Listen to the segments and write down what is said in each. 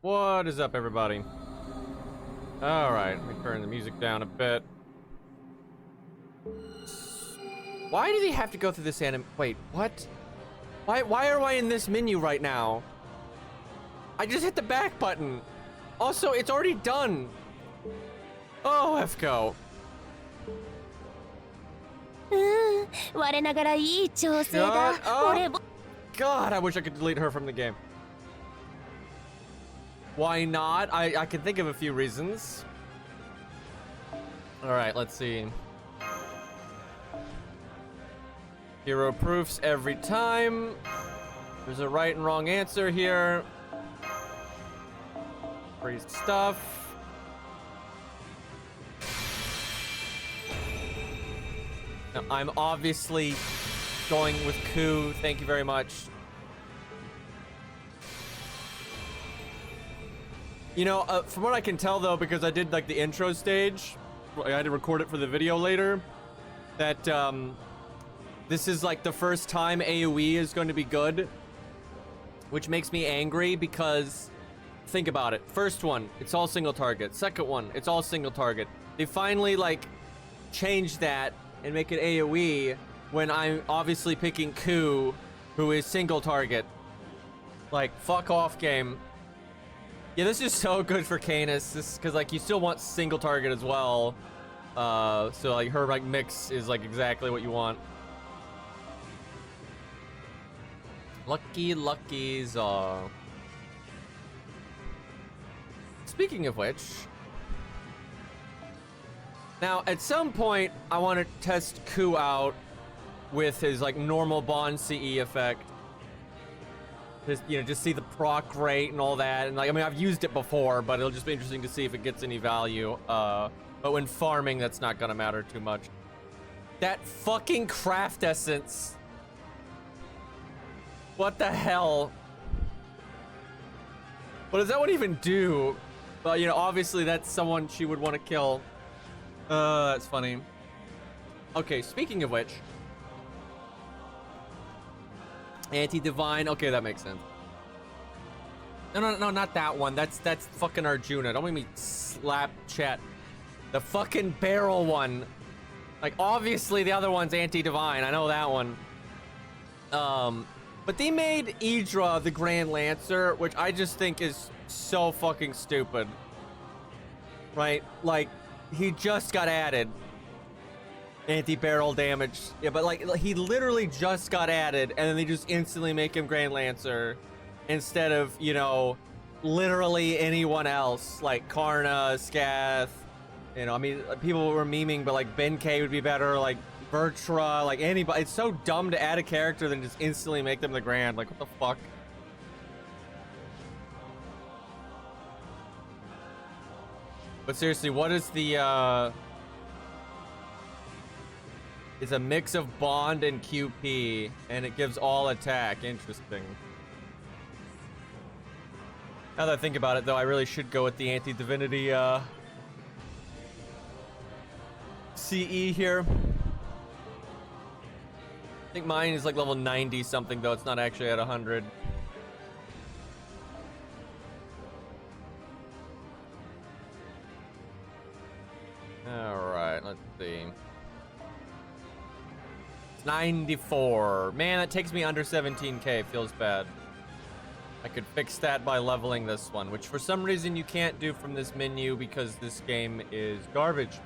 What is up, everybody? Alright, let me turn the music down a bit. Why do they have to go through this Wait, what? Why are I in this menu right now? I just hit the back button. Also, it's already done. Oh, FGO. Oh, God, I wish I could delete her from the game. Why not? I can think of a few reasons. Alright, let's see. Hero proofs every time. There's a right and wrong answer here. Free stuff. Now, I'm obviously going with Ku. Thank you very much. You know, from what I can tell though, because I did like the intro stage, I had to record it for the video later, that this is like the first time AoE is going to be good, which makes me angry because think about it. First one, it's all single target. Second one, it's all single target. They finally like change that and make it AoE when I'm obviously picking Ku, who is single target. Like, fuck off, game. Yeah, this is so good for Canis, because like you still want single target as well. So like her like mix is like exactly what you want. Lucky Zaw. Speaking of which, now at some point I want to test Ku out with his like normal bond CE effect. Just, you know, just see the proc rate and all that, and like, I mean, I've used it before, but it'll just be interesting to see if it gets any value. But when farming, that's not gonna matter too much. That fucking craft essence. What the hell? What does that one even do? Well, you know, obviously that's someone she would want to kill. That's funny. Okay, speaking of which. Anti-divine. Okay, that makes sense. No, not that one. That's fucking Arjuna. Don't make me slap chat. The fucking barrel one. Like, obviously the other one's anti-divine. I know that one. But they made Idra the Grand Lancer, which I just think is so fucking stupid. Right? Like, he just got added. Anti-barrel damage. Yeah, but like he literally just got added and then they just instantly make him Grand Lancer instead of, you know, literally anyone else like Karna, Scath, you know, I mean, people were memeing, but like Ben-K would be better, like Vertra, like anybody. It's so dumb to add a character then just instantly make them the Grand. Like, what the fuck? But seriously, what is the it's a mix of bond and QP, and it gives all attack. Interesting. Now that I think about it, though, I really should go with the anti-divinity CE here. I think mine is like level 90 something, though. It's not actually at 100. All right, let's see. 94. Man, that takes me under 17k. Feels bad. I could fix that by leveling this one, which for some reason you can't do from this menu because this game is garbage.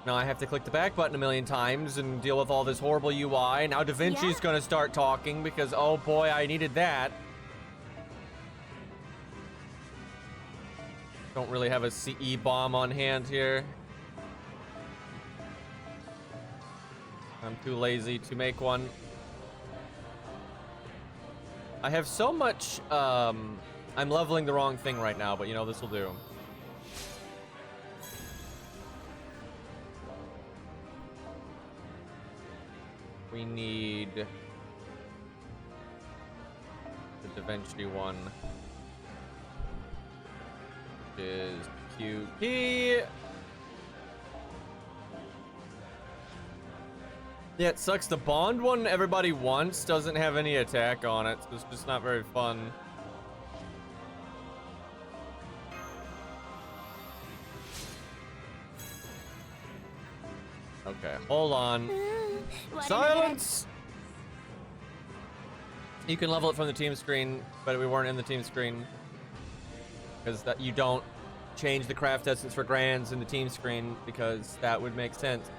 Now I have to click the back button a million times and deal with all this horrible UI. Now Da Vinci's gonna start talking because, oh boy, I needed that. Don't really have a CE bomb on hand here. I'm too lazy to make one. I have so much, I'm leveling the wrong thing right now, but you know, this will do. We need the Da Vinci one. Which is QP. Yeah, it sucks. The bond one everybody wants doesn't have any attack on it, so it's just not very fun. Okay, hold on. Silence! You can level it from the team screen, but we weren't in the team screen. Because that you don't change the craft essence for grands in the team screen, because that would make sense.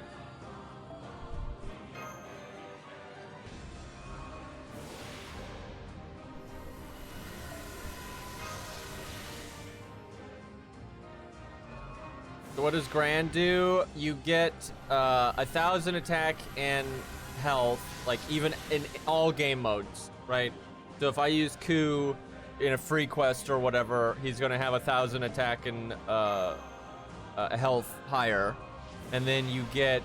So what does Grand do? You get 1,000 attack and health, like even in all game modes, right? So if I use Ku in a free quest or whatever, he's gonna have 1,000 attack and health higher. And then you get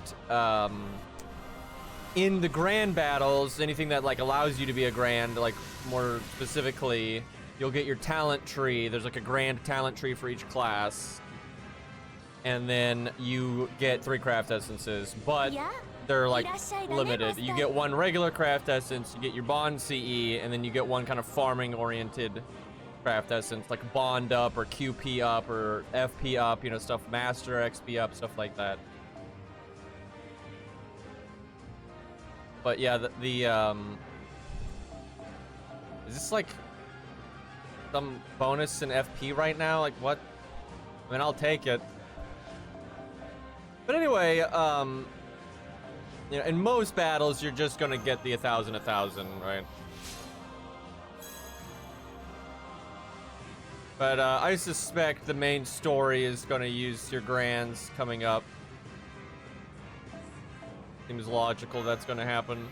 in the Grand battles, anything that like allows you to be a Grand, like more specifically, you'll get your talent tree. There's like a Grand talent tree for each class. And then you get 3 craft essences, but they're like limited. You get 1 regular craft essence, you get your bond CE, and then you get 1 kind of farming oriented craft essence, like bond up or QP up or FP up, you know, stuff, master XP up, stuff like that. But yeah, is this like some bonus in FP right now? Like what? I mean, I'll take it. But anyway, you know, in most battles, you're just gonna get the 1,000, right? But I suspect the main story is gonna use your grands coming up. Seems logical that's gonna happen.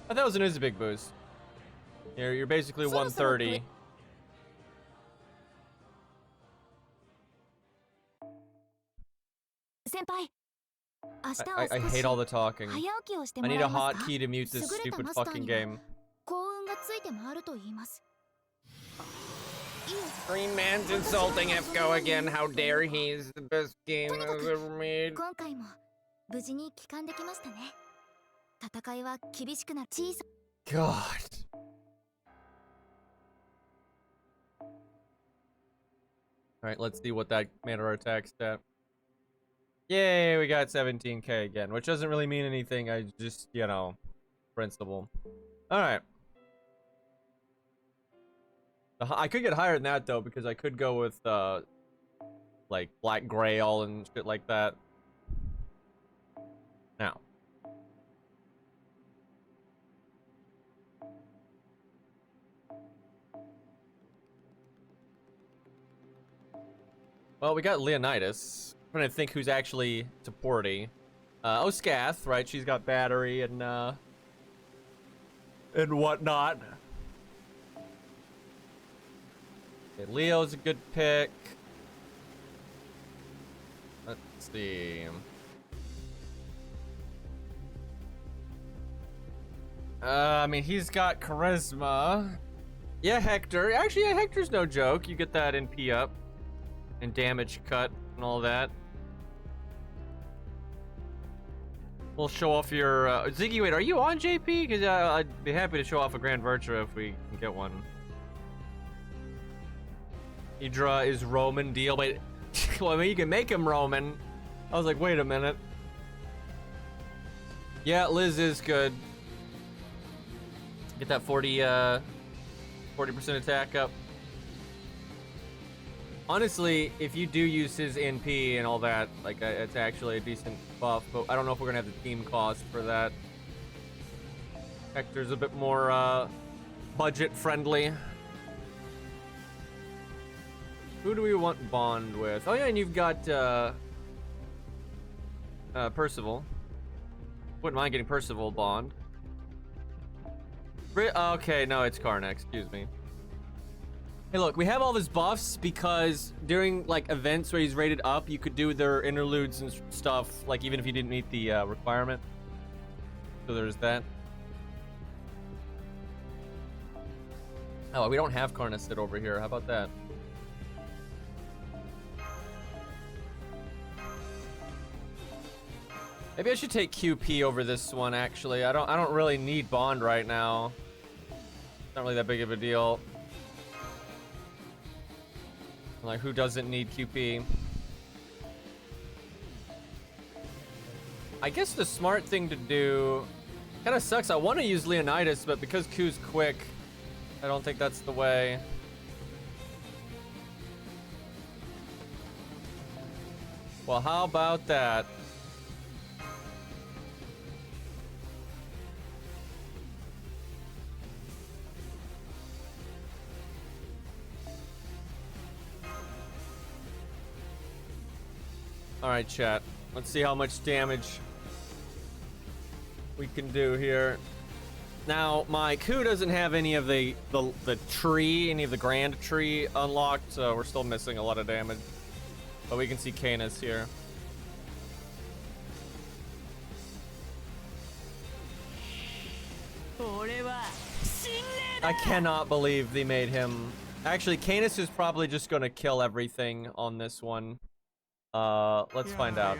1,000 is a big boost. You're basically 130. I hate all the talking. I need a hotkey to mute this stupid fucking game. Green Man's insulting FGO again. How dare he? Is the best game I've ever made. God. Alright, let's see what that made our attack stat. Yay, we got 17k again, which doesn't really mean anything. I just, you know, principle. Alright. I could get higher than that, though, because I could go with, like, Black Grail and shit like that. Now. Well, we got Leonidas. I'm trying to think who's actually supporty. Oh, Scath, right? She's got battery and whatnot. Okay, Leo's a good pick. Let's see. I mean, he's got charisma. Yeah, Hector. Actually, yeah, Hector's no joke. You get that NP up and damage cut and all that. We'll show off your Ziggy. Wait, are you on JP? Because I'd be happy to show off a Grand Virtua if we can get one. Hydra is Roman deal. Wait, well, I mean, you can make him Roman. I was like, wait a minute. Yeah, Liz is good. Get that 40% attack up. Honestly, if you do use his NP and all that, like, it's actually a decent buff, but I don't know if we're gonna have the team cost for that. Hector's a bit more, budget friendly. Who do we want bond with? Oh yeah, and you've got, Percival. Wouldn't mind getting Percival bond. Okay, no, it's Karnak, excuse me. Hey, look, we have all his buffs because during, like, events where he's rated up, you could do their interludes and stuff, like, even if you didn't meet the, requirement. So there's that. Oh, we don't have Carnisted over here. How about that? Maybe I should take QP over this one, actually. I don't really need bond right now. Not really that big of a deal. Like, who doesn't need QP? I guess the smart thing to do kind of sucks. I want to use Leonidas, but because Q's quick, I don't think that's the way. Well, how about that? All right, chat. Let's see how much damage we can do here. Now, my Ku doesn't have any of the tree, any of the grand tree unlocked, so we're still missing a lot of damage. But we can see Canis here. I cannot believe they made him. Actually, Canis is probably just gonna kill everything on this one. Let's find out.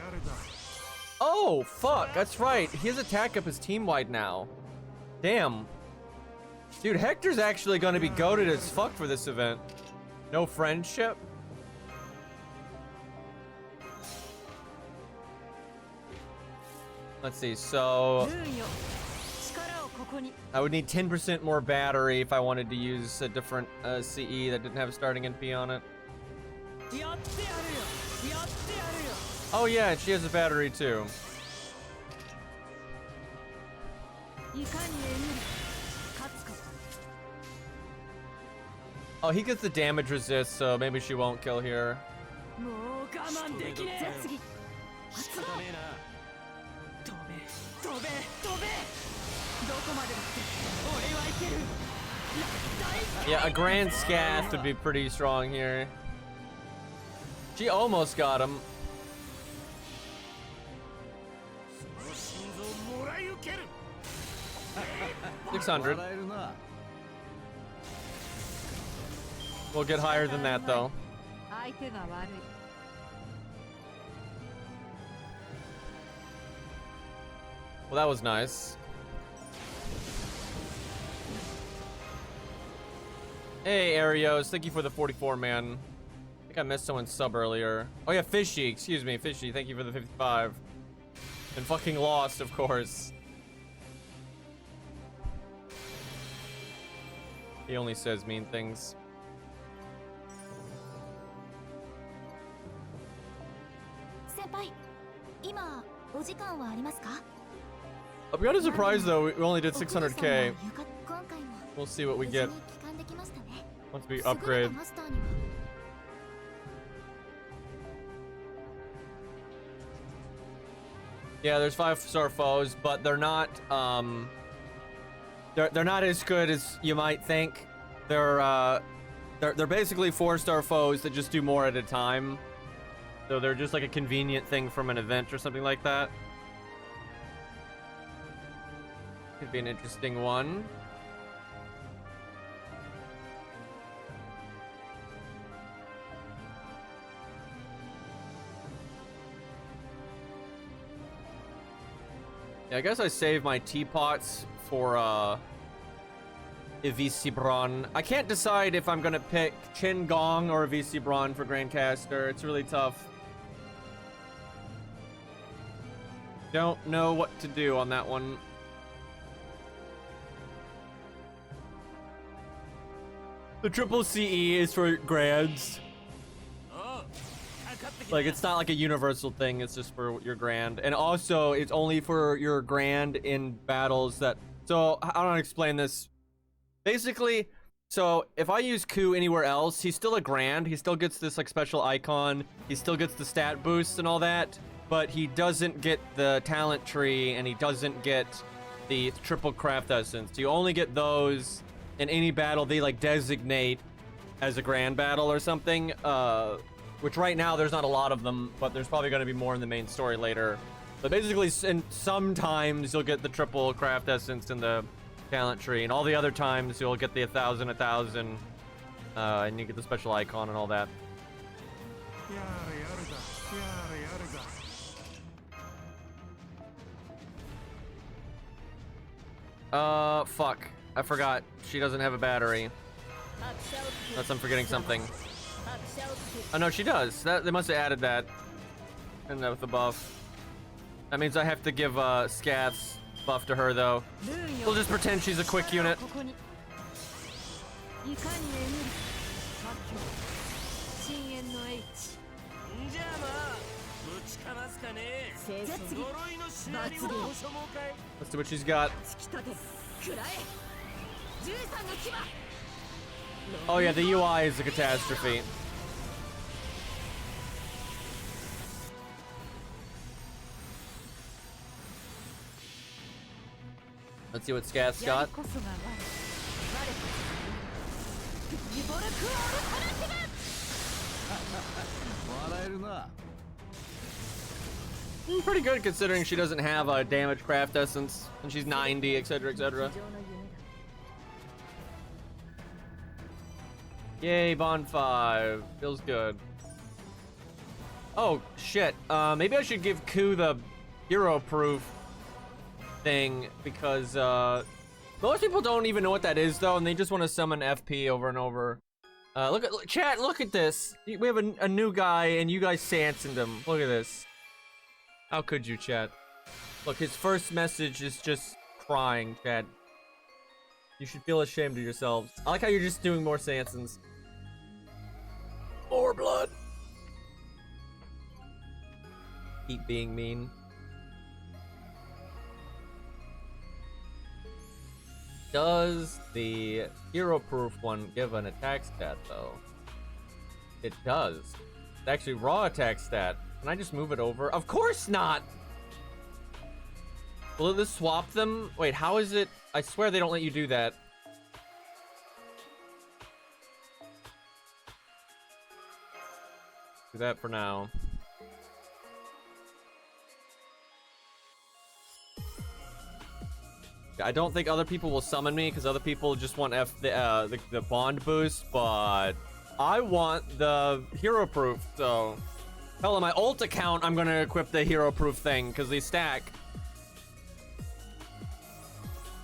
Oh, fuck, that's right. His attack up is team-wide now. Damn. Dude, Hector's actually gonna be goated as fuck for this event. No friendship? Let's see, so... I would need 10% more battery if I wanted to use a different CE that didn't have a starting NP on it. Oh yeah, and she has a battery too. Oh, he gets the damage resist, so maybe she won't kill here. Yeah, a Grand Scath would be pretty strong here. She almost got him. 600. We'll get higher than that though. Well, that was nice. Hey, Arios, thank you for the 44, man. I think I missed someone's sub earlier. Oh yeah, Fishy, excuse me, Fishy, thank you for the 55. And fucking Lost, of course. He only says mean things. I'll be honest surprised though, we only did 600k. We'll see what we get once we upgrade. Yeah, there's 5-star foes, but they're not they're not as good as you might think. They're basically 4-star foes that just do more at a time. So they're just like a convenient thing from an event or something like that. Could be an interesting one. Yeah, I guess I save my teapots for Evisibron. I can't decide if I'm gonna pick Chin Gong or Evisibron for Grandcaster. It's really tough. Don't know what to do on that one. The triple CE is for Grands. Like, it's not like a universal thing, it's just for your Grand. And also, it's only for your Grand in battles that... So, I don't explain this. Basically, so if I use Ku anywhere else, he's still a Grand. He still gets this, like, special icon. He still gets the stat boosts and all that. But he doesn't get the talent tree, and he doesn't get the triple craft essence. You only get those in any battle they, like, designate as a Grand battle or something. Which right now there's not a lot of them, but there's probably going to be more in the main story later. But basically, sometimes you'll get the triple craft essence in the talent tree, and all the other times you'll get the 1,000, and you get the special icon and all that. Fuck. I forgot. She doesn't have a battery. Unless I'm forgetting something. Oh no, she does. They must have added that. And with the buff. That means I have to give Scath's buff to her though. We'll just pretend she's a quick unit. Let's see what she's got. Oh yeah, the UI is a catastrophe. Let's see what Scath's got. Pretty good considering she doesn't have a damage craft essence and she's 90, etc, etc. Yay, Bond 5. Feels good. Oh, shit. Maybe I should give Ku the hero proof thing because most people don't even know what that is though, and they just want to summon FP over and over. Look, chat, look at this. We have a new guy and you guys Sansened him. Look at this. How could you, chat? Look, his first message is just crying, chat. You should feel ashamed of yourselves. I like how you're just doing more Sansons. More blood. Keep being mean. Does the hero proof one give an attack stat though? It does. It's actually raw attack stat. Can I just move it over? Of course not! Will this swap them? Wait, how is it? I swear they don't let you do that. Do that for now. I don't think other people will summon me because other people just want the bond boost, but I want the hero proof, so hell, on my ult account I'm gonna equip the hero proof thing because they stack.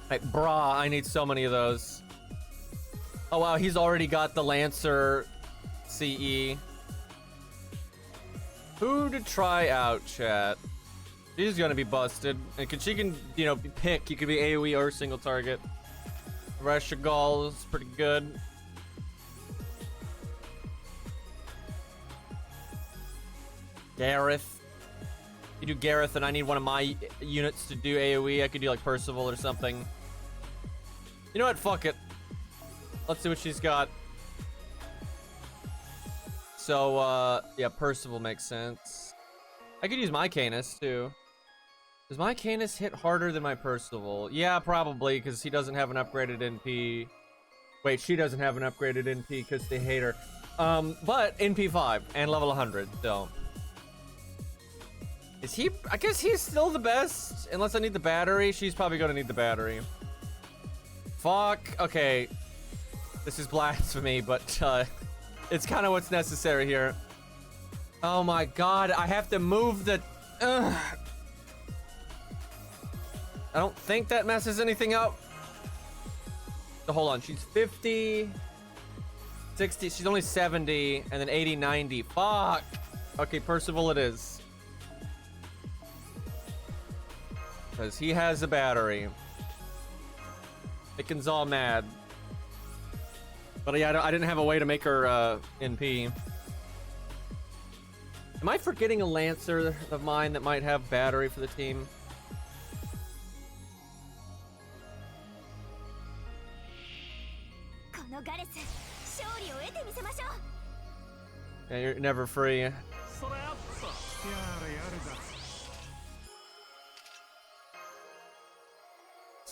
Like, brah, I need so many of those. Oh wow, he's already got the Lancer CE. Who to try out, chat? She's gonna be busted. And she can, you know, pick. You could be AoE or single target. Reshigal is pretty good. Gareth. You do Gareth and I need one of my units to do AoE. I could do like Percival or something. You know what? Fuck it. Let's see what she's got. So, yeah, Percival makes sense. I could use my Canis too. Does my Canis hit harder than my Percival? Yeah, probably, because he doesn't have an upgraded NP. Wait, she doesn't have an upgraded NP because they hate her. But NP 5 and level 100, so. Is he? I guess he's still the best, unless I need the battery. She's probably gonna need the battery. Fuck. Okay. This is blasphemy, but it's kind of what's necessary here. Oh my god, I have to move the... I don't think that messes anything up. So hold on, she's 50, 60, she's only 70, and then 80, 90. Fuck! Okay, Percival it is. Because he has a battery. Mickens all mad. But yeah, I didn't have a way to make her NP. Am I forgetting a Lancer of mine that might have battery for the team? Yeah, you're never free.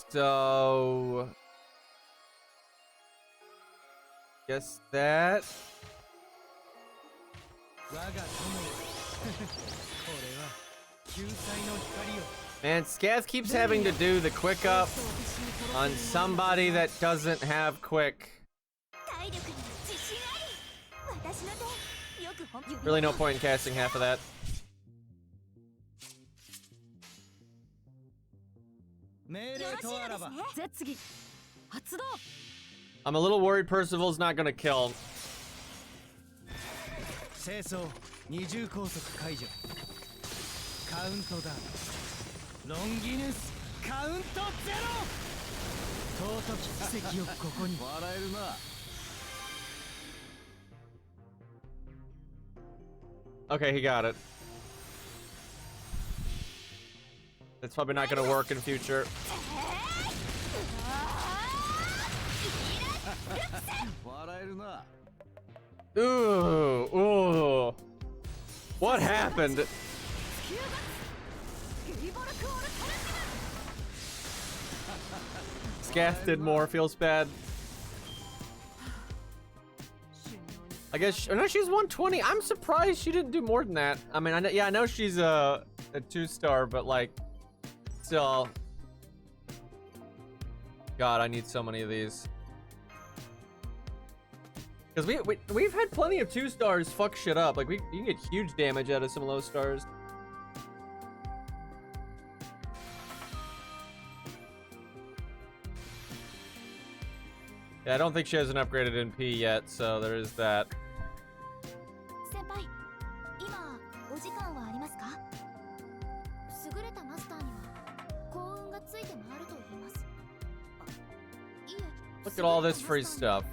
So... guess that... Man, Scath keeps having to do the quick up on somebody that doesn't have quick. Really no point in casting half of that. I'm a little worried Percival's not gonna kill. カウントダウンロンギヌスカウントゼロ尊き奇跡をここに笑えるな Okay, he got it. It's probably not gonna work in future. Ooh, ooh. What happened? Scath did more, feels bad. I guess, no, she's 120. I'm surprised she didn't do more than that. I mean, I know she's a 2-star, but like, still. God, I need so many of these. Because we've had plenty of 2-stars fuck shit up. Like, you can get huge damage out of some low stars. Yeah, I don't think she has an upgraded NP yet, so there is that. Look at all this free stuff.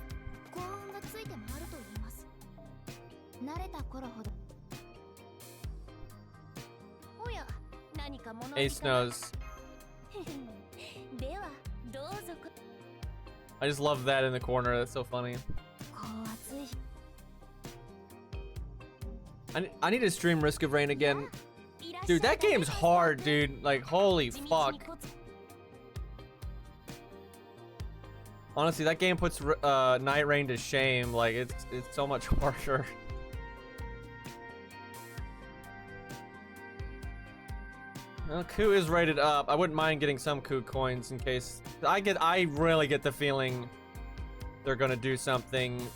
Ace knows. I just love that in the corner. That's so funny. I need to stream Risk of Rain again. Dude, that game's hard, dude. Like, holy fuck. Honestly, that game puts Night Rain to shame. Like, it's so much harder. Well, Coup is rated up. I wouldn't mind getting some Coup coins in case. I really get the feeling they're gonna do something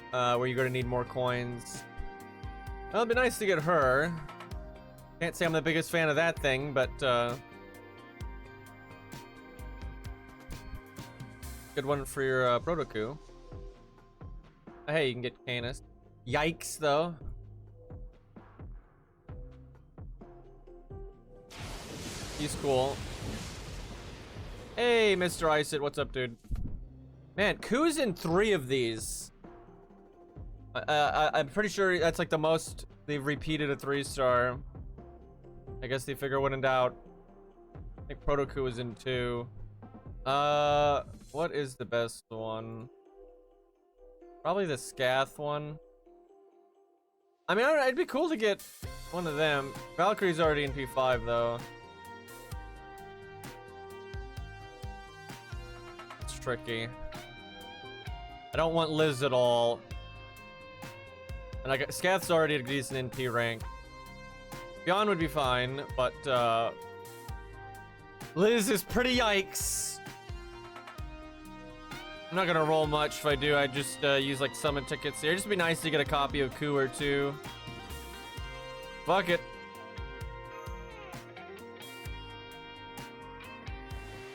where you're gonna need more coins. Well, it'd be nice to get her. Can't say I'm the biggest fan of that thing, but good one for your Proto-Coup. Hey, you can get Canis. Yikes, though. He's cool. Hey, Mr. Iceit, what's up, dude? Man, Cou's in 3 of these. I'm pretty sure that's like the most they've repeated a 3-star. I guess they figure when in doubt. I think Proto-Coup is in 2. What is the best one? Probably the Scath one. I mean, it'd be cool to get one of them. Valkyrie's already in P5 though. It's tricky. I don't want Liz at all. And I got Scath's already at a decent NP rank. Beyond would be fine, but Liz is pretty yikes. I'm not gonna roll much. If I do, I just use like summon tickets here. It'd just be nice to get a copy of Coup or 2. Fuck it.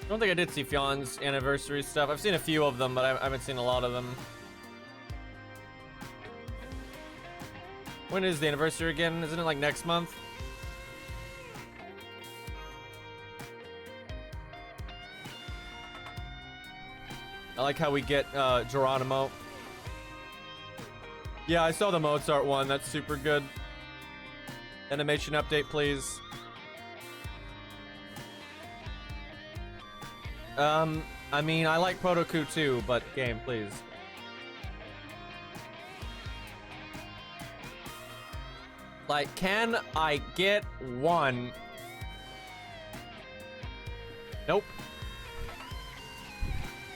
I don't think I did see Fion's anniversary stuff. I've seen a few of them, but I haven't seen a lot of them. When is the anniversary again? Isn't it like next month? I like how we get Geronimo. Yeah, I saw the Mozart one. That's super good. Animation update, please. I mean, I like Proto-Coup too, but game, please. Like, can I get one? Nope.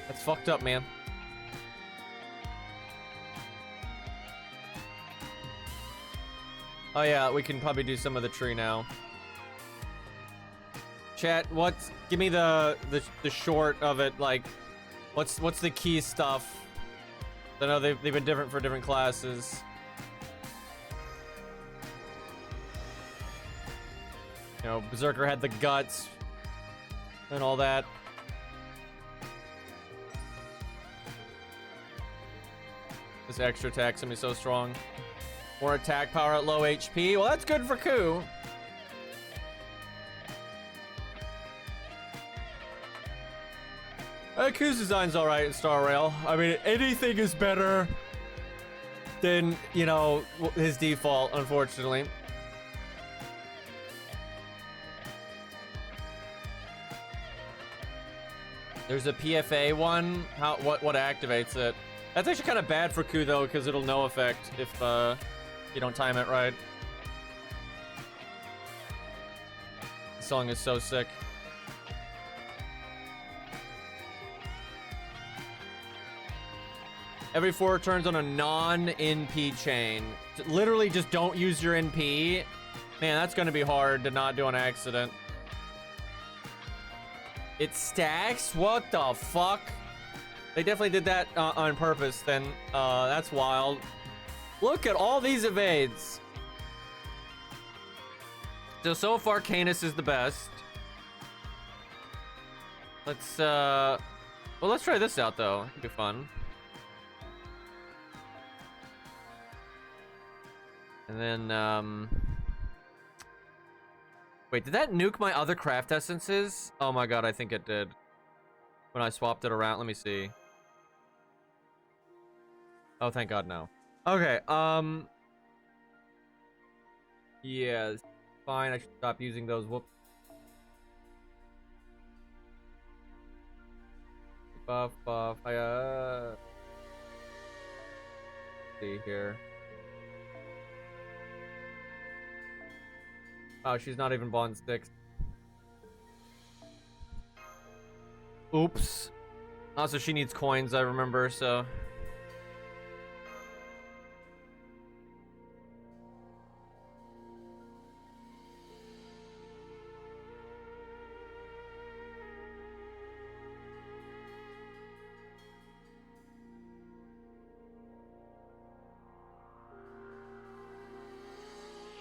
That's fucked up, man. Oh yeah, we can probably do some of the tree now. Chat, give me the short of it, like, what's the key stuff? I know they've been different for different classes. You know, Berserker had the guts and all that. This extra attack's gonna be so strong. More attack power at low HP. Well, that's good for Ku. Ku's design's alright in Star Rail. I mean, anything is better than, you know, his default, unfortunately. There's a PFA one. What activates it? That's actually kind of bad for Ku though, because it'll no effect if you don't time it right. The song is so sick. Every 4 turns on a non-NP chain. Literally just don't use your NP. Man, that's gonna be hard to not do on accident. It stacks? What the fuck? They definitely did that on purpose then. That's wild. Look at all these evades. So far, Canis is the best. Let's, well, let's try this out, though. It'll be fun. And then, wait, did that nuke my other craft essences? Oh my god, I think it did. When I swapped it around, let me see. Oh, thank god, no. Okay, yeah, fine, I should stop using those, whoops. Buff, see here. Oh, she's not even bond 6. Oops. Also, she needs coins, I remember, so.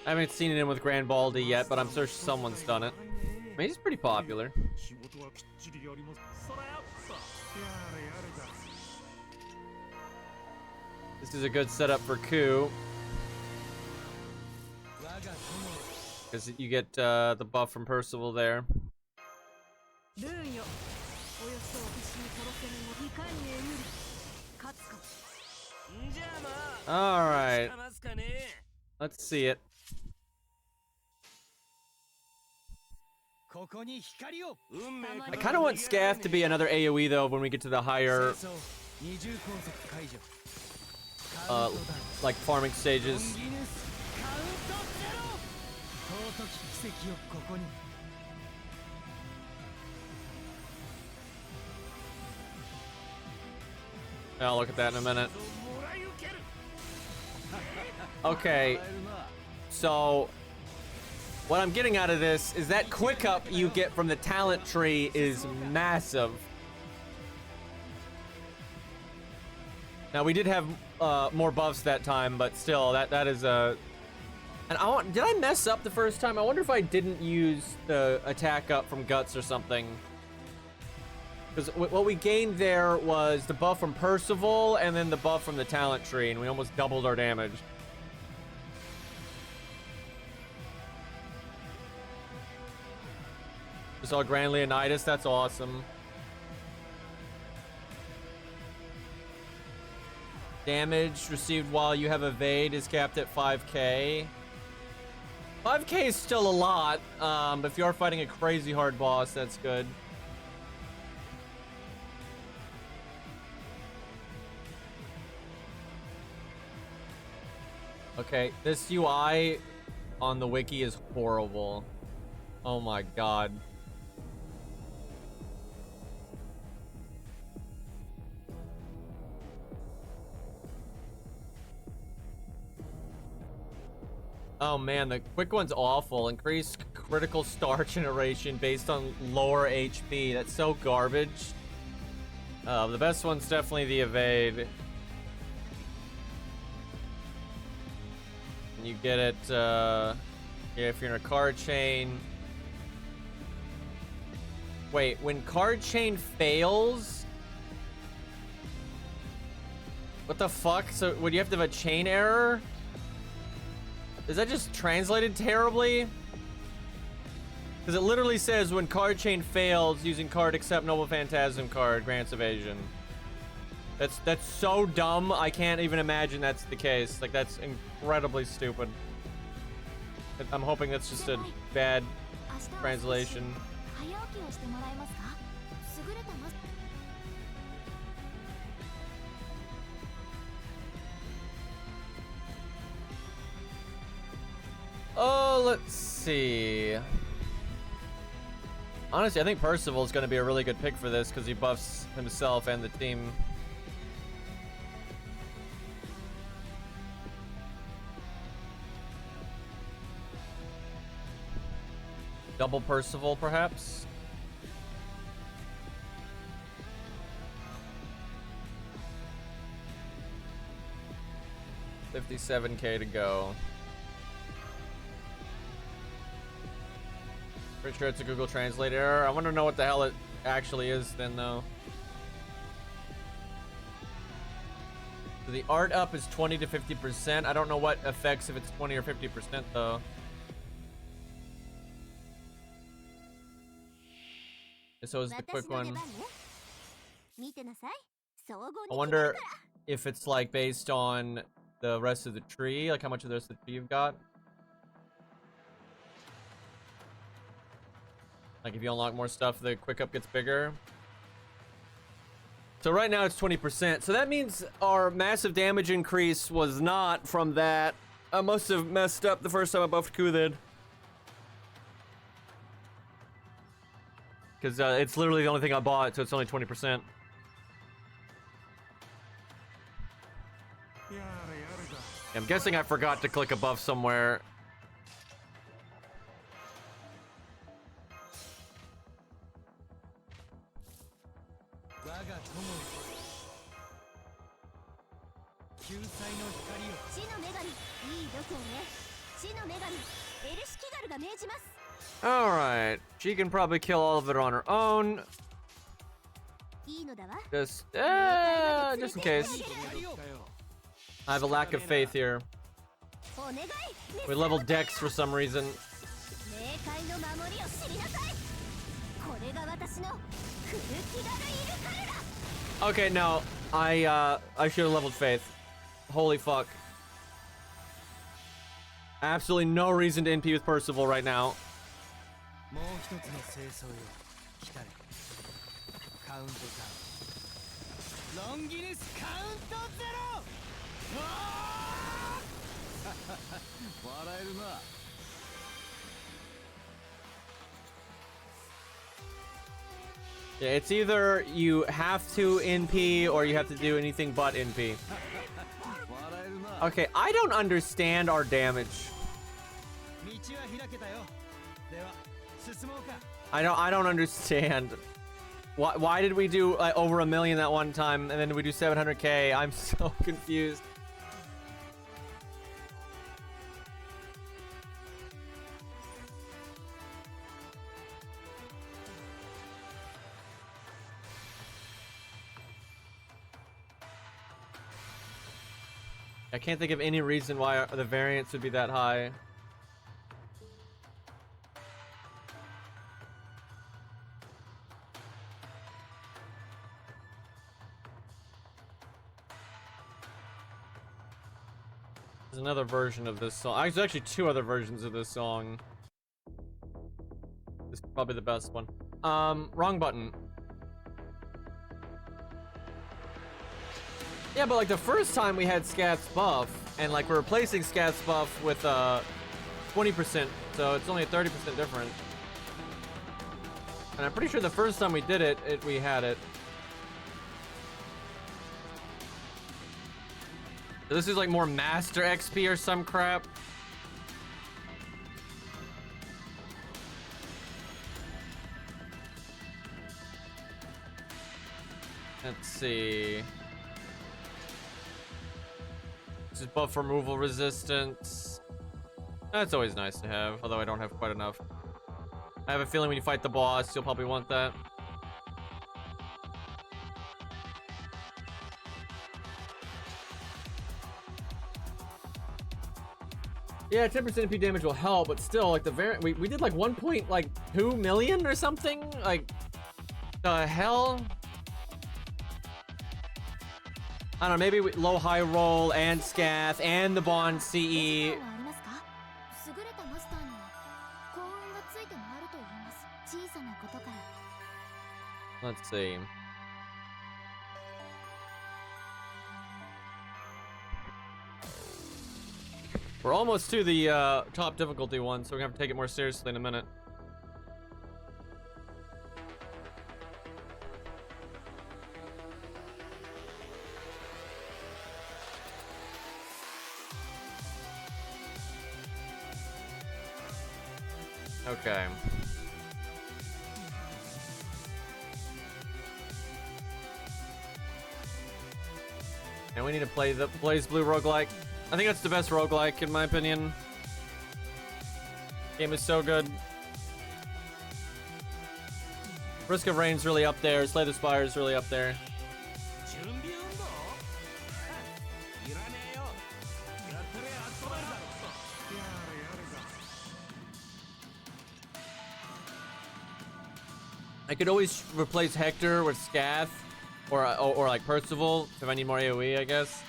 I haven't seen him with Grand Baldy yet, but I'm sure someone's done it. I mean, he's pretty popular. This is a good setup for Ku. Because you get the buff from Percival there. Alright. Let's see it. I kind of want Scath to be another AoE though when we get to the higher like farming stages. I'll look at that in a minute. Okay, so what I'm getting out of this is that quick up you get from the talent tree is massive. Now we did have more buffs that time, but still, that is a. And did I mess up the first time? I wonder if I didn't use the attack up from Guts or something. Because what we gained there was the buff from Percival and then the buff from the talent tree, and we almost doubled our damage. We saw Grand Leonidas, that's awesome. Damage received while you have evade is capped at 5k. 5k is still a lot, but if you are fighting a crazy hard boss, that's good. Okay, this UI on the wiki is horrible. Oh my god. Oh man, the quick one's awful. Increased critical star generation based on lower HP. That's so garbage. The best one's definitely the evade. And you get it, yeah, if you're in a card chain. Wait, when card chain fails? What the fuck? So, would you have to have a chain error? Is that just translated terribly? Because it literally says when card chain fails, using card except Noble Phantasm card grants evasion. That's so dumb. I can't even imagine that's the case. Like, that's incredibly stupid. I'm hoping that's just a bad translation. Oh, let's see. Honestly, I think Percival is going to be a really good pick for this because he buffs himself and the team. Double Percival, perhaps? $57K to go. Pretty sure it's a Google Translate error. I want to know what the hell it actually is then, though. So the art up is 20 to 50%. I don't know what affects if it's 20 or 50%, though. So is the quick one. I wonder if it's like based on the rest of the tree, like how much of the rest of the tree you've got. Like if you unlock more stuff, the quick up gets bigger. So right now it's 20%. So that means our massive damage increase was not from that. I must have messed up the first time I buffed Ku then. Because it's literally the only thing I bought, so it's only 20%. I'm guessing I forgot to click a buff somewhere. Alright, she can probably kill all of it on her own. Just in case. I have a lack of faith here. We leveled Dex for some reason. Okay, no. I should have leveled Faith. Holy fuck. Absolutely no reason to NP with Percival right now. Yeah, it's either you have to NP or you have to do anything but NP. Okay, I don't understand our damage. I don't understand. Why did we do over 1 million that one time and then we do 700K? I'm so confused. I can't think of any reason why the variance would be that high. There's another version of this song. There's actually 2 other versions of this song. This is probably the best one. Wrong button. Yeah, but like the first time we had Scat's buff, and like we're replacing Scat's buff with 20%, so it's only a 30% difference. And I'm pretty sure the first time we did it, we had it. So this is like more Master XP or some crap. Let's see. This is buff removal resistance. That's always nice to have, although I don't have quite enough. I have a feeling when you fight the boss, you'll probably want that. Yeah, 10% MP damage will help, but still, like the variant, we did like 1.2 million or something. Like the hell. I don't know. Maybe low high roll and scath and the bond CE. Let's see. We're almost to the top difficulty one, so we're gonna have to take it more seriously in a minute. Okay. And we need to play the Blaze Blue roguelike. I think that's the best roguelike in my opinion. Game is so good. Risk of Rain's really up there. Slay the Spire is really up there. I could always replace Hector with Scath or like Percival if I need more AoE, I guess.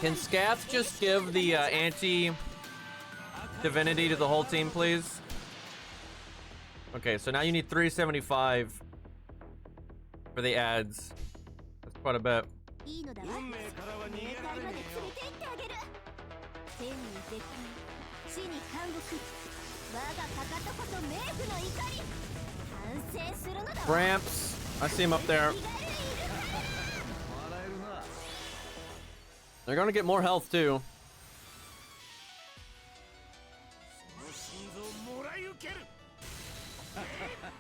Can Scath just give the anti-divinity to the whole team, please? Okay, so now you need 375 for the ads. That's quite a bit. Ramps, I see him up there. They're gonna get more health too.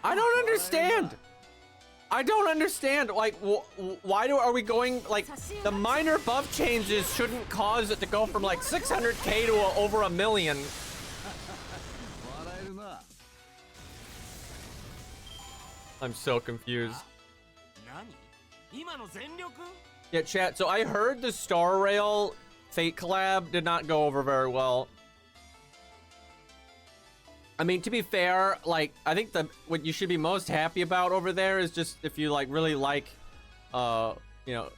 I don't understand. I don't understand. Like, why are we going like the minor buff changes shouldn't cause it to go from like 600k to over 1 million. I'm so confused. Yeah, chat. So I heard the Star Rail Fate collab did not go over very well. I mean, to be fair, like, I think what you should be most happy about over there is just if you like really like, you know,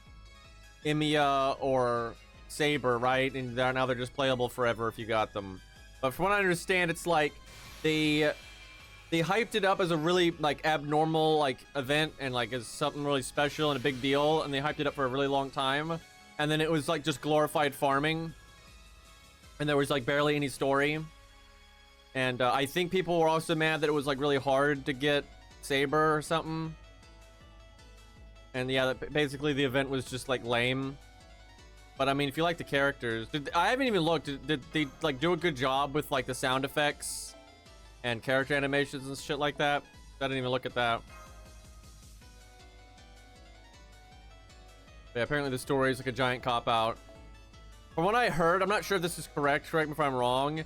Emiya or Saber, right? And now they're just playable forever if you got them. But from what I understand, it's like they hyped it up as a really like abnormal like event and like as something really special and a big deal, and they hyped it up for a really long time, and then it was like just glorified farming, and there was like barely any story. And I think people were also mad that it was like really hard to get Saber or something. And yeah, basically the event was just like lame. But I mean, if you like the characters, I haven't even looked. Did they like do a good job with like the sound effects and character animations and shit like that? I didn't even look at that. But yeah, apparently the story is like a giant cop-out. From what I heard, I'm not sure if this is correct. Correct me if I'm wrong.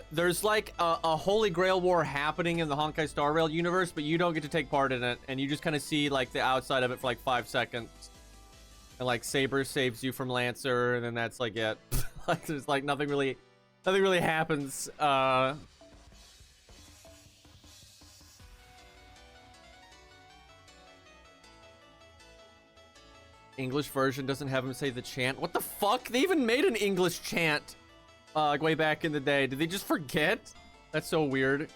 There's like a Holy Grail war happening in the Honkai Star Rail universe, but you don't get to take part in it, and you just kind of see like the outside of it for like 5 seconds. And like Saber saves you from Lancer, and then that's like it. Like there's like nothing really happens. English version doesn't have him say the chant. What the fuck? They even made an English chant. Like way back in the day. Did they just forget? That's so weird.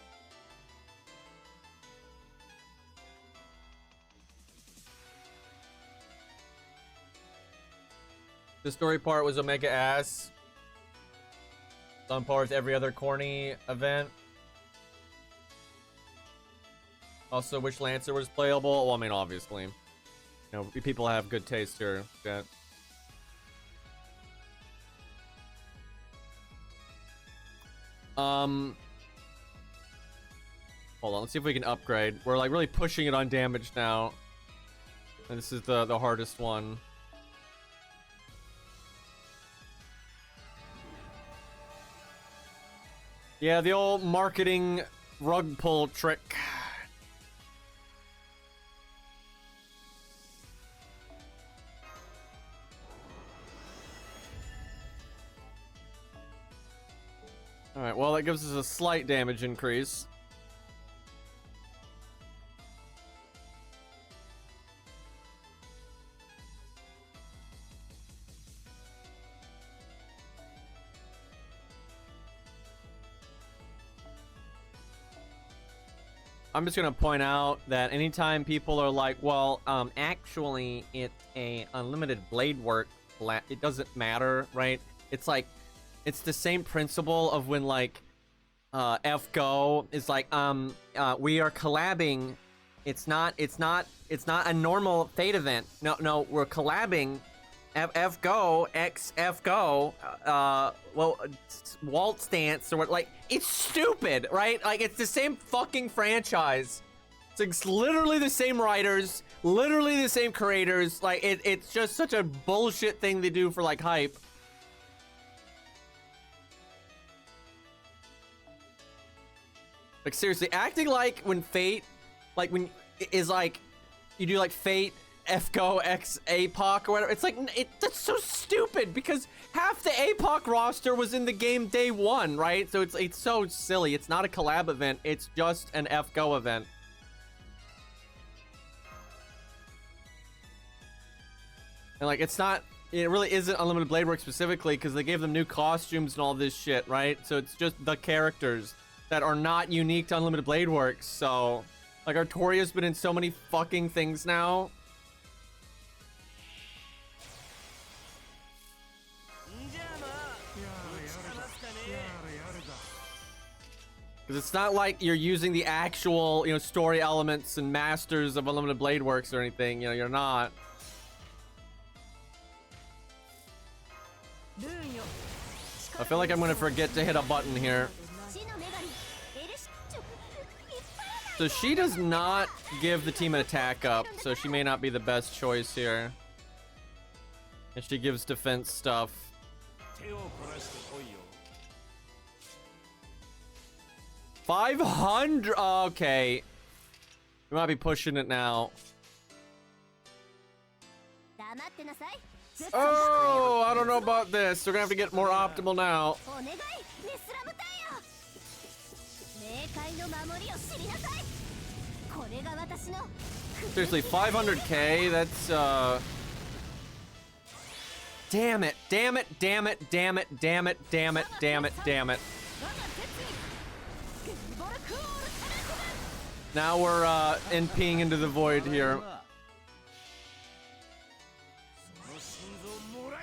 The story part was Omega ass. On par with every other corny event. Also, wish Lancer was playable. Well, I mean, obviously. You know, people have good taste here. Yeah. Hold on, let's see if we can upgrade. We're like really pushing it on damage now. And this is the hardest one. Yeah, the old marketing rug pull trick. Alright, well, that gives us a slight damage increase. I'm just gonna point out that anytime people are like, well, actually, it's a unlimited blade work, it doesn't matter, right? It's like, it's the same principle of when, like, FGO is like, we are collabing. It's not a normal Fate event. No, we're collabing. FGO, X FGO, well, Walt Stance, or what, like, it's stupid, right? Like, it's the same fucking franchise. It's literally the same writers, literally the same creators. Like, it's just such a bullshit thing they do for, like, hype. Like, seriously, acting like when Fate, like, when is like, you do like Fate, FGO, X APOC or whatever. It's like, that's so stupid because half the APOC roster was in the game day one, right? So it's so silly. It's not a collab event. It's just an FGO event. And like, it's not, it really isn't Unlimited Blade Work specifically because they gave them new costumes and all this shit, right? So it's just the characters that are not unique to Unlimited Blade Works. So, like, Artoria's been in so many fucking things now. Because it's not like you're using the actual, you know, story elements and masters of Unlimited Blade Works or anything. You know, you're not. I feel like I'm gonna forget to hit a button here. So she does not give the team an attack up, so she may not be the best choice here. And she gives defense stuff. 500. Okay, we might be pushing it now. Oh, I don't know about this. We're gonna have to get more optimal now. Seriously, 500k. That's damn it! Damn it! Damn it! Damn it! Damn it! Damn it! Damn it! Damn it! Now we're NPing into the void here.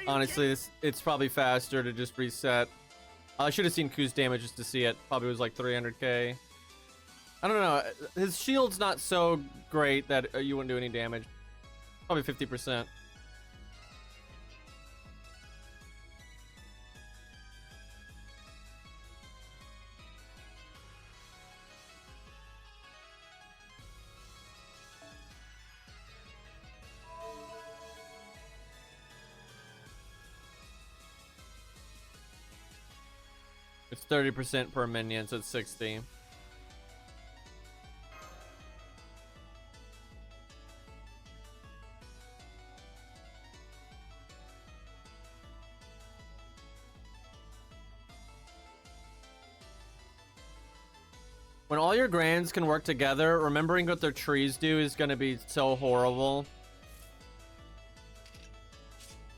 Honestly, it's probably faster to just reset. I should have seen Ku's damage just to see it. Probably was like 300k. I don't know. His shield's not so great that you wouldn't do any damage. Probably 50%. It's 30% per minion, so it's 60. When all your grands can work together, remembering what their trees do is going to be so horrible.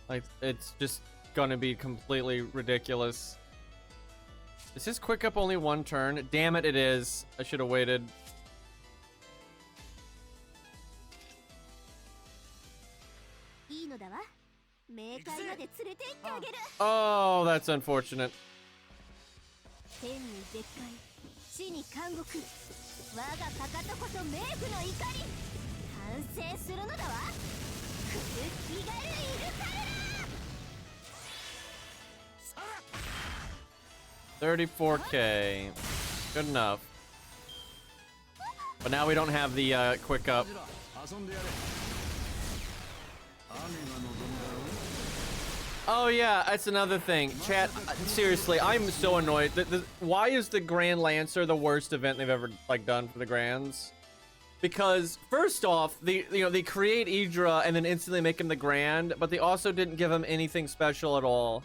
Like, it's just going to be completely ridiculous. Is his quick up only one turn? Damn it, it is. I should have waited. Oh, that's unfortunate. $34k. Good enough. But now we don't have the quick up. Oh yeah, that's another thing. Chat, seriously, I'm so annoyed. Why is the Grand Lancer the worst event they've ever like done for the Grands? Because first off, they create Idra and then instantly make him the Grand, but they also didn't give him anything special at all.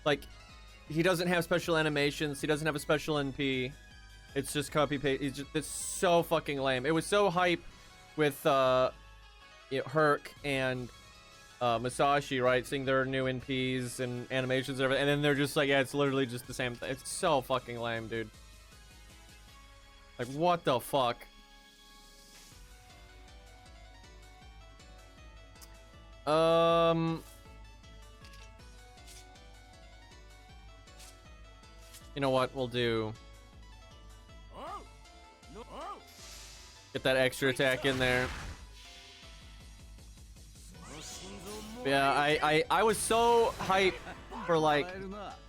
Like, he doesn't have special animations. He doesn't have a special NP. It's just copy paste. It's so fucking lame. It was so hype with Herc and Masashi, right? Seeing their new NPs and animations and everything, and then they're just like, yeah, it's literally just the same thing. It's so fucking lame, dude. Like, what the fuck? You know what? We'll do. Get that extra attack in there. Yeah, I was so hyped for like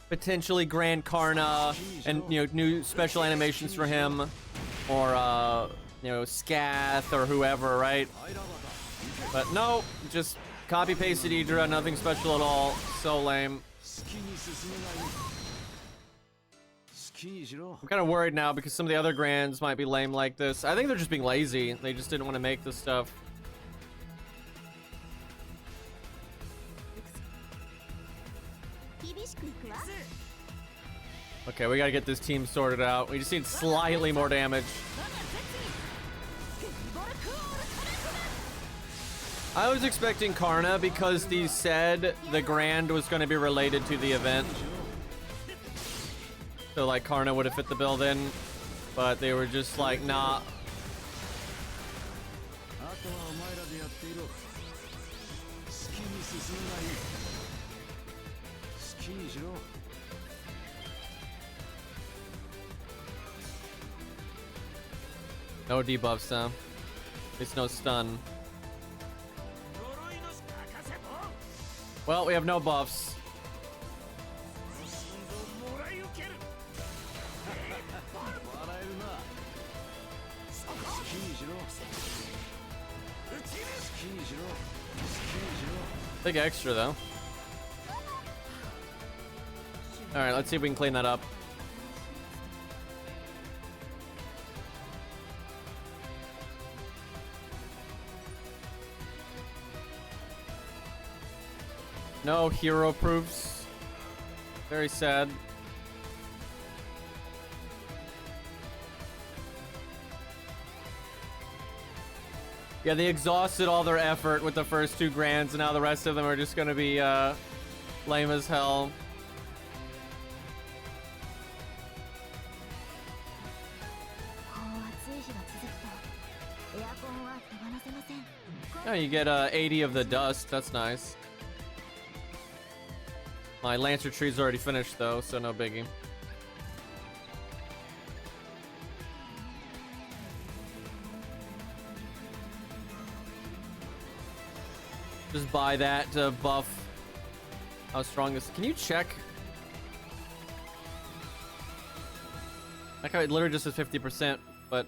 potentially Grand Karna and new special animations for him, or Scath or whoever, right? But no, just copy pasted Idra, nothing special at all. So lame. I'm kind of worried now because some of the other Grands might be lame like this. I think they're just being lazy. They just didn't want to make this stuff. Okay, we gotta get this team sorted out. We just need slightly more damage. I was expecting Karna because they said the Grand was going to be related to the event. So like Karna would have fit the build in, but they were just like, nah. No debuffs, though. It's no stun. Well, we have no buffs. Big extra, though. Alright, let's see if we can clean that up. No hero proofs. Very sad. Yeah, they exhausted all their effort with the first two Grands, and now the rest of them are just gonna be lame as hell. Oh, you get 80 of the dust. That's nice. My Lancer tree's already finished though, so no biggie. Just buy that to buff how strong this. Can you check? Like how it literally just says 50%, but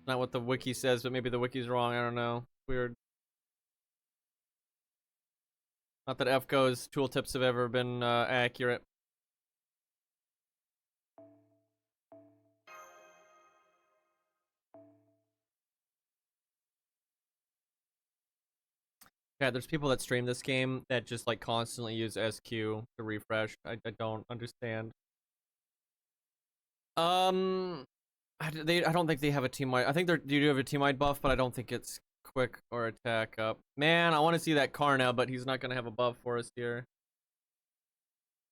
not what the wiki says, but maybe the wiki's wrong. I don't know. Weird. Not that FGO's tooltips have ever been accurate. Yeah, there's people that stream this game that just like constantly use SQ to refresh. I don't understand. I don't think they have a team-wide. I think they do have a team-wide buff, but I don't think it's quick or attack up. Man, I want to see that Karna, but he's not gonna have a buff for us here.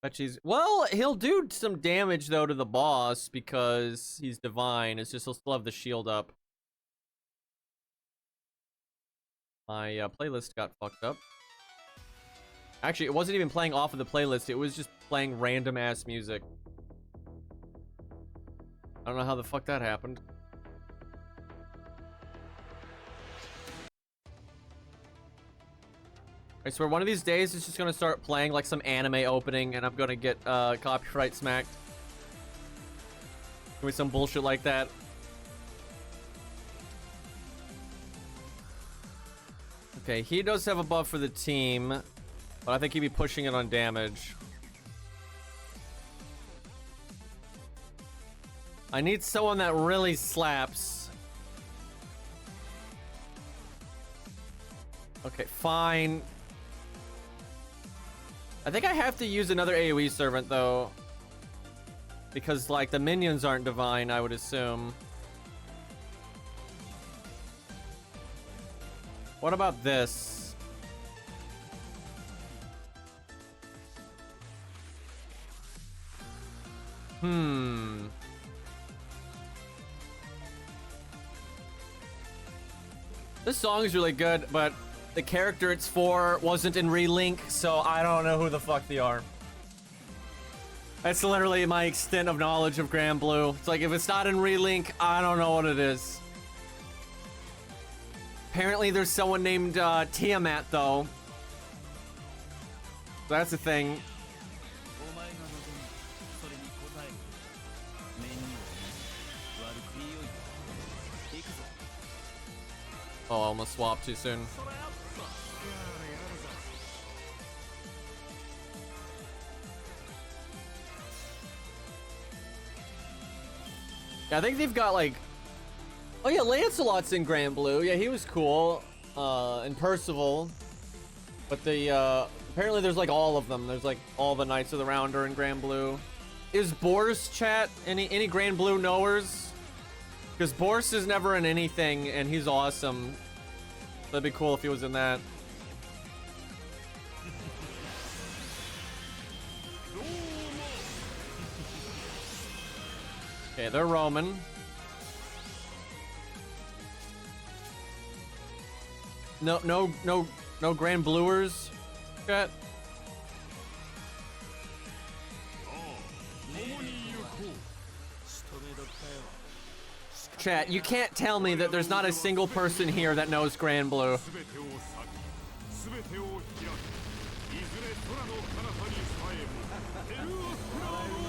But well, he'll do some damage though to the boss because he's divine. It's just he'll still have the shield up. My playlist got fucked up. Actually, it wasn't even playing off of the playlist. It was just playing random ass music. I don't know how the fuck that happened. I swear one of these days it's just gonna start playing like some anime opening and I'm gonna get copyright smacked. Give me some bullshit like that. Okay, he does have a buff for the team, but I think he'd be pushing it on damage. I need someone that really slaps. Okay, fine. I think I have to use another AoE servant though, because like the minions aren't divine, I would assume. What about this? This song is really good, but the character it's for wasn't in Relink, so I don't know who the fuck they are. That's literally my extent of knowledge of Grand Blue. It's like, if it's not in Relink, I don't know what it is. Apparently there's someone named Tiamat, though. That's the thing. Oh, I almost swapped too soon. Yeah, I think they've got like... Oh yeah, Lancelot's in Grand Blue. Yeah, he was cool. And Percival. But the, apparently there's like all of them. There's like all the Knights of the Round are in Grand Blue. Is Boris chat any Grand Blue knowers? Because Boris is never in anything and he's awesome. That'd be cool if he was in that. Okay, they're Roman. No Grand Bluers, chat. Chat, you can't tell me that there's not a single person here that knows Grand Blue.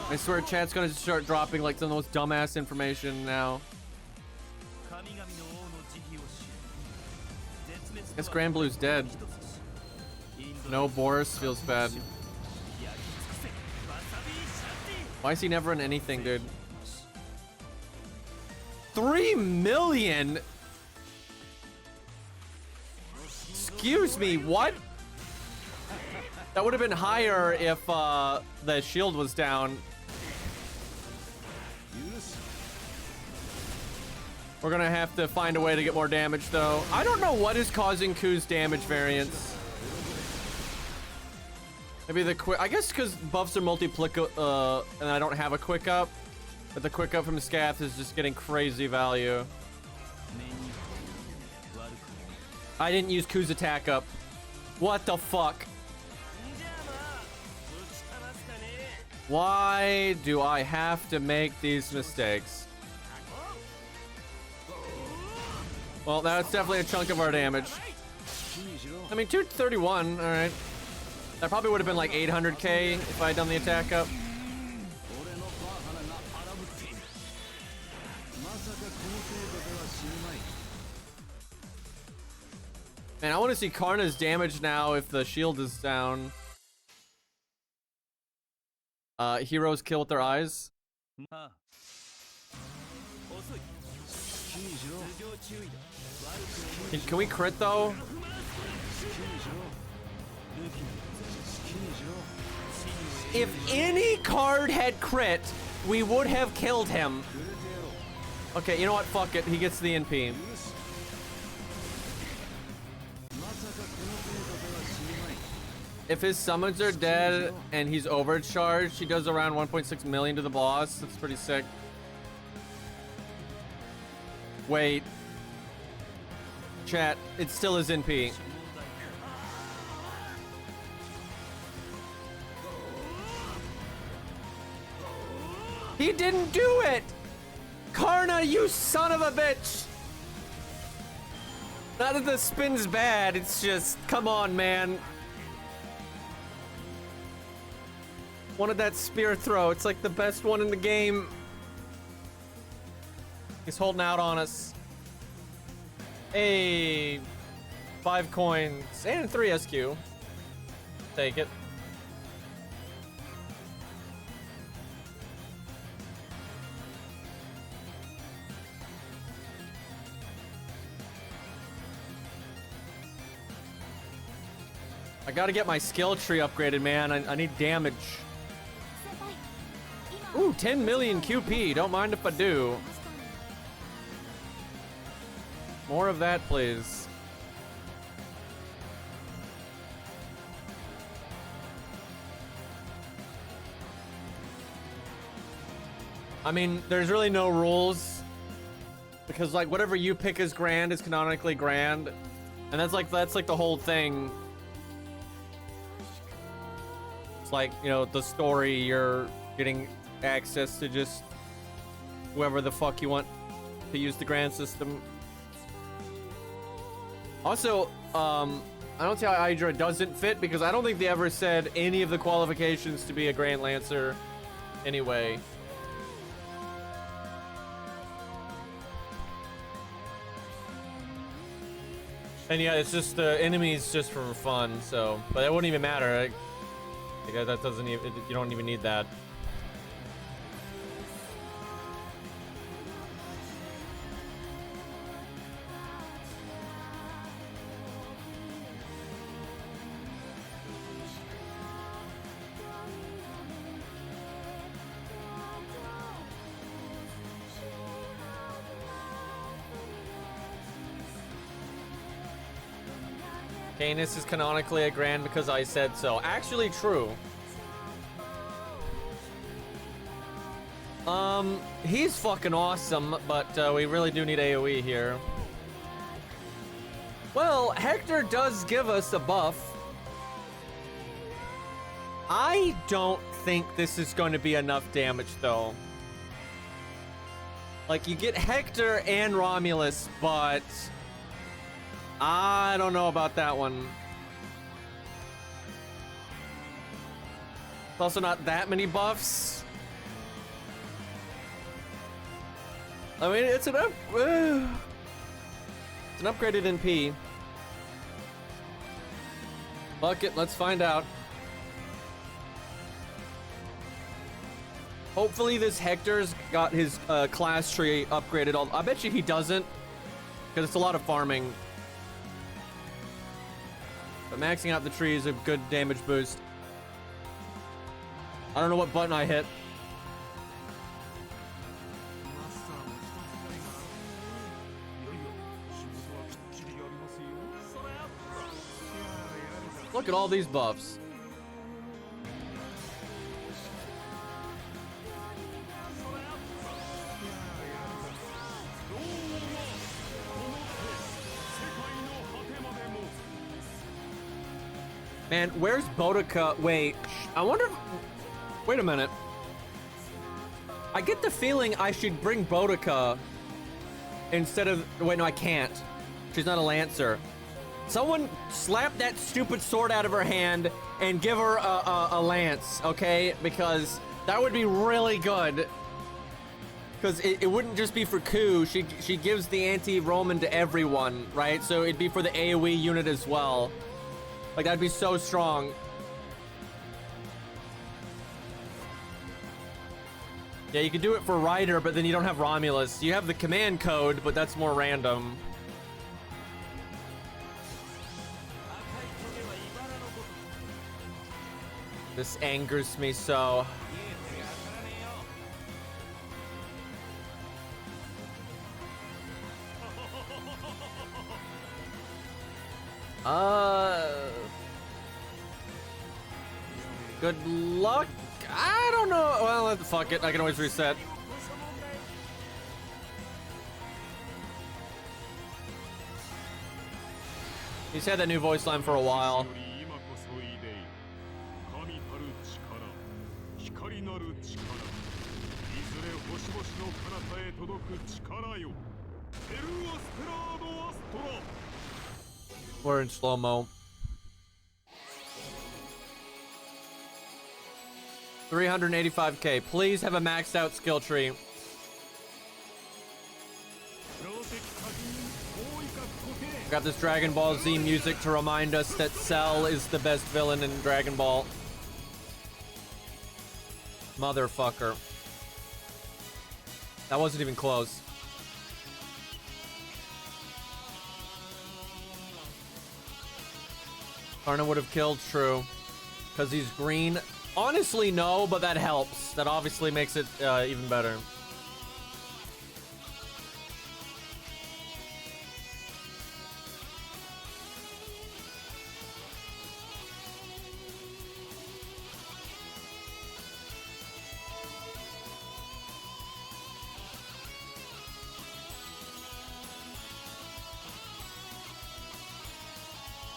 I swear chat's gonna start dropping like some of the most dumbass information now. Guess Grand Blue's dead. No, Boris feels bad. Why is he never in anything, dude? 3 million? Excuse me, what? That would have been higher if the shield was down. We're gonna have to find a way to get more damage though. I don't know what is causing Ku's damage variance. Maybe the quick, I guess because buffs are multiplicative, and I don't have a quick up. But the quick up from Scath is just getting crazy value. I didn't use Ku's attack up. What the fuck? Why do I have to make these mistakes? Well, that's definitely a chunk of our damage. I mean, 231, alright. That probably would have been like 800k if I had done the attack up. Man, I want to see Karna's damage now if the shield is down. Heroes kill with their eyes. Can we crit though? If any card had crit, we would have killed him. Okay, you know what? Fuck it. He gets the NP. If his summons are dead and he's overcharged, he does around 1.6 million to the boss. That's pretty sick. Wait. Chat, it still is NP. He didn't do it! Karna, you son of a bitch! Not that the spin's bad, it's just, come on, man. Wanted that spear throw, it's like the best one in the game. He's holding out on us. Hey. 5 coins and 3 SQ. Take it. I gotta get my skill tree upgraded, man. I need damage. Ooh, 10 million QP. Don't mind if I do. More of that, please. I mean, there's really no rules. Because, like, whatever you pick as grand is canonically grand. And that's like the whole thing. Like, you know, the story, you're getting access to just whoever the fuck you want to use the grand system. Also, I don't see how Hydra doesn't fit because I don't think they ever said any of the qualifications to be a Grand Lancer anyway. And yeah, it's just the enemies just for fun, so, but that wouldn't even matter. Like, that doesn't even, you don't even need that. Canis is canonically a grand because I said so. Actually true. He's fucking awesome, but we really do need AoE here. Well, Hector does give us a buff. I don't think this is going to be enough damage, though. Like, you get Hector and Romulus, but I don't know about that one. It's also not that many buffs. I mean, it's an upgraded NP. Fuck it, let's find out. Hopefully this Hector's got his class tree upgraded. I bet you he doesn't, because it's a lot of farming. But maxing out the tree is a good damage boost. I don't know what button I hit. Look at all these buffs. Man, where's Boudica? Wait, I wonder if... Wait a minute. I get the feeling I should bring Boudica instead of... Wait, no, I can't. She's not a Lancer. Someone slap that stupid sword out of her hand and give her a lance, okay? Because that would be really good. Because it wouldn't just be for Ku. She gives the anti-Roman to everyone, right? So it'd be for the AoE unit as well. Like, that'd be so strong. Yeah, you could do it for Ryder, but then you don't have Romulus. You have the command code, but that's more random. This angers me so. Good luck. I don't know. Well, fuck it. I can always reset. He's had that new voice line for a while. We're in slow-mo. 385k. Please have a maxed out skill tree. Got this Dragon Ball Z music to remind us that Cell is the best villain in Dragon Ball. Motherfucker. That wasn't even close. Karna would have killed, true. Because he's green. Honestly, no, but that helps. That obviously makes it even better.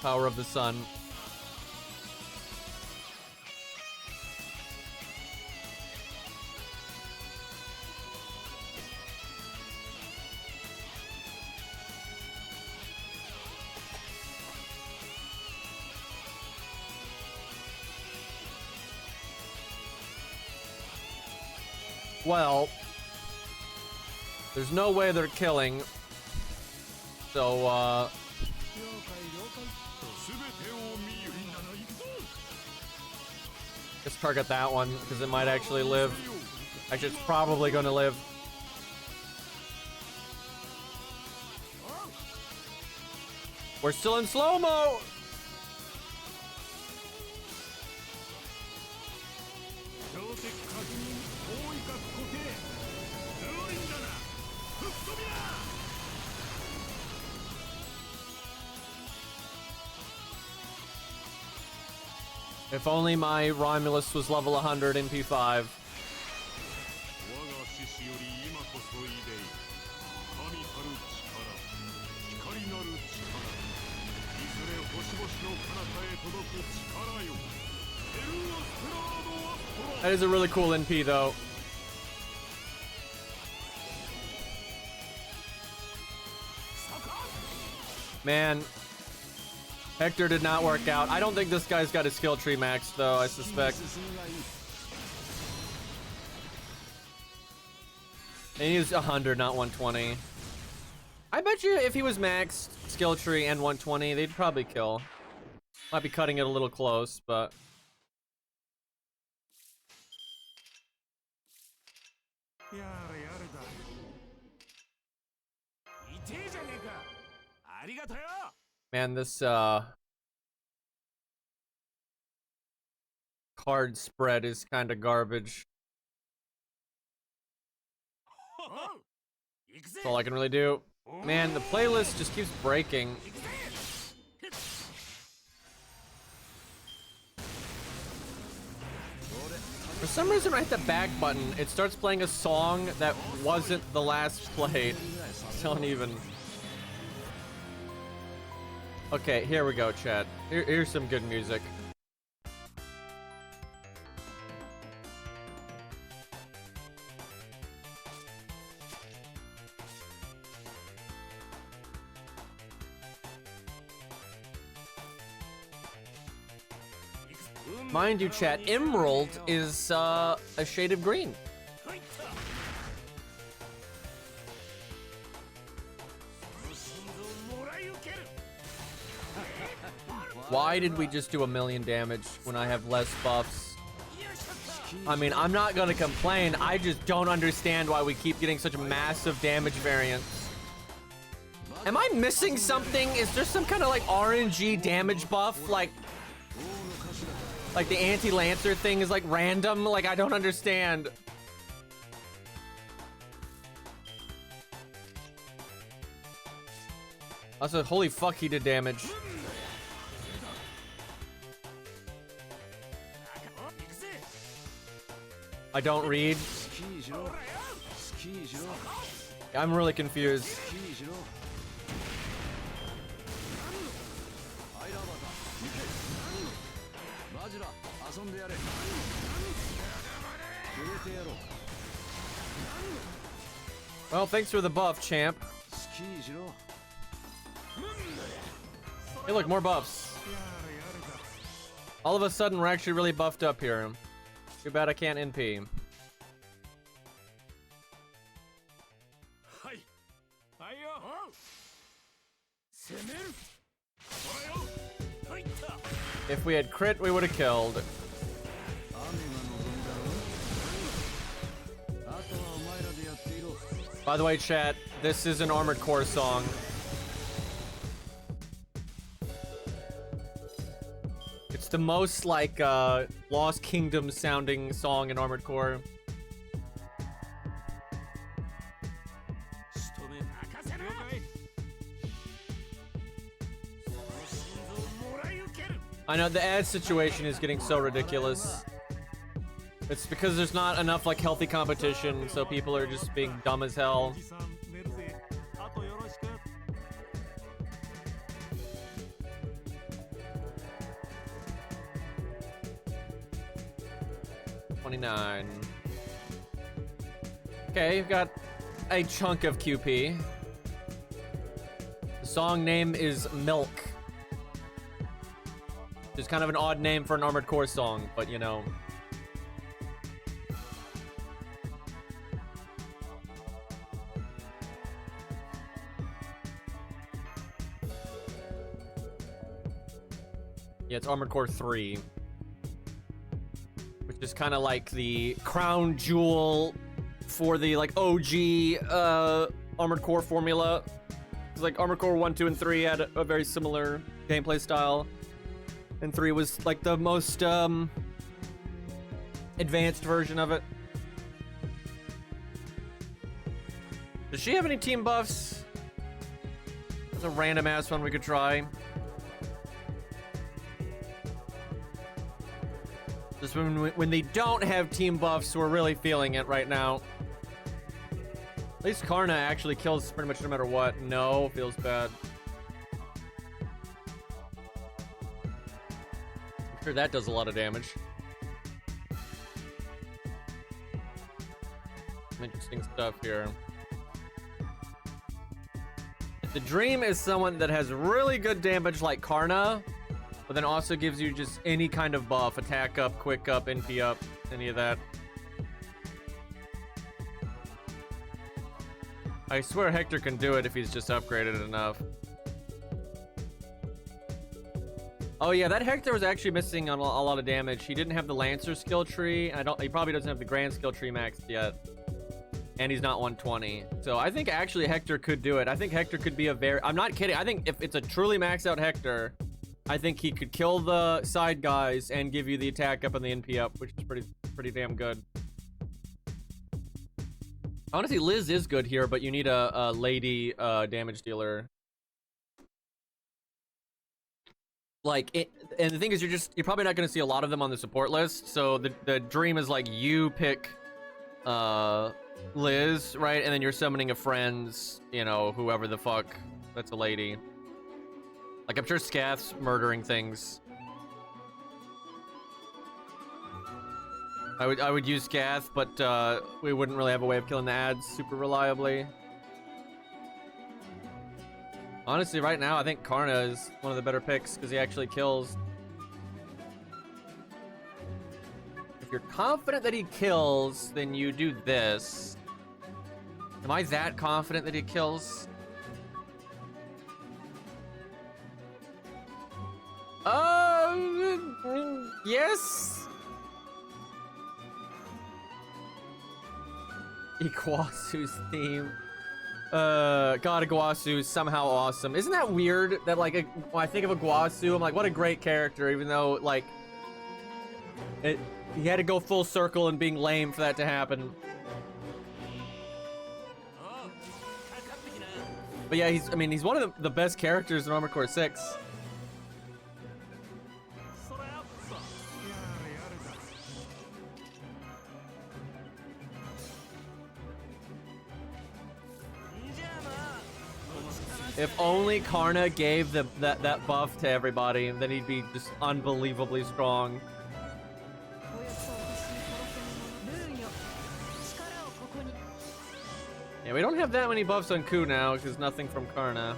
Power of the sun. Well, there's no way they're killing. So, let's target that one, because it might actually live. Actually, it's probably gonna live. We're still in slow-mo! If only my Romulus was level 100 in P5. That is a really cool NP though. Man, Hector did not work out. I don't think this guy's got his skill tree maxed though, I suspect. And he's 100, not 120. I bet you if he was maxed skill tree and 120, they'd probably kill. Might be cutting it a little close, but... Man, this card spread is kind of garbage. That's all I can really do. Man, the playlist just keeps breaking. For some reason, when I hit the back button, it starts playing a song that wasn't the last played. Don't even. Okay, here we go, chat. Here's some good music. Mind you, chat, emerald is a shade of green. Why did we just do 1,000,000 damage when I have less buffs? I mean, I'm not gonna complain. I just don't understand why we keep getting such massive damage variance. Am I missing something? Is there some kind of like RNG damage buff? Like the anti-lancer thing is like random? Like, I don't understand. Also, holy fuck, he did damage. I don't read. I'm really confused. Well, thanks for the buff, champ. Hey, look, more buffs. All of a sudden, we're actually really buffed up here. Too bad I can't NP. If we had crit, we would have killed. By the way, chat, this is an Armored Core song. It's the most like Lost Kingdom sounding song in Armored Core. I know the ad situation is getting so ridiculous. It's because there's not enough like healthy competition, so people are just being dumb as hell. $29. Okay, you've got a chunk of QP. The song name is Milk. It's kind of an odd name for an Armored Core song, but you know. Yeah, it's Armored Core 3. Which is kind of like the crown jewel for the like OG Armored Core formula. It's like Armored Core 1, 2, and 3 had a very similar gameplay style. And 3 was like the most advanced version of it. Does she have any team buffs? That's a random ass one we could try. Just when they don't have team buffs, we're really feeling it right now. At least Karna actually kills pretty much no matter what. No, feels bad. I'm sure that does a lot of damage. Some interesting stuff here. The Dream is someone that has really good damage like Karna, but then also gives you just any kind of buff. Attack up, quick up, NP up, any of that. I swear Hector can do it if he's just upgraded enough. Oh yeah, that Hector was actually missing on a lot of damage. He didn't have the Lancer skill tree. He probably doesn't have the Grand skill tree maxed yet. And he's not 120. So I think actually Hector could do it. I think Hector could be a very... I'm not kidding. I think if it's a truly maxed out Hector, I think he could kill the side guys and give you the attack up and the NP up, which is pretty damn good. Honestly, Liz is good here, but you need a lady damage dealer. Like, and the thing is, you're probably not going to see a lot of them on the support list. So the dream is like you pick Liz, right? And then you're summoning a friend's, you know, whoever the fuck that's a lady. Like, I'm sure Scath's murdering things. I would use Scath, but we wouldn't really have a way of killing the ads super reliably. Honestly, right now, I think Karna is one of the better picks because he actually kills. If you're confident that he kills, then you do this. Am I that confident that he kills? Yes. Iguasu's theme. God, Iguasu is somehow awesome. Isn't that weird that like when I think of Iguasu, I'm like, what a great character, even though like he had to go full circle and being lame for that to happen. But yeah, he's one of the best characters in Armored Core 6. If only Karna gave that buff to everybody, then he'd be just unbelievably strong. Yeah, we don't have that many buffs on Ku now, because nothing from Karna.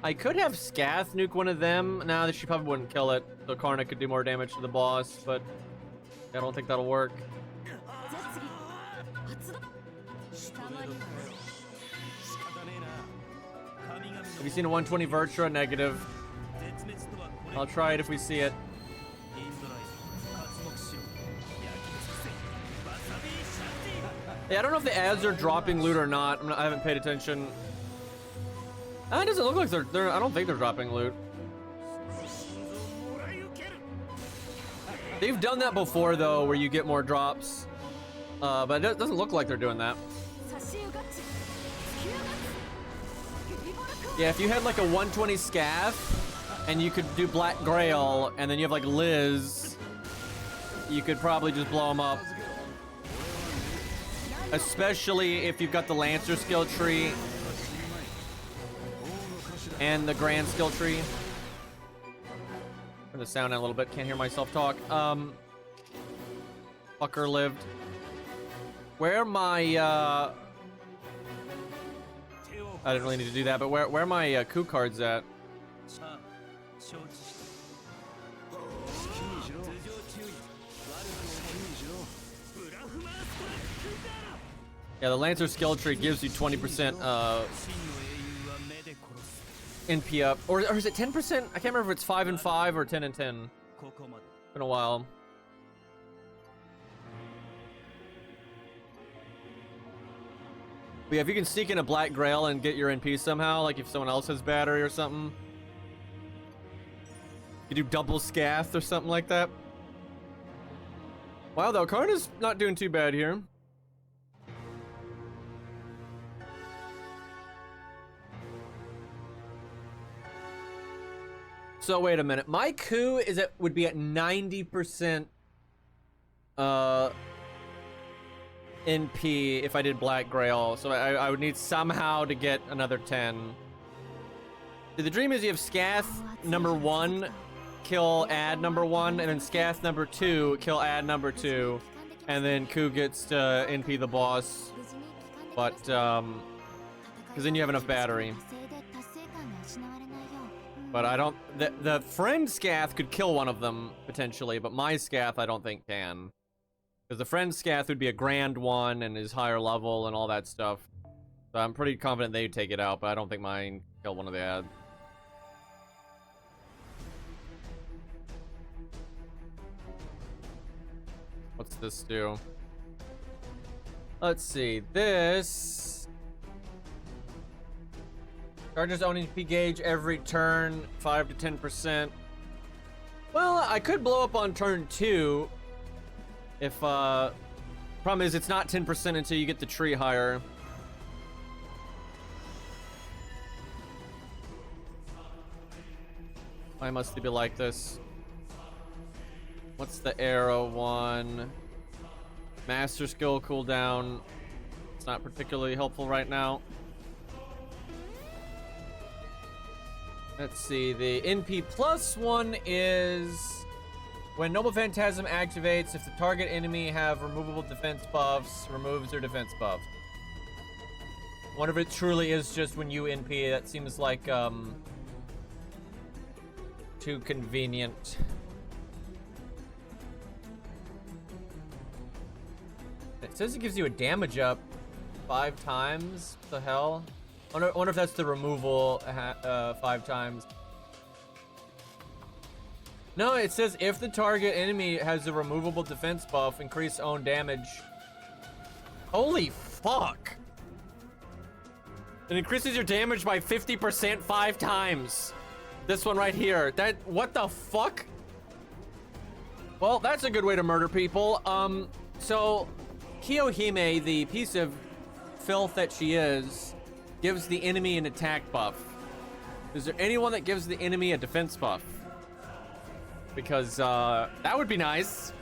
I could have Scath nuke one of them. Nah, she probably wouldn't kill it, so Karna could do more damage to the boss, but I don't think that'll work. Have you seen a 120 Virtua? Negative. I'll try it if we see it. Yeah, I don't know if the ads are dropping loot or not. I haven't paid attention. It doesn't look like they're. I don't think they're dropping loot. They've done that before though, where you get more drops. But it doesn't look like they're doing that. Yeah, if you had like a 120 scaff and you could do Black Grail and then you have like Liz, you could probably just blow them up. Especially if you've got the Lancer skill tree and the Grand skill tree. Turn the sound down a little bit, can't hear myself talk. Fucker lived. Where my I didn't really need to do that, but where my coup cards at? Yeah, the Lancer skill tree gives you 20% NP up, or is it 10%? I can't remember if it's 5 and 5 or 10 and 10. Been a while. But yeah, if you can sneak in a Black Grail and get your NP somehow, like if someone else has battery or something, you do double scath or something like that. Wow, though, Karna's not doing too bad here. So wait a minute, my coup would be at 90% NP if I did Black Grail, so I would need somehow to get another 10. The dream is you have Scath number 1, kill ad number 1, and then Scath number 2, kill ad number 2, and then Ku gets to NP the boss. But because then you have enough battery. But I don't. The friend Scath could kill one of them potentially, but my Scath I don't think can. Because the friend Scath would be a grand one and is higher level and all that stuff. So I'm pretty confident they'd take it out, but I don't think mine kill one of the ads. What's this do? Let's see. This charges own EP gauge every turn, 5 to 10%. Well, I could blow up on turn 2. If problem is it's not 10% until you get the tree higher. Why must it be like this? What's the arrow one? Master skill cooldown. It's not particularly helpful right now. Let's see, the NP plus one is when Noble Phantasm activates, if the target enemy have removable defense buffs, removes their defense buff. I wonder if it truly is just when you NP. That seems like too convenient. It says it gives you a damage up 5 times. What the hell? I wonder if that's the removal 5 times. No, it says if the target enemy has a removable defense buff, increase own damage. Holy fuck! It increases your damage by 50% 5 times. This one right here. What the fuck? Well, that's a good way to murder people. So Kiyohime, the piece of filth that she is, gives the enemy an attack buff. Is there anyone that gives the enemy a defense buff? Because that would be nice.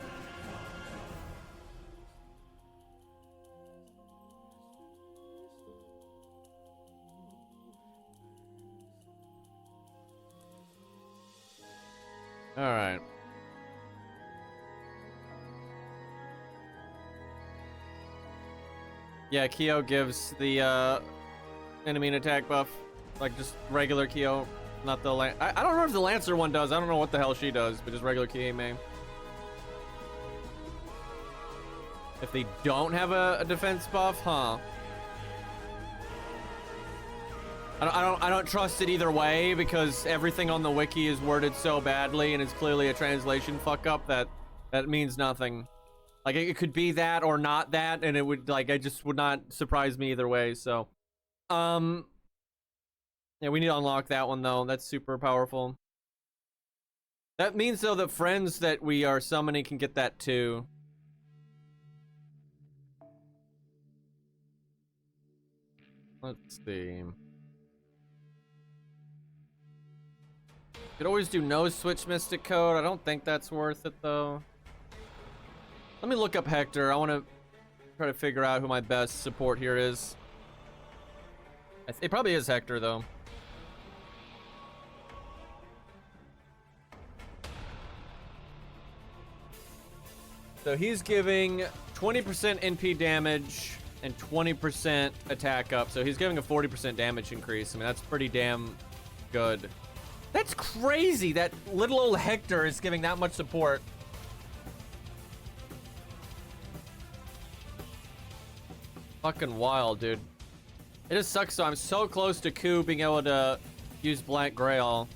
All right. Yeah, Kyo gives the enemy an attack buff, like just regular Kyo, not the I don't know if the Lancer one does. I don't know what the hell she does, but just regular Kyo. If they don't have a defense buff, huh? I don't trust it either way because everything on the wiki is worded so badly and it's clearly a translation fuck up that means nothing. Like it could be that or not that, and it would like it just would not surprise me either way. So, yeah, we need to unlock that one though. That's super powerful. That means though that friends that we are summoning can get that too. Let's see. Could always do no switch mystic code. I don't think that's worth it though. Let me look up Hector. I want to try to figure out who my best support here is. It probably is Hector though. So he's giving 20% NP damage and 20% attack up. So he's giving a 40% damage increase. I mean, that's pretty damn good. That's crazy that little old Hector is giving that much support. Fucking wild, dude. It just sucks though. I'm so close to Ku being able to use Black Grail.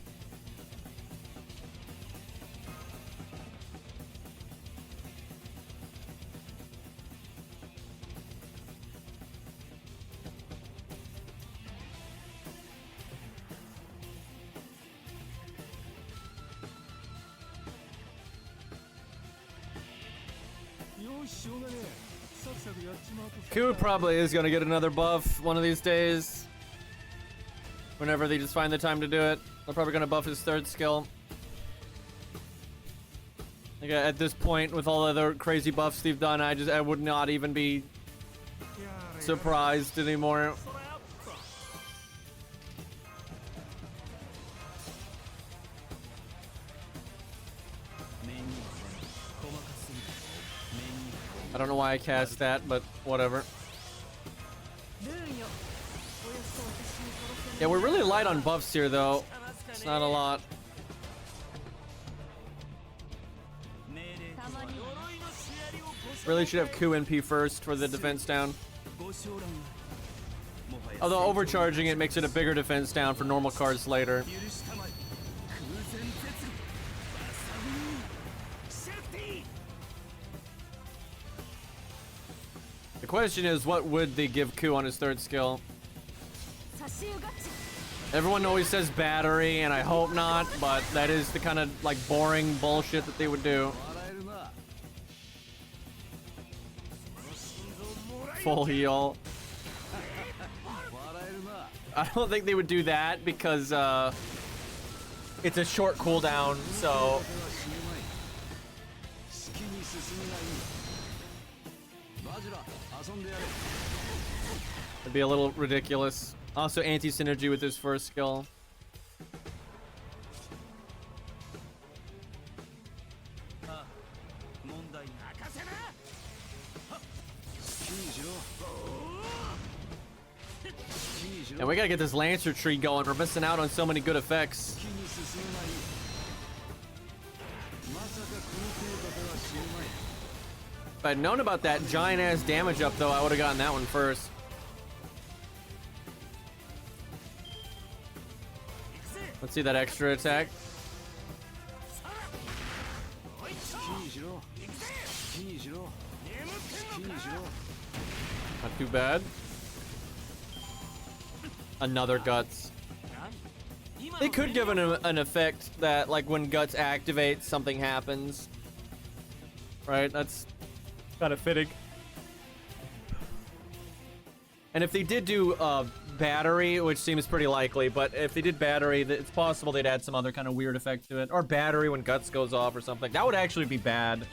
Ku probably is gonna get another buff one of these days. Whenever they just find the time to do it. They're probably gonna buff his third skill. Like at this point, with all the other crazy buffs they've done, I would not even be surprised anymore. I don't know why I cast that, but whatever. Yeah, we're really light on buffs here, though. It's not a lot. Really should have Ku NP first for the defense down. Although overcharging it makes it a bigger defense down for normal cards later. The question is, what would they give Ku on his third skill? Everyone always says battery, and I hope not, but that is the kind of like boring bullshit that they would do. Full heal. I don't think they would do that because it's a short cooldown, so it'd be a little ridiculous. Also anti-synergy with his first skill. And we gotta get this Lancer tree going. We're missing out on so many good effects. If I'd known about that giant ass damage up though, I would have gotten that one first. Let's see that extra attack. Not too bad. Another Guts. They could give an effect that, like, when Guts activates, something happens. Right? That's kind of fitting. And if they did do battery, which seems pretty likely, but if they did battery, it's possible they'd add some other kind of weird effect to it. Or battery when Guts goes off or something. That would actually be bad.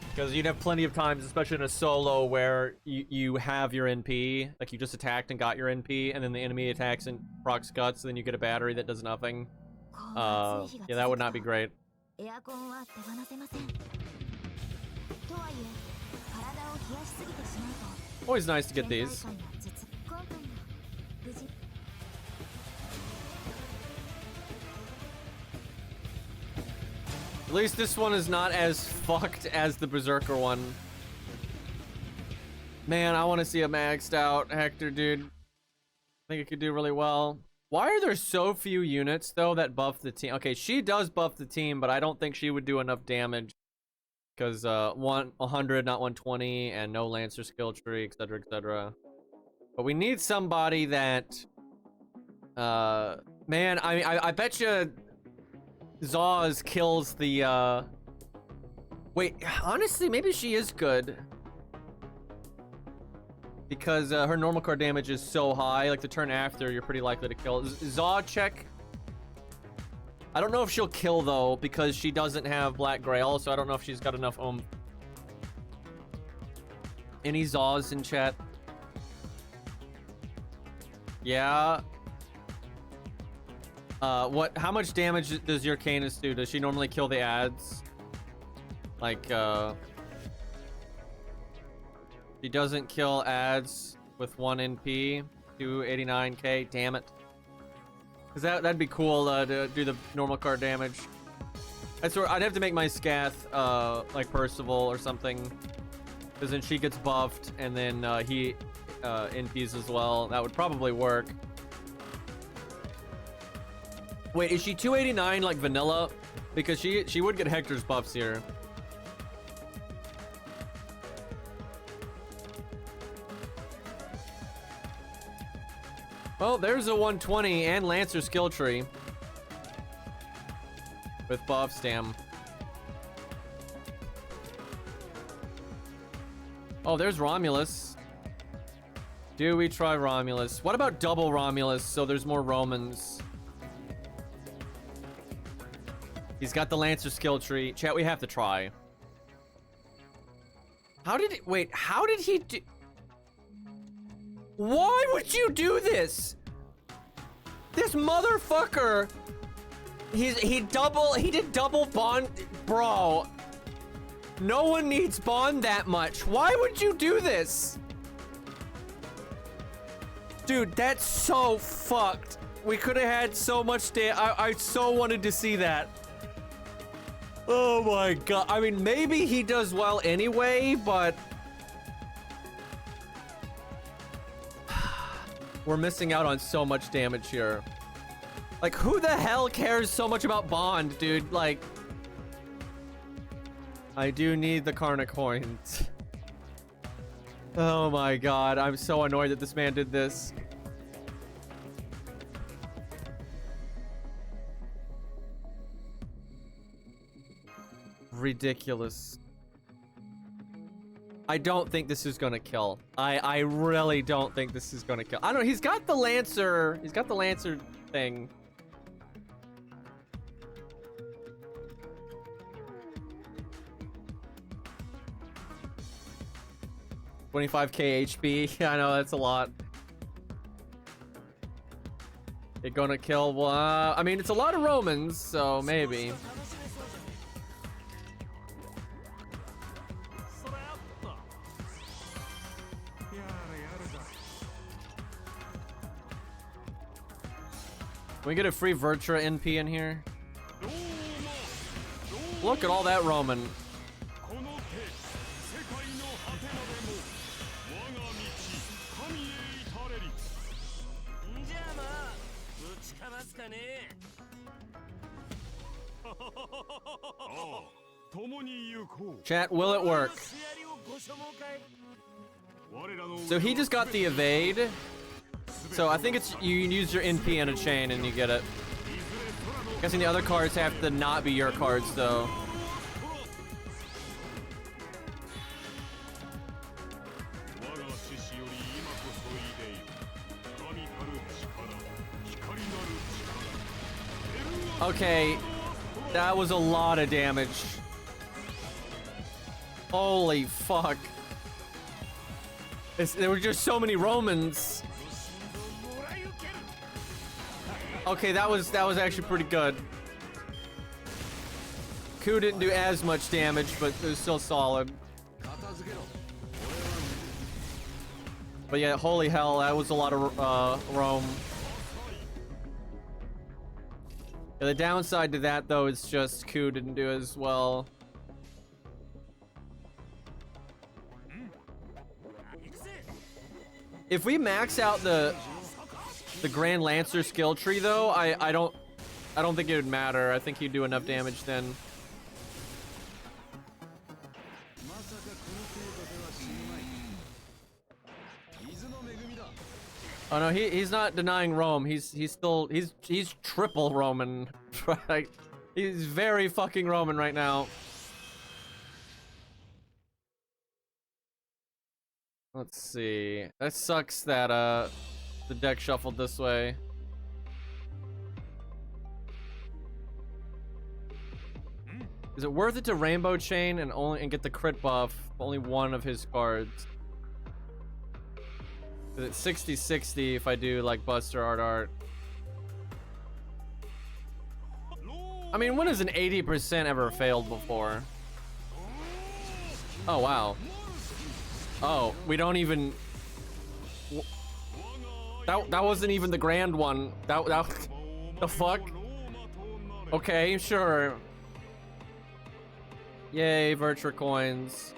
Because you'd have plenty of times, especially in a solo, where you have your NP, like you just attacked and got your NP, and then the enemy attacks and procs Guts, and then you get a battery that does nothing. Yeah, that would not be great. Always nice to get these. At least this one is not as fucked as the Berserker one. Man, I want to see a maxed out Hector, dude. think it could do really well. Why are there so few units though that buff the team? Okay, she does buff the team, but I don't think she would do enough damage because 100, not 120, and no Lancer skill tree, etc., etc. But we need somebody that, man, I bet you Zawz kills the. Wait, honestly, maybe she is good. Because her normal card damage is so high, like the turn after, you're pretty likely to kill. Zaw check. I don't know if she'll kill though, because she doesn't have Black Grail, so I don't know if she's got enough Any Zaws in chat? Yeah. How much damage does your Canis do? Does she normally kill the ads? Like, she doesn't kill ads with 1 NP, 289k. Damn it. Cause that'd be cool to do the normal card damage. That's where I'd have to make my Scath like Percival or something, cause then she gets buffed and then he NPs as well. That would probably work. Wait, is she 289 like vanilla? Because she would get Hector's buffs here. Oh, there's a 120 and Lancer skill tree. With buffs, damn. Oh, there's Romulus. Do we try Romulus? What about double Romulus so there's more Romans? He's got the Lancer skill tree. Chat, we have to try. How did it, wait, how did he do? Why would you do this? This motherfucker. He did double bond, bro. No one needs bond that much. Why would you do this? Dude, that's so fucked. We could have had so much I so wanted to see that. Oh my god. I mean, maybe he does well anyway, but we're missing out on so much damage here. Like, who the hell cares so much about bond, dude? Like, I do need the Karna coins. Oh my god, I'm so annoyed that this man did this. Ridiculous. I don't think this is gonna kill. I really don't think this is gonna kill. I don't know, he's got the Lancer. He's got the Lancer thing. $25k HP. Yeah, I know, that's a lot. It gonna kill, well, I mean, it's a lot of Romans, so maybe. Can we get a free Virtua NP in here? Look at all that Roman. Chat, will it work? So he just got the evade. So I think it's you use your NP in a chain and you get it. Guessing the other cards have to not be your cards though. Okay, that was a lot of damage. Holy fuck. There were just so many Romans. Okay, that was actually pretty good. Ku didn't do as much damage, but it was still solid. But yeah, holy hell, that was a lot of Rome. Yeah, the downside to that though is just Ku didn't do as well. If we max out the the Grand Lancer skill tree though, I don't think it would matter. I think he'd do enough damage then. Oh no, he's not denying Rome. He's triple Roman. He's very fucking Roman right now. Let's see. That sucks that the deck shuffled this way. Is it worth it to Rainbow Chain and get the crit buff only one of his cards? It's 60-60 if I do like Buster Art. I mean, when has an 80% ever failed before? Oh wow. Oh, we don't even. That wasn't even the grand one. That the fuck? Okay, sure. Yay, Virtua coins.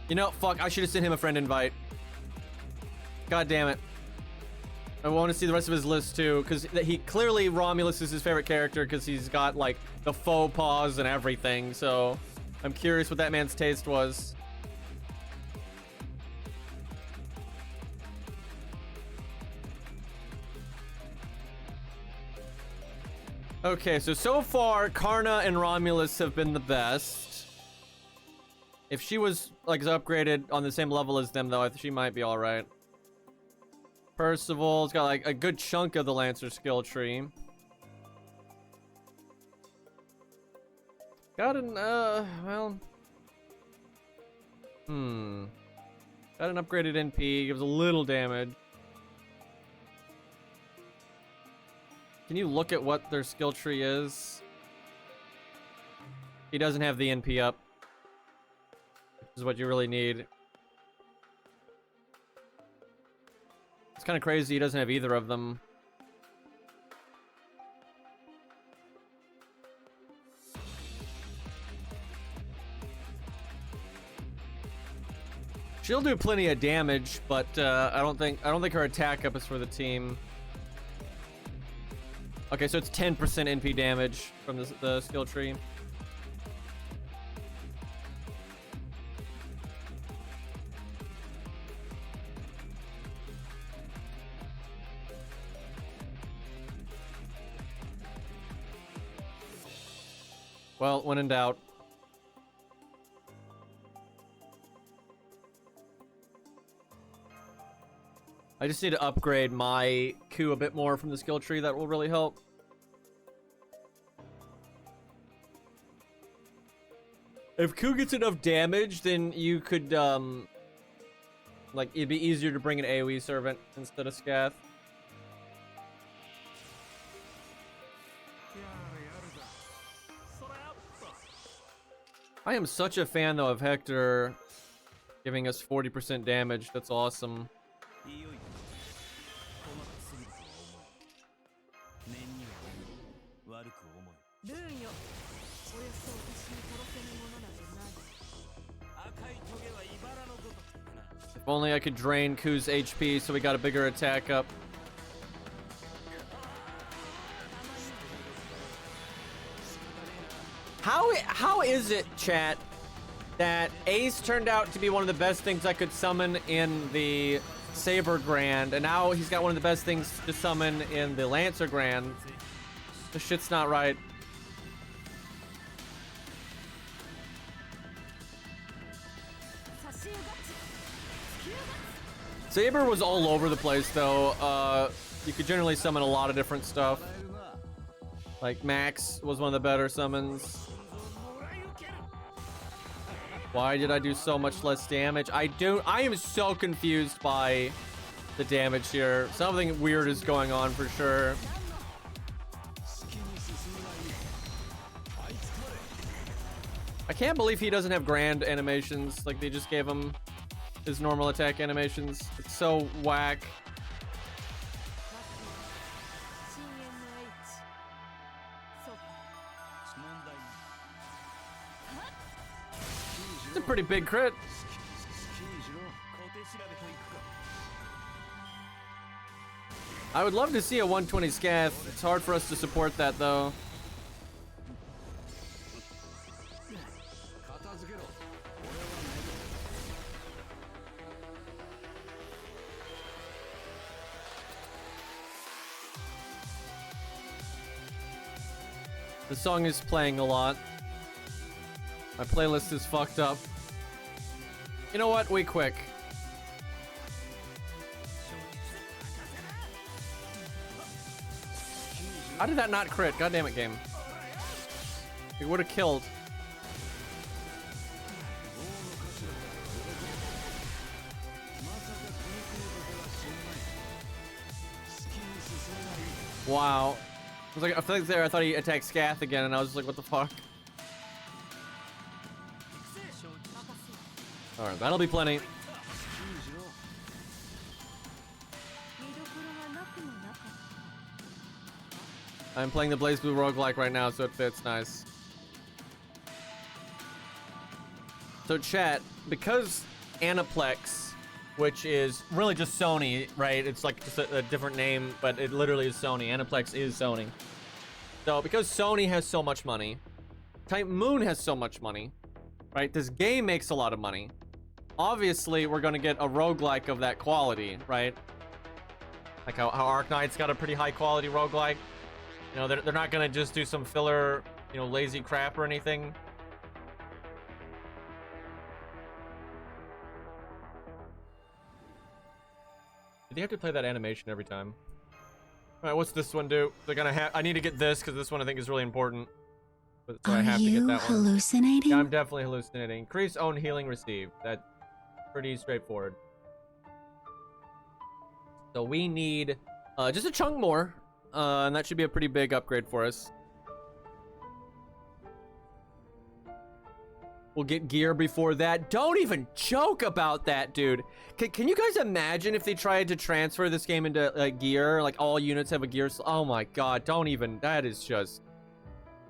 You know, fuck, I should have sent him a friend invite. God damn it. I want to see the rest of his list too, because he clearly Romulus is his favorite character because he's got like the faux paws and everything. So I'm curious what that man's taste was. Okay, so far Karna and Romulus have been the best. If she was like upgraded on the same level as them though, I think she might be all right. Percival's got like a good chunk of the Lancer skill tree. Got an well, got an upgraded NP, gives a little damage. Can you look at what their skill tree is? He doesn't have the NP up, which is what you really need. It's kind of crazy he doesn't have either of them. She'll do plenty of damage, but I don't think her attack up is for the team. Okay, so it's 10% NP damage from the skill tree. Well, when in doubt. I just need to upgrade my Q a bit more from the skill tree. That will really help. If Q gets enough damage, then you could, like, it'd be easier to bring an AoE servant instead of Scath. I am such a fan, though, of Hector giving us 40% damage. That's awesome. If only I could drain Ku's HP so we got a bigger attack up. How is it, chat, that Ace turned out to be one of the best things I could summon in the Saber Grand, and now he's got one of the best things to summon in the Lancer Grand? This shit's not right. Saber was all over the place, though. You could generally summon a lot of different stuff. Like, Max was one of the better summons. Why did I do so much less damage? I am so confused by the damage here. Something weird is going on for sure. I can't believe he doesn't have grand animations. Like, they just gave him his normal attack animations. It's so whack. It's a pretty big crit. I would love to see a 120 scath. It's hard for us to support that though. The song is playing a lot. My playlist is fucked up. You know what? Wait quick. How did that not crit? God damn it, game. It would have killed. Wow. I was like, I feel like there, I thought he attacked Scath again, and I was just like, what the fuck? Alright, that'll be plenty. I'm playing the Blaze Blue roguelike right now, so it fits nice. So chat, because Aniplex, which is really just Sony, right? It's like just a different name, but it literally is Sony. Aniplex is Sony. So because Sony has so much money, Type Moon has so much money, right? This game makes a lot of money. Obviously, we're gonna get a roguelike of that quality, right? Like how Arknight's got a pretty high quality roguelike. You know, they're not gonna just do some filler, you know, lazy crap or anything. Do they have to play that animation every time? Alright, what's this one do? They're gonna have. I need to get this because this one I think is really important. So I have to get that one. Are you hallucinating? Yeah, I'm definitely hallucinating. Increase own healing received. That's pretty straightforward. So we need just a chunk more, and that should be a pretty big upgrade for us. We'll get gear before that. Don't even joke about that, dude. Can you guys imagine if they tried to transfer this game into like gear? Like all units have a gear. Oh my god, don't even. That is just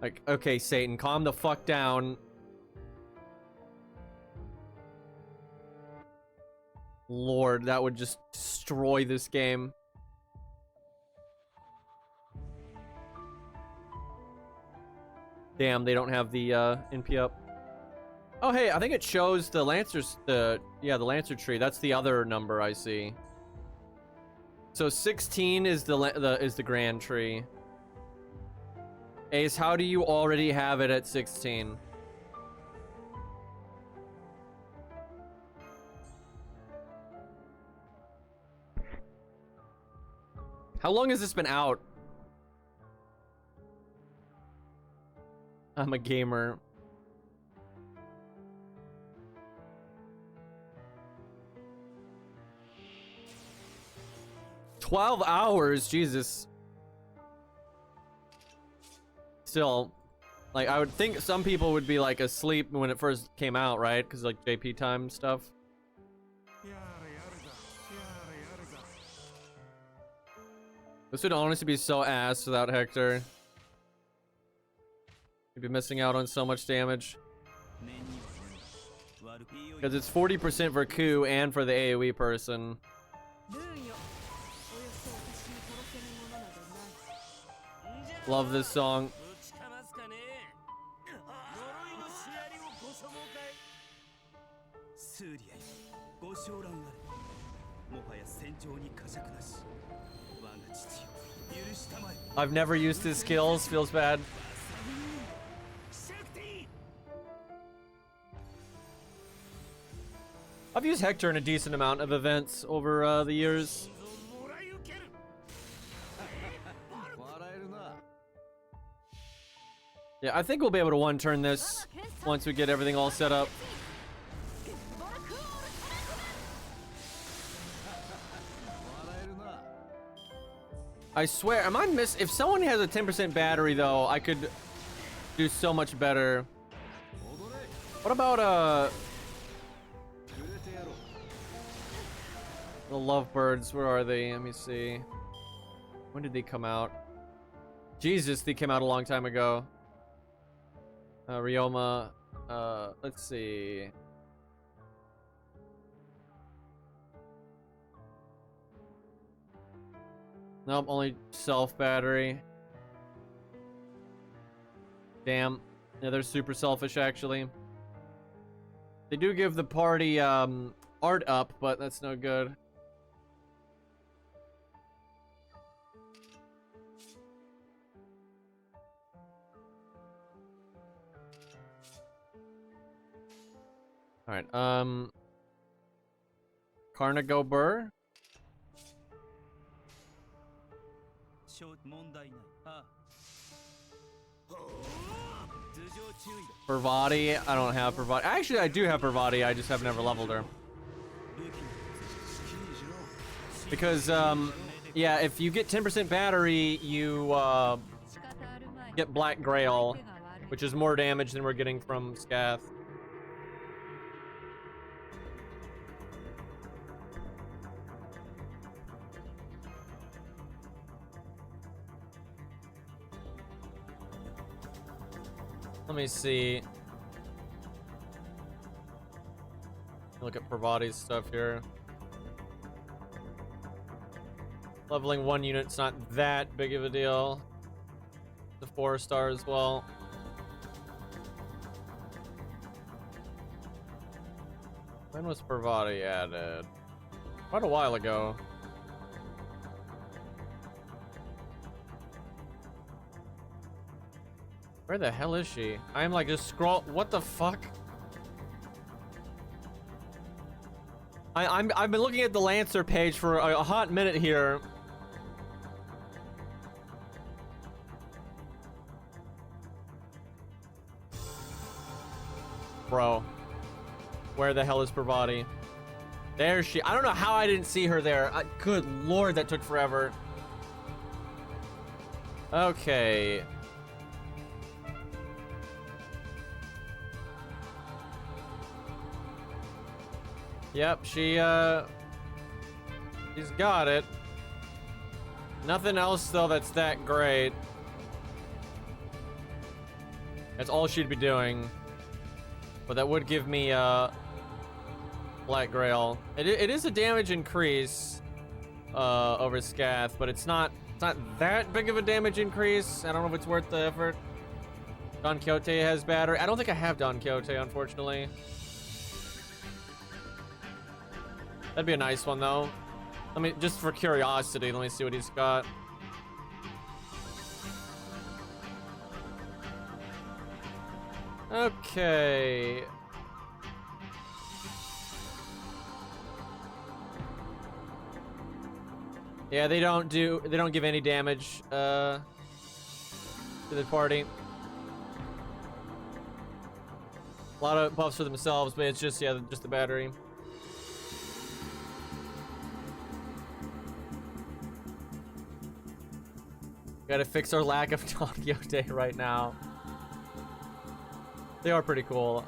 like, okay, Satan, calm the fuck down. Lord, that would just destroy this game. Damn, they don't have the NP up. Oh, hey, I think it shows the Lancers, the Lancer tree. That's the other number I see. So 16 is the grand tree. Ace, how do you already have it at 16? How long has this been out? I'm a gamer. $12 hours, Jesus. Still, like, I would think some people would be like asleep when it first came out, right? Because like JP time stuff. This would honestly be so ass without Hector. You'd be missing out on so much damage. Because it's 40% for Ku and for the AoE person. Love this song. I've never used his skills, feels bad. I've used Hector in a decent amount of events over the years. Yeah, I think we'll be able to one-turn this once we get everything all set up. I swear, am I if someone has a 10% battery though, I could do so much better. What about the Lovebirds? Where are they? Let me see. When did they come out? Jesus, they came out a long time ago. Ryoma, let's see. Nope, only self battery. Damn. Yeah, they're super selfish, actually. They do give the party, art up, but that's no good. Alright, Carnago Burr? Bravati? I don't have Bravati. Actually, I do have Bravati, I just have never leveled her. Because, yeah, if you get 10% battery, you, get Black Grail, which is more damage than we're getting from Scath. Let me see. Look at Bravati's stuff here. Leveling 1 unit's not that big of a deal. The 4-star as well. When was Bravati added? Quite a while ago. Where the hell is she? I'm like just scroll. What the fuck? I've been looking at the Lancer page for a hot minute here. Bro, where the hell is Bravati? There she. I don't know how I didn't see her there. Good lord, that took forever. Okay. Yep, she's got it. Nothing else though that's that great. That's all she'd be doing. But that would give me Black Grail. It is a damage increase over Scath, but it's not that big of a damage increase. I don't know if it's worth the effort. Don Quixote has battery. I don't think I have Don Quixote, unfortunately. That'd be a nice one, though. Let me, just for curiosity, let me see what he's got. Okay. Yeah, they don't give any damage, to the party. A lot of buffs for themselves, but it's just, yeah, just the battery. Gotta fix our lack of Don Quixote right now. They are pretty cool.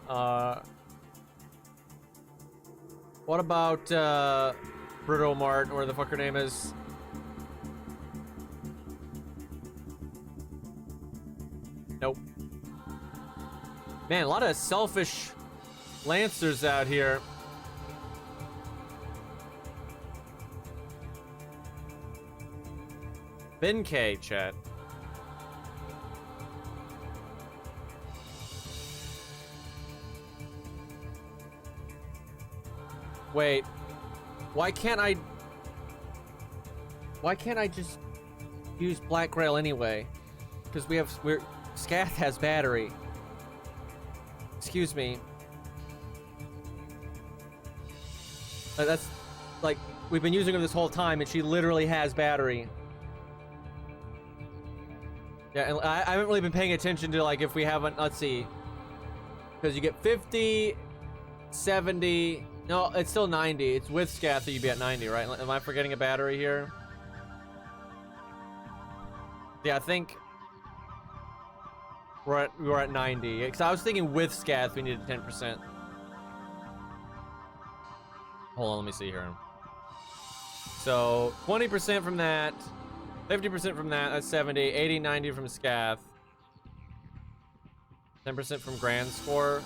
What about Bruto Mart, or the fuck her name is? Nope. Man, a lot of selfish Lancers out here. Ben K, chat. Wait. Why can't I just use Black Grail anyway? Because Scath has battery. Excuse me. That's like, we've been using her this whole time and she literally has battery. Yeah, and I haven't really been paying attention to, like, if we haven't, let's see. Because you get 50, 70, no, it's still 90. It's with Scath that you'd be at 90, right? Am I forgetting a battery here? Yeah, I think we're at 90. Because I was thinking with Scath we needed 10%. Hold on, let me see here. So 20% from that, 50% from that, that's 70, 80, 90 from Scath. 10% from Grand Score.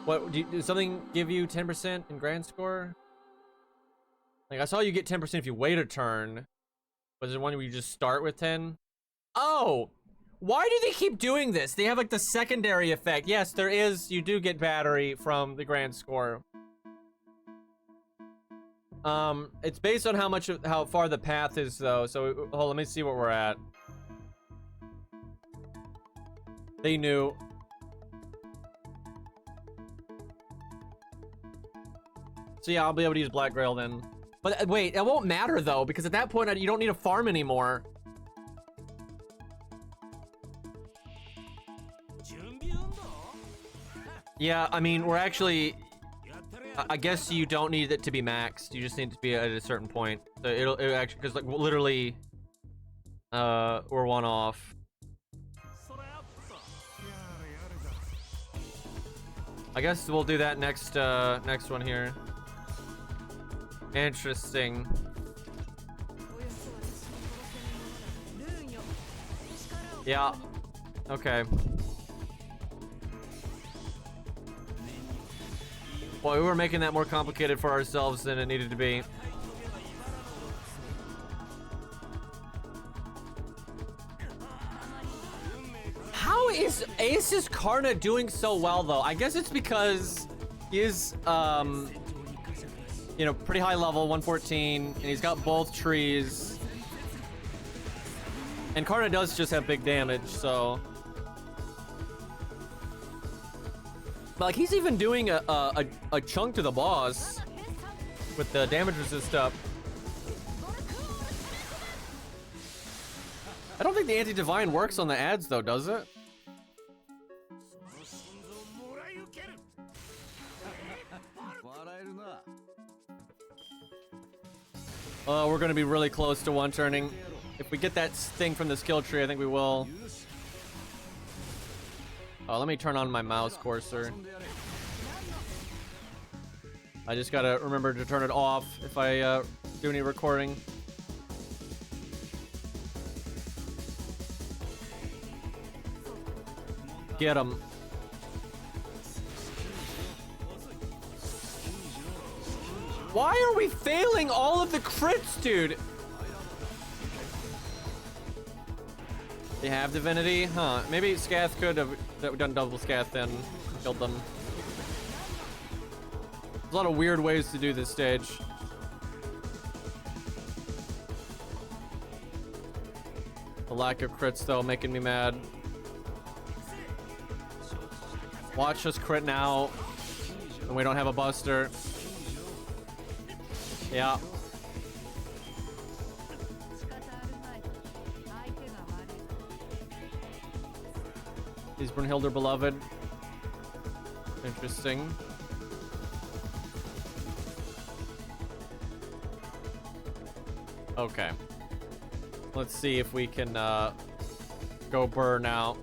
What, does something give you 10% in Grand Score? Like, I saw you get 10% if you wait a turn, Was it one where you just start with 10? Oh! Why do they keep doing this? They have like the secondary effect. Yes, there is. You do get battery from the grand score. It's based on how far the path is though. So hold, let me see what we're at. They knew. So yeah, I'll be able to use Black Grail then. But wait, it won't matter though, because at that point you don't need a farm anymore. Yeah, I mean, we're actually... I guess you don't need it to be maxed. You just need it to be at a certain point. So it'll actually... Because, like, literally... we're one off. I guess we'll do that next, next one here. Interesting. Yeah. Okay. Well, we were making that more complicated for ourselves than it needed to be. How is Ace's Karna doing so well, though? I guess it's because he is, you know, pretty high level, 114, and he's got both trees. And Karna does just have big damage, so... But, like, he's even doing a chunk to the boss with the damage resist up. I don't think the anti-divine works on the ads, though, does it? We're gonna be really close to one turning. If we get that thing from the skill tree, I think we will. Oh, let me turn on my mouse cursor. I just gotta remember to turn it off if I do any recording. Get him. Why are we failing all of the crits, dude? They have divinity? Huh. Maybe Scath could have done double Scath then. Killed them. There's a lot of weird ways to do this stage. The lack of crits, though, making me mad. Watch us crit now. And we don't have a buster. Yeah. Is Brunhilde beloved? Interesting. Okay. Let's see if we can go burr now.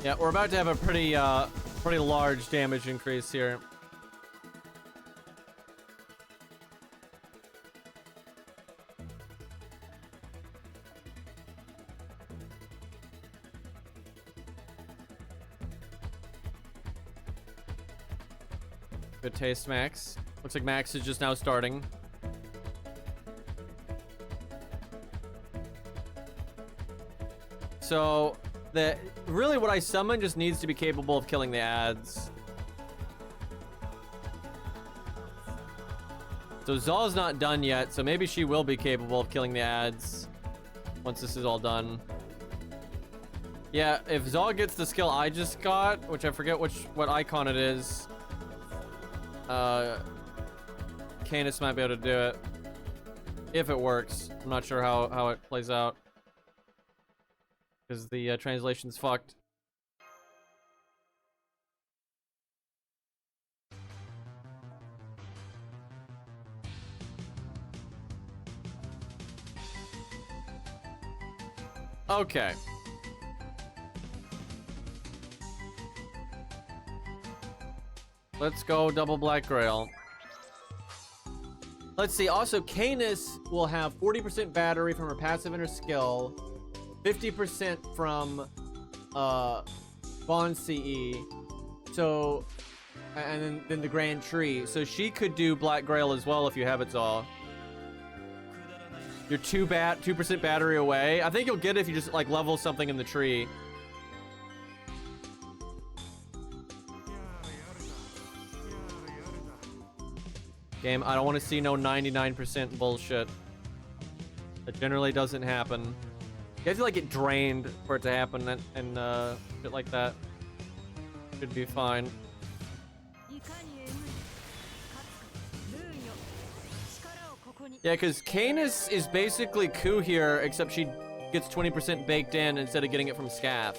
Yeah, we're about to have a pretty large damage increase here. Good taste, Max. Looks like Max is just now starting. So, really what I summon just needs to be capable of killing the ads. So Zal's not done yet, so maybe she will be capable of killing the ads once this is all done. Yeah, if Zal gets the skill I just got, which I forget what icon it is, Canis might be able to do it. If it works. I'm not sure how it plays out. Because the translation's fucked. Okay. Let's go double Black Grail. Let's see. Also, Canis will have 40% battery from her passive and her skill, 50% from Bond CE. So, and then the Grand Tree. So she could do Black Grail as well if you have it all. You're 2% battery away. I think you'll get it if you just like level something in the tree. Game, I don't want to see no 99% bullshit. That generally doesn't happen. You have to like get drained for it to happen and shit like that. Should be fine. Yeah, because Canis is basically Ku here, except she gets 20% baked in instead of getting it from Scaff.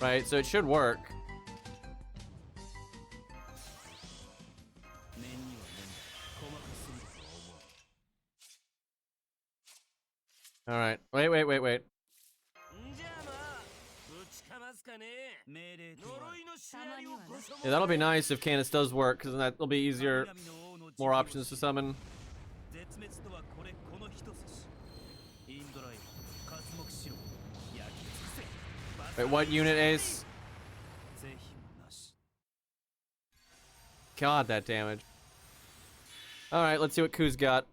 Right? So it should work. Alright. Wait. Yeah, that'll be nice if Canis does work, because then that'll be easier. More options to summon. Wait, what unit, Ace? God, that damage. Alright, let's see what Ku's got.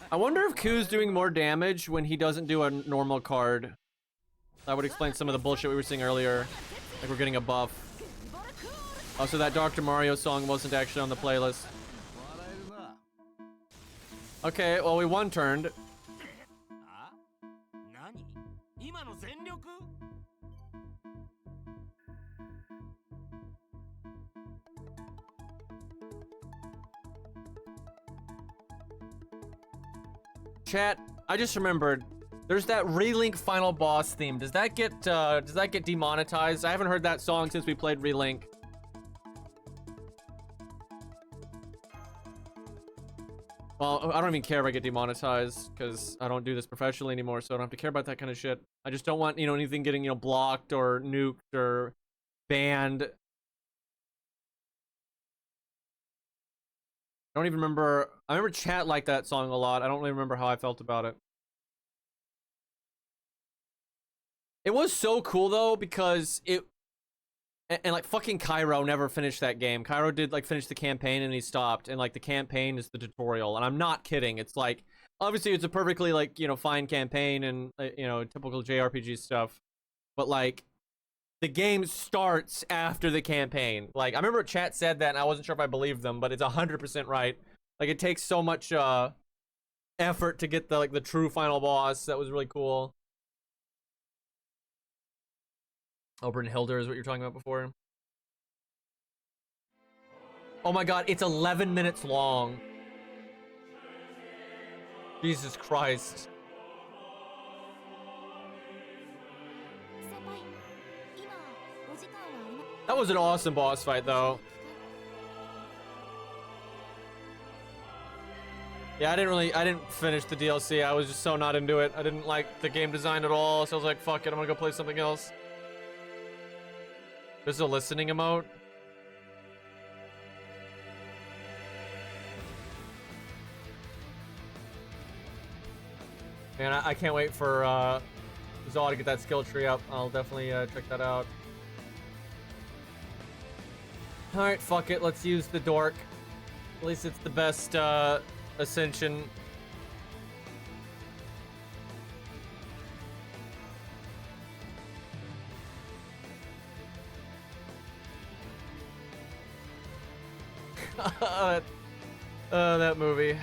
I wonder if Ku's doing more damage when he doesn't do a normal card. That would explain some of the bullshit we were seeing earlier. Like we're getting a buff. Also, that Dr. Mario song wasn't actually on the playlist. Okay, well, we one-turned. Chat, I just remembered. There's that Relink final boss theme. Does that get demonetized? I haven't heard that song since we played Relink. Well, I don't even care if I get demonetized because I don't do this professionally anymore, so I don't have to care about that kind of shit. I just don't want, anything getting, blocked or nuked or banned. I don't even remember. I remember chat liked that song a lot. I don't really remember how I felt about it. It was so cool though, because and like fucking Cairo never finished that game. Cairo did like finish the campaign and he stopped, and like the campaign is the tutorial, and I'm not kidding. It's like, obviously it's a perfectly like, fine campaign and typical JRPG stuff, but like the game starts after the campaign. Like, I remember chat said that and I wasn't sure if I believed them, but it's 100% right. Like, it takes so much effort to get the true final boss. That was really cool. Hilder is what you're talking about before. Oh my god, it's 11 minutes long. Jesus Christ. That was an awesome boss fight though. Yeah, I didn't finish the DLC. I was just so not into it. I didn't like the game design at all, so I was like, fuck it, I'm gonna go play something else. There's a listening emote. Man, I can't wait for Zaw to get that skill tree up. I'll definitely check that out. Alright, fuck it. Let's use the dork. At least it's the best ascension. That movie. I'm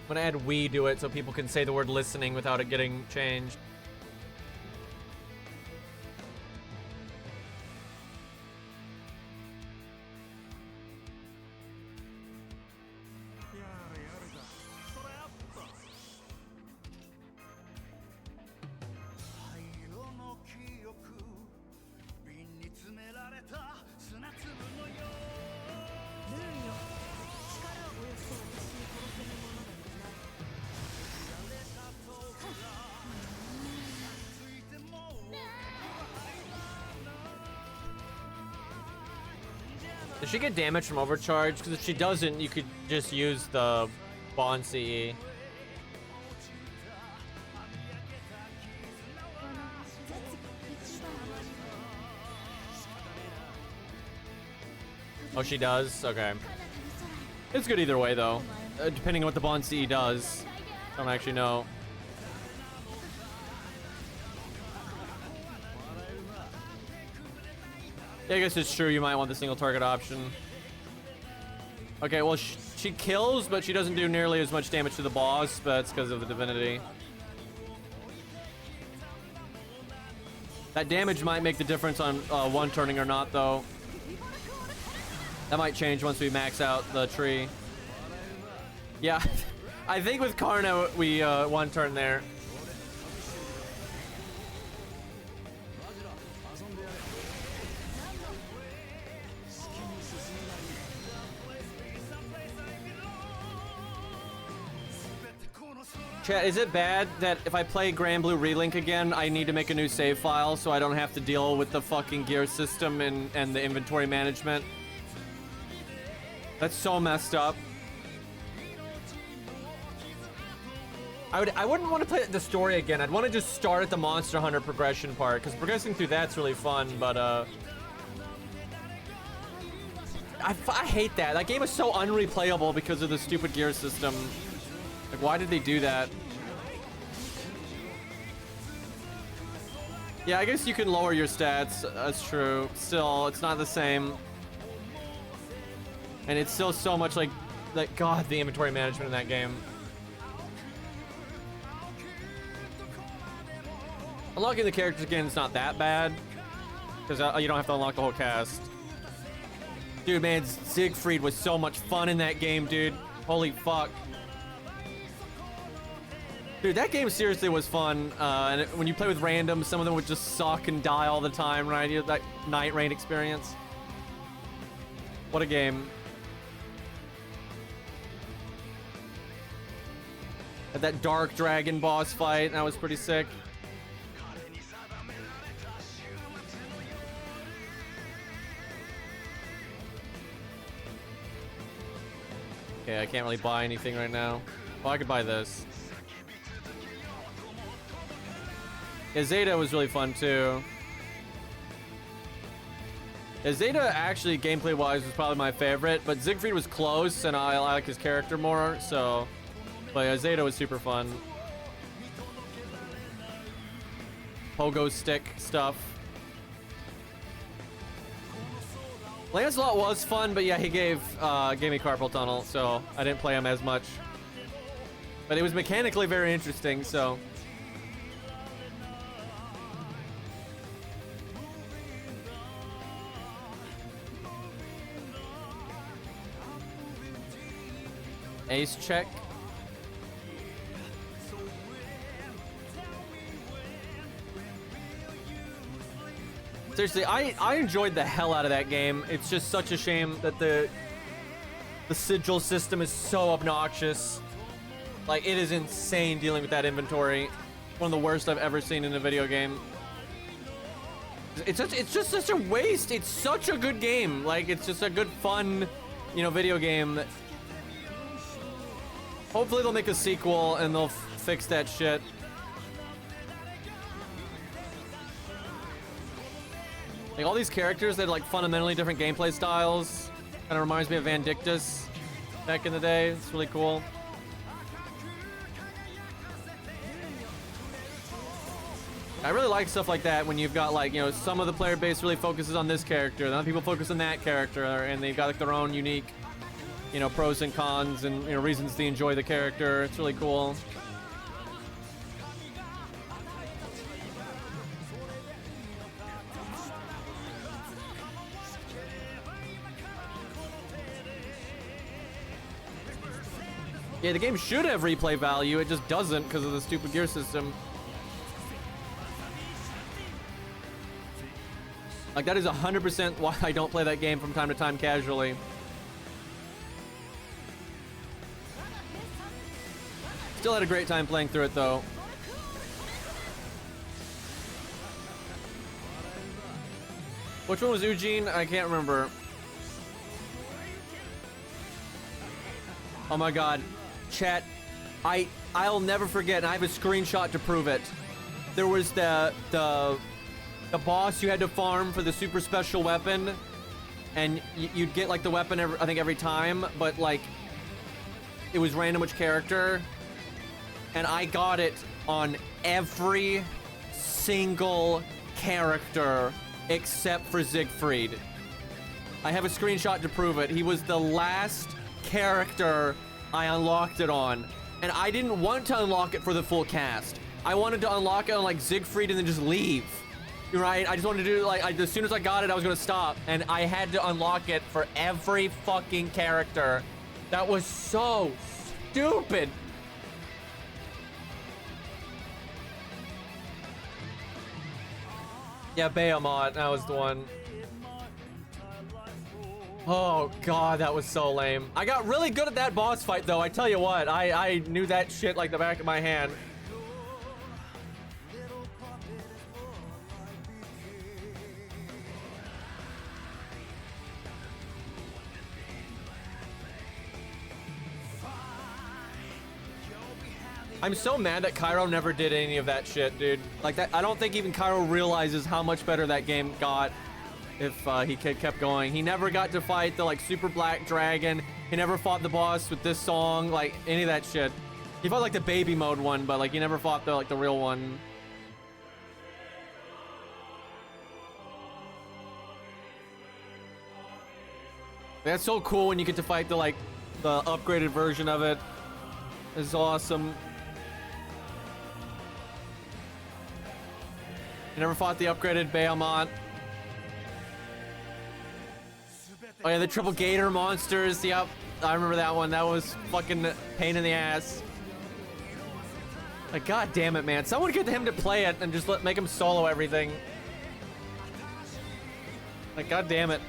gonna add we do it so people can say the word listening without it getting changed. Does she get damage from overcharge? Because if she doesn't, you could just use the Bond CE. Oh, she does? Okay. It's good either way, though. Depending on what the Bond CE does. I don't actually know. Yeah, I guess it's true. You might want the single target option. Okay, well, she kills, but she doesn't do nearly as much damage to the boss, but it's because of the divinity. That damage might make the difference on one turning or not, though. That might change once we max out the tree. Yeah, I think with Karna, we one turn there. Chat, is it bad that if I play Grand Blue Relink again, I need to make a new save file so I don't have to deal with the fucking gear system and the inventory management? That's so messed up. I wouldn't want to play the story again. I'd want to just start at the Monster Hunter progression part, because progressing through that's really fun, but I hate that. That game is so unreplayable because of the stupid gear system. Like, why did they do that? Yeah, I guess you can lower your stats. That's true. Still, it's not the same. And it's still so much like God, the inventory management in that game. Unlocking the characters again is not that bad, because you don't have to unlock the whole cast. Dude, man, Siegfried was so much fun in that game, dude. Holy fuck. Dude, that game seriously was fun. And when you play with randoms, some of them would just suck and die all the time, right? You know, that Night Rain experience. What a game. Had that Dark Dragon boss fight, that was pretty sick. Okay, I can't really buy anything right now. Oh, I could buy this. Yeah, Zeta was really fun too. Yeah, Zeta actually, gameplay-wise, was probably my favorite, but Siegfried was close, and I like his character more, so... But yeah, Zeta was super fun. Pogo stick stuff. Lancelot was fun, but yeah, he gave me carpal tunnel, so I didn't play him as much. But it was mechanically very interesting, so... Ace check. Seriously, I enjoyed the hell out of that game. It's just such a shame that the sigil system is so obnoxious. Like, it is insane dealing with that inventory. One of the worst I've ever seen in a video game. It's just such a waste. It's such a good game. Like, it's just a good, fun, you know, video game. Hopefully they'll make a sequel and they'll fix that shit. Like, all these characters that had, like, fundamentally different gameplay styles. Kind of reminds me of Vandictus back in the day. It's really cool. I really like stuff like that when you've got, like, you know, some of the player base really focuses on this character, and other people focus on that character, and they've got, like, their own unique, you know, pros and cons and, you know, reasons to enjoy the character. It's really cool. Yeah, the game should have replay value. It just doesn't because of the stupid gear system. Like, that is 100% why I don't play that game from time to time casually. Still had a great time playing through it, though. Which one was Eugene? I can't remember. Oh my god. Chat, I'll never forget, and I have a screenshot to prove it. There was the boss you had to farm for the super special weapon, and you'd get like the weapon I think every time, but like it was random which character, and I got it on every single character except for Siegfried. I have a screenshot to prove it. He was the last character I unlocked it on, and I didn't want to unlock it for the full cast. I wanted to unlock it on like Siegfried and then just leave. You're right. I just wanted to do like as soon as I got it, I was gonna stop, and I had to unlock it for every fucking character. That was so stupid. Yeah, Behemoth, that was the one. Oh god, that was so lame. I got really good at that boss fight though, I tell you what. I knew that shit like the back of my hand. I'm so mad that Cairo never did any of that shit, dude. Like that, I don't think even Cairo realizes how much better that game got if he kept going. He never got to fight the like super black dragon. He never fought the boss with this song, like any of that shit. He fought like the baby mode one, but like he never fought the like the real one. That's so cool when you get to fight the like the upgraded version of it. It's awesome. You never fought the upgraded Behemoth. Oh yeah, the triple gator monsters. Yep, I remember that one. That was fucking pain in the ass. Like, god damn it, man. Someone get him to play it and just make him solo everything. Like, god damn it.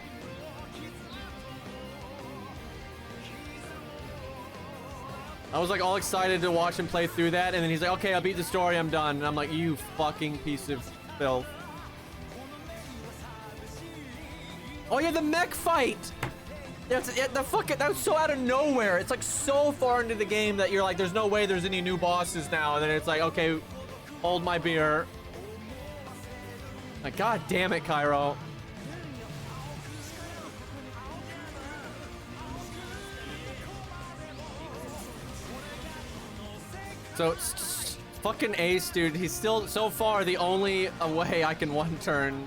I was like all excited to watch him play through that, and then he's like, okay, I'll beat the story, I'm done. And I'm like, you fucking piece of filth. Oh yeah, the mech fight! That was so out of nowhere. It's like so far into the game that you're like, there's no way there's any new bosses now. And then it's like, okay, hold my beer. Like, god damn it, Cairo. So, fucking Ace, dude. He's still, so far, the only way I can one turn.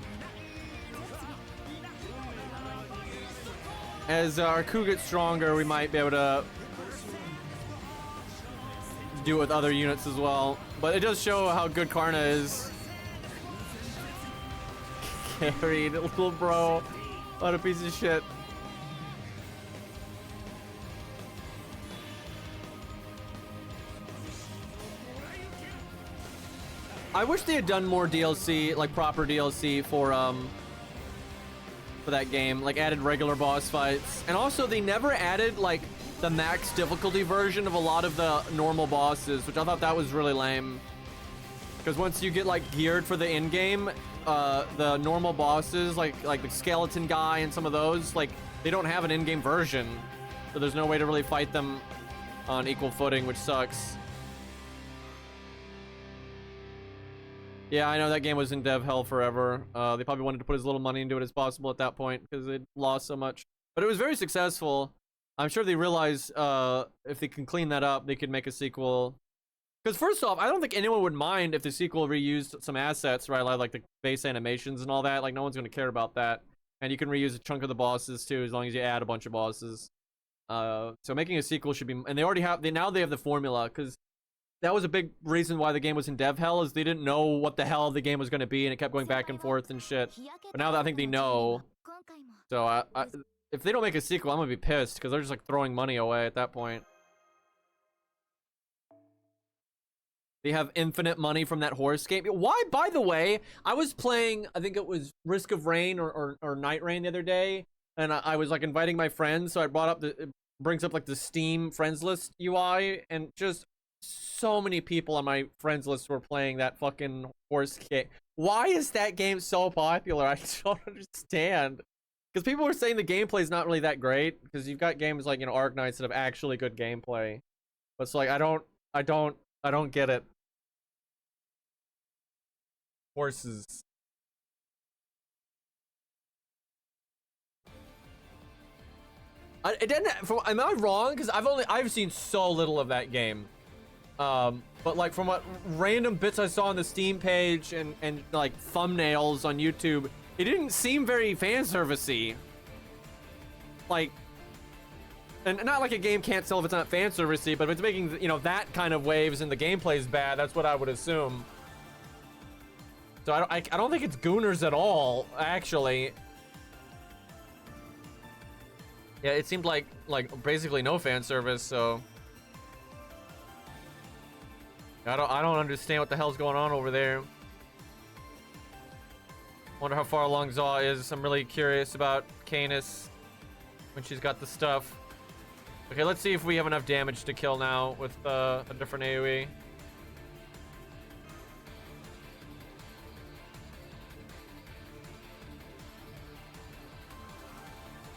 As our coup gets stronger, we might be able to do it with other units as well. But it does show how good Karna is. Carried, little bro. What a piece of shit. I wish they had done more DLC, like proper DLC for that game, like added regular boss fights. And also they never added like the max difficulty version of a lot of the normal bosses, which I thought that was really lame. Because once you get like geared for the end game, the normal bosses, like the skeleton guy and some of those, like they don't have an in-game version. So there's no way to really fight them on equal footing, which sucks. Yeah, I know that game was in dev hell forever. They probably wanted to put as little money into it as possible at that point because it lost so much. But it was very successful. I'm sure they realize if they can clean that up, they could make a sequel. Because first off, I don't think anyone would mind if the sequel reused some assets, right? Like the base animations and all that. Like no one's going to care about that. And you can reuse a chunk of the bosses too, as long as you add a bunch of bosses. So making a sequel should be, and they already have, now they have the formula, because that was a big reason why the game was in dev hell, is they didn't know what the hell the game was going to be, and it kept going back and forth and shit. But now that I think they know, so if they don't make a sequel, I'm gonna be pissed, because they're just like throwing money away at that point. They have infinite money from that horse game. Why, by the way, I was playing, I think it was Risk of Rain or Night Rain the other day, and I was like inviting my friends, so I brought up it brings up like the Steam friends list UI, and just so many people on my friends list were playing that fucking horse game. Why is that game so popular? I don't understand. Because people were saying the gameplay is not really that great. Because you've got games like, you know, Arknights that have actually good gameplay. But it's like, I don't get it. Horses. It didn't. Am I wrong? Because I've seen so little of that game. But like from what random bits I saw on the Steam page and like thumbnails on YouTube, it didn't seem very fan servicey. Like, and not like a game can't sell if it's not fan servicey, but if it's making, you know, that kind of waves and the gameplay is bad, that's what I would assume. So I don't think it's Gooners at all, actually. Yeah, it seemed like basically no fan service, so I don't understand what the hell's going on over there. Wonder how far along Zaw is. I'm really curious about Canis when she's got the stuff. Okay, let's see if we have enough damage to kill now with a different AoE.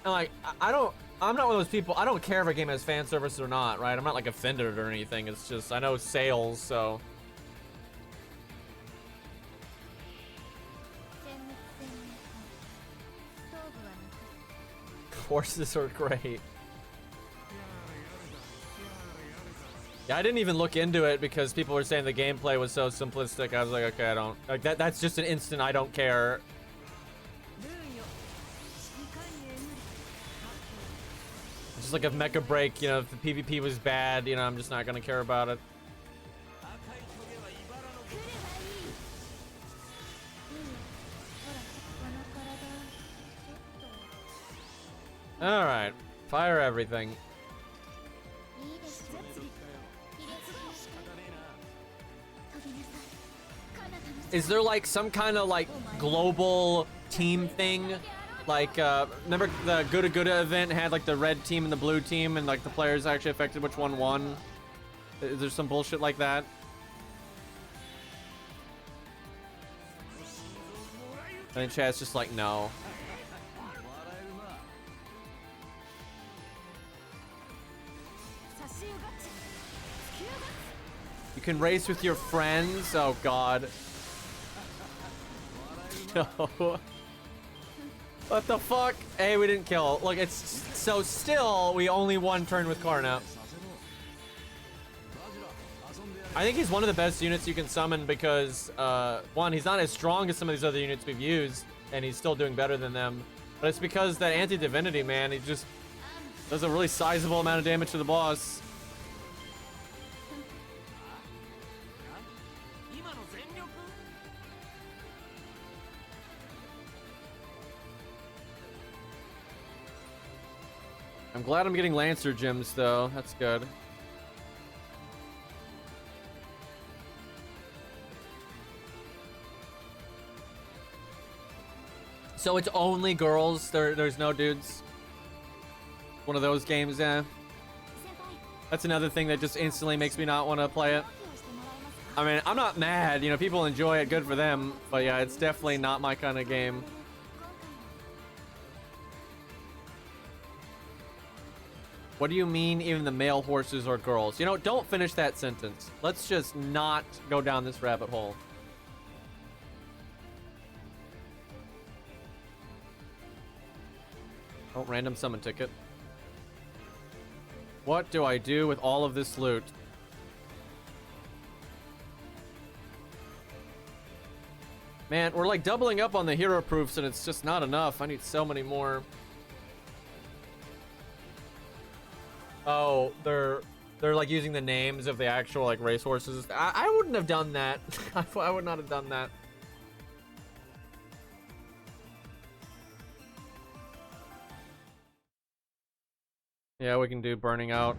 And like, I'm not one of those people, I don't care if a game has fan service or not, right? I'm not like offended or anything. It's just, I know sales, so. Horses are great. Yeah, I didn't even look into it because people were saying the gameplay was so simplistic. I was like, okay, I don't, like that's just an instant I don't care. Just like if Mecha Break, you know, if the PvP was bad, you know, I'm just not gonna care about it. Alright, fire everything. Is there like some kind of like global team thing? Like, remember the Guda Guda event had like the red team and the blue team and like the players actually affected which one won? Is there some bullshit like that? I think chat's just like, no. You can race with your friends? Oh god. No. What the fuck? Hey, we didn't kill. Look, it's so still we only one turn with Karna. I think he's one of the best units you can summon because one, he's not as strong as some of these other units we've used, and he's still doing better than them. But it's because that anti-divinity, man, he just does a really sizable amount of damage to the boss. I'm glad I'm getting Lancer gems, though. That's good. So it's only girls? There's no dudes? One of those games, yeah. That's another thing that just instantly makes me not want to play it. I mean, I'm not mad. You know, people enjoy it. Good for them. But yeah, it's definitely not my kind of game. What do you mean even the male horses are girls? You know, don't finish that sentence. Let's just not go down this rabbit hole. Oh, random summon ticket. What do I do with all of this loot? Man, we're like doubling up on the hero proofs and it's just not enough. I need so many more. Oh, they're like using the names of the actual like racehorses. I wouldn't have done that. I would not have done that. Yeah, we can do Burning Out.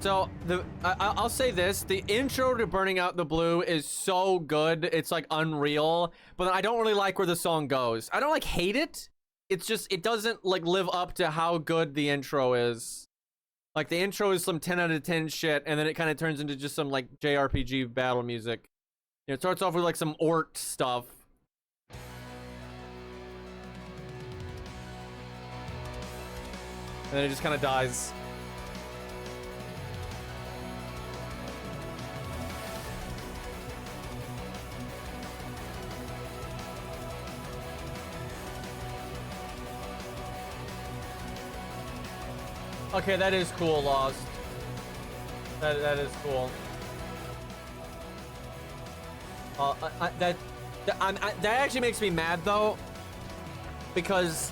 So I'll say this: the intro to Burning Out the Blue is so good, it's like unreal. But I don't really like where the song goes. I don't like hate it. It's just it doesn't like live up to how good the intro is. Like the intro is some 10 out of 10 shit, and then it kind of turns into just some like JRPG battle music. You know, it starts off with like some orc stuff. And then it just kind of dies. Okay, that is cool, Lost. That is cool. That actually makes me mad though, because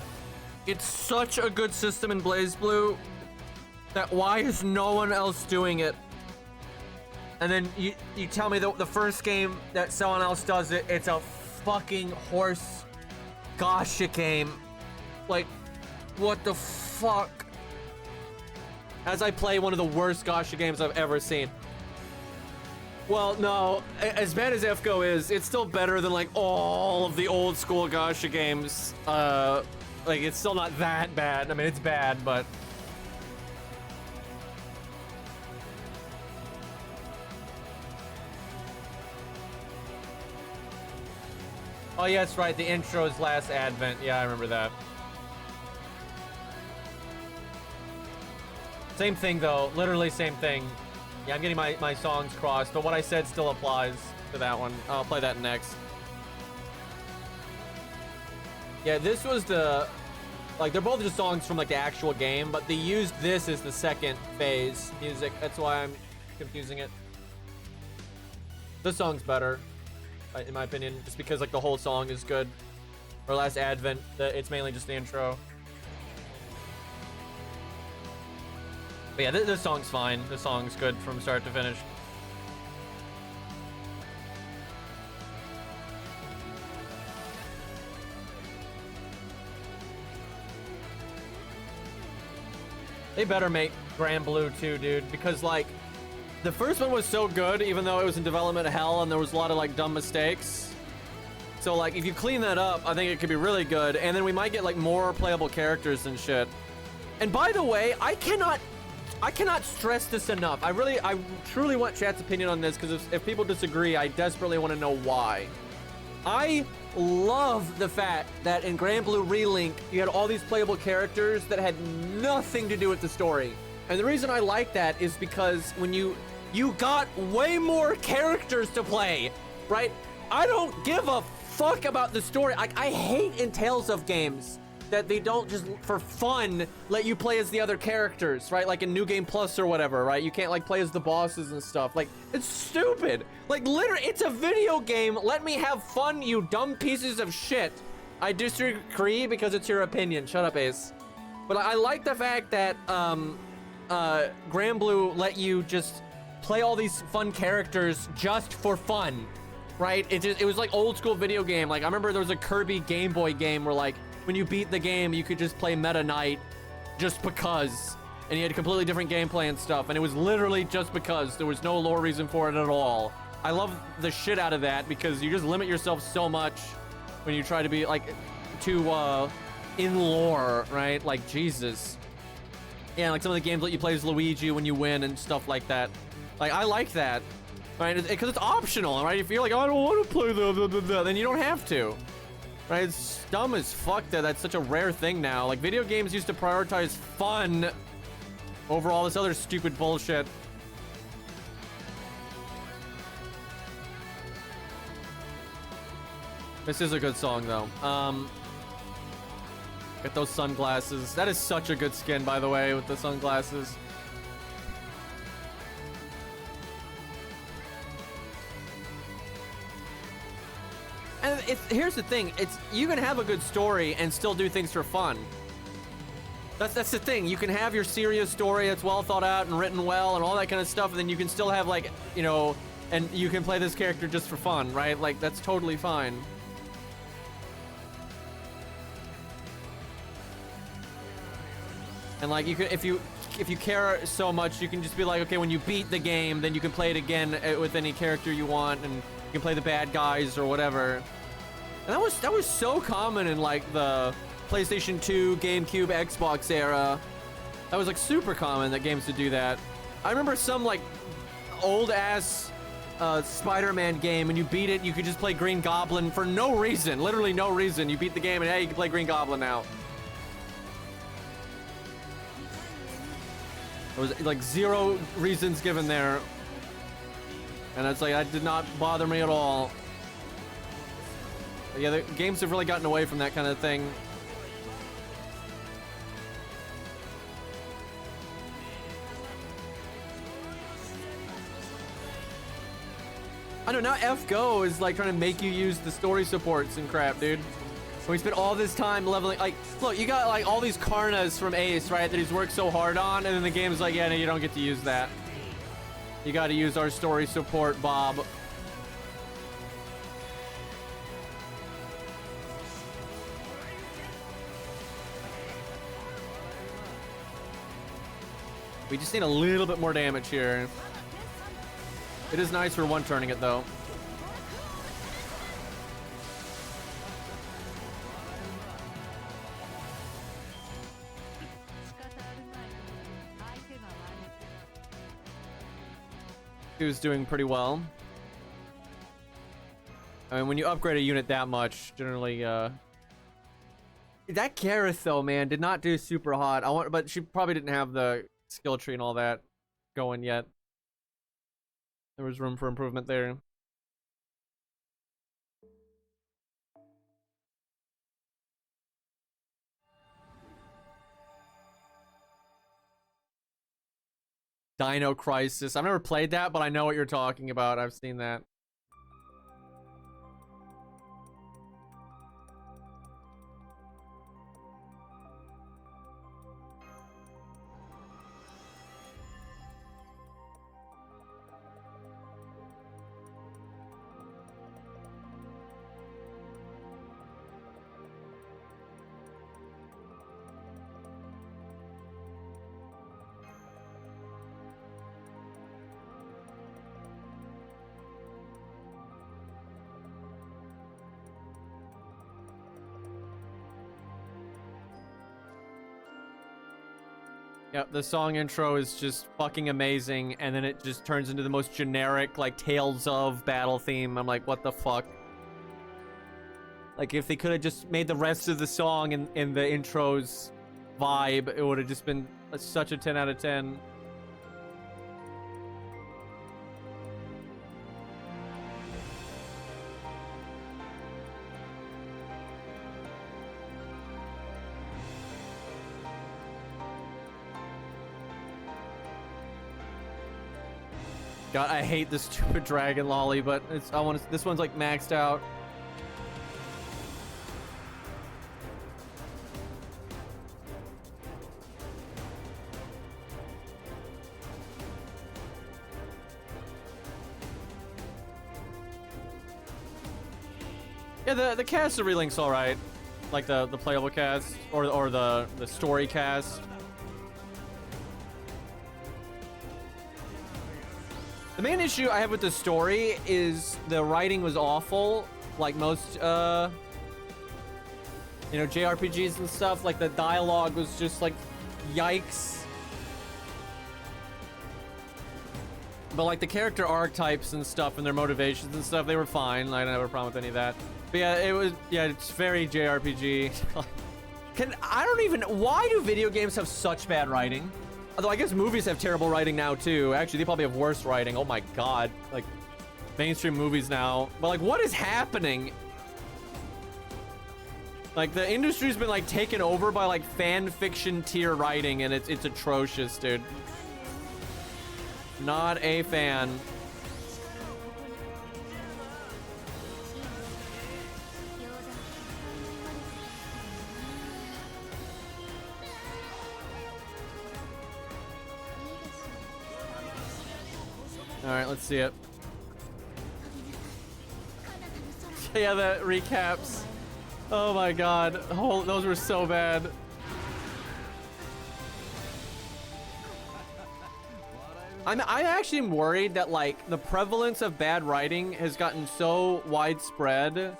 it's such a good system in BlazBlue that why is no one else doing it? And then you tell me the first game that someone else does it, it's a fucking horse Gacha game. Like, what the fuck? As I play one of the worst Gacha games I've ever seen. Well, no, as bad as FGO is, it's still better than like all of the old school Gacha games. Like, it's still not that bad. I mean, it's bad, but... Oh, yeah, that's right. The intro's last Advent. Yeah, I remember that. Same thing, though. Literally same thing. Yeah, I'm getting my songs crossed, but what I said still applies to that one. I'll play that next. Yeah, this was the... Like, they're both just songs from, like, the actual game, but they used this as the second phase music. That's why I'm confusing it. This song's better, in my opinion, just because, like, the whole song is good. Or Last Advent, it's mainly just the intro. But yeah, this song's fine. This song's good from start to finish. They better make Grand Blue too, dude, because like the first one was so good, even though it was in development hell and there was a lot of like dumb mistakes. So like if you clean that up, I think it could be really good, and then we might get like more playable characters and shit. And by the way, I cannot stress this enough. I truly want chat's opinion on this, because if people disagree, I desperately want to know why. I love the fact that in Grand Blue Relink, you had all these playable characters that had nothing to do with the story. And the reason I like that is because when you got way more characters to play, right? I don't give a fuck about the story. I hate in Tales of games that they don't just, for fun, let you play as the other characters, right? Like in New Game Plus or whatever, right? You can't like play as the bosses and stuff. Like, it's stupid. Like, literally, it's a video game. Let me have fun, you dumb pieces of shit. I disagree because it's your opinion. Shut up, Ace. But I like the fact that Grand Blue let you just play all these fun characters just for fun, right? It was like old school video game. Like, I remember there was a Kirby Game Boy game where like, when you beat the game, you could just play Meta Knight just because. And you had a completely different gameplay and stuff. And it was literally just because. There was no lore reason for it at all. I love the shit out of that because you just limit yourself so much when you try to be like too in lore, right? Like, Jesus. Yeah, like some of the games let you play as Luigi when you win and stuff like that. Like, I like that, right? Because it's optional, right? If you're like, oh, I don't want to play the, then you don't have to. Right, it's dumb as fuck that that's such a rare thing now. Like, video games used to prioritize fun over all this other stupid bullshit. This is a good song, though. Get those sunglasses. That is such a good skin, by the way, with the sunglasses. And here's the thing, you can have a good story and still do things for fun. That's the thing, you can have your serious story that's well thought out and written well and all that kind of stuff, and then you can still have like, you know, and you can play this character just for fun, right? Like, that's totally fine. And like, you could, if you care so much, you can just be like, okay, when you beat the game, then you can play it again with any character you want, and you can play the bad guys or whatever. And that was so common in like the PlayStation 2, GameCube, Xbox era. That was like super common that games would do that. I remember some like old ass Spider-Man game, and you beat it, you could just play Green Goblin for no reason, literally no reason. You beat the game and hey, you can play Green Goblin now. There was like zero reasons given there. And it's like, that did not bother me at all. But yeah, the games have really gotten away from that kind of thing. I don't know, now F-Go is like trying to make you use the story supports and crap, dude. We spent all this time leveling, like, look, you got like all these Karnas from Ace, right, that he's worked so hard on, and then the game's like, yeah, no, you don't get to use that. You gotta use our story support, Bob. We just need a little bit more damage here. It is nice for one-turning it, though. He was doing pretty well. I mean, when you upgrade a unit that much, generally, that Gareth, though, man, did not do super hot. But she probably didn't have the skill tree and all that going yet. There was room for improvement there. Dino Crisis. I've never played that, but I know what you're talking about. I've seen that. Yep, the song intro is just fucking amazing, and then it just turns into the most generic, like, Tales of battle theme. I'm like, what the fuck? Like, if they could have just made the rest of the song in the intro's vibe, it would have just been such a 10 out of 10. God, I hate this stupid dragon lolly, but it's this one's like maxed out. Yeah, the cast of Relink's all right, like the playable cast or the story cast. The main issue I have with the story is the writing was awful, like most, you know, JRPGs and stuff. Like, the dialogue was just like, yikes. But, like, the character archetypes and stuff and their motivations and stuff, they were fine. I don't have a problem with any of that. But yeah, it's very JRPG. Why do video games have such bad writing? Although I guess movies have terrible writing now too. Actually, they probably have worse writing. Oh my god. Like, mainstream movies now. But like, what is happening? Like, the industry's been like taken over by like fan fiction tier writing, and it's atrocious, dude. Not a fan. Alright, let's see it. Yeah, the recaps. Oh my god. Oh, those were so bad. I actually am worried that, like, the prevalence of bad writing has gotten so widespread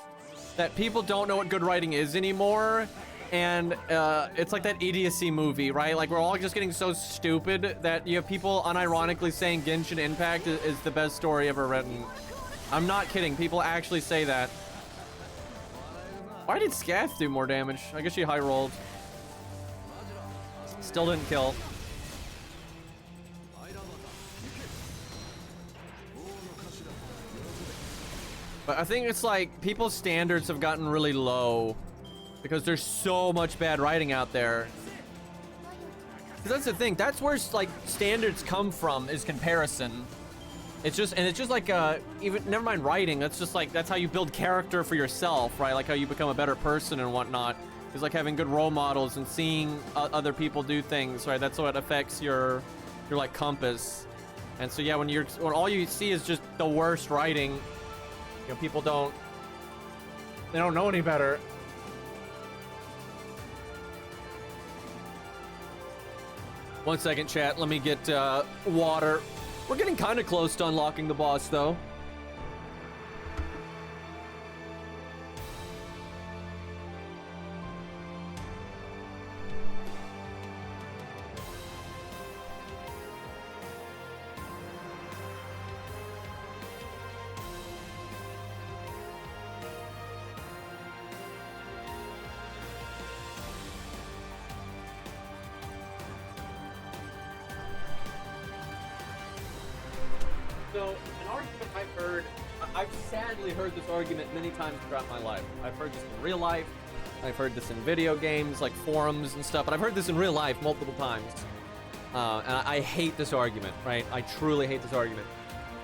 that people don't know what good writing is anymore. And it's like that idiocy movie, right? Like, we're all just getting so stupid that you have people unironically saying Genshin Impact is the best story ever written. I'm not kidding. People actually say that. Why did Scath do more damage? I guess she high rolled. Still didn't kill. But I think it's like people's standards have gotten really low because there's so much bad writing out there. 'Cause that's the thing. That's where like standards come from, is comparison. It's just like even never mind writing. That's just like that's how you build character for yourself, right? Like how you become a better person and whatnot. It's like having good role models and seeing other people do things, right? That's what affects your like compass. And so yeah, when all you see is just the worst writing, you know, people don't know any better. One second, chat. Let me get water. We're getting kind of close to unlocking the boss, though. So, an argument I've sadly heard this argument many times throughout my life. I've heard this in real life, I've heard this in video games, like forums and stuff, but I've heard this in real life multiple times. And I hate this argument, right? I truly hate this argument.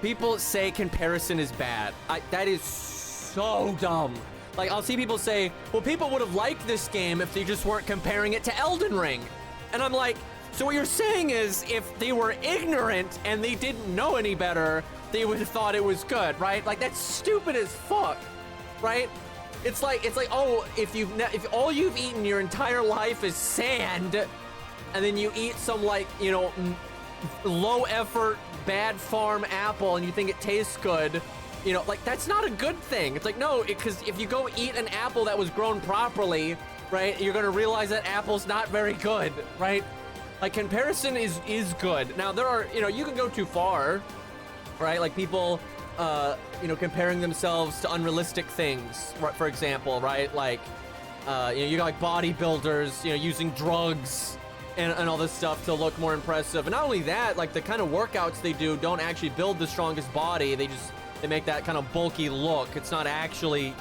People say comparison is bad. That is so dumb. Like, I'll see people say, well, people would have liked this game if they just weren't comparing it to Elden Ring. And I'm like, so what you're saying is if they were ignorant and they didn't know any better, they would have thought it was good, right? Like, that's stupid as fuck, right? It's like, oh, if all you've eaten your entire life is sand, and then you eat some, like, you know, low effort, bad farm apple and you think it tastes good, you know, like, that's not a good thing. It's like, no, because if you go eat an apple that was grown properly, right, you're gonna realize that apple's not very good, right? Like, comparison is good. Now, there are, you know, you can go too far, right? Like, people, you know, comparing themselves to unrealistic things, for example, right? Like, you know, you got, like, bodybuilders, you know, using drugs and all this stuff to look more impressive. And not only that, like, the kind of workouts they do don't actually build the strongest body. They make that kind of bulky look. It's not actually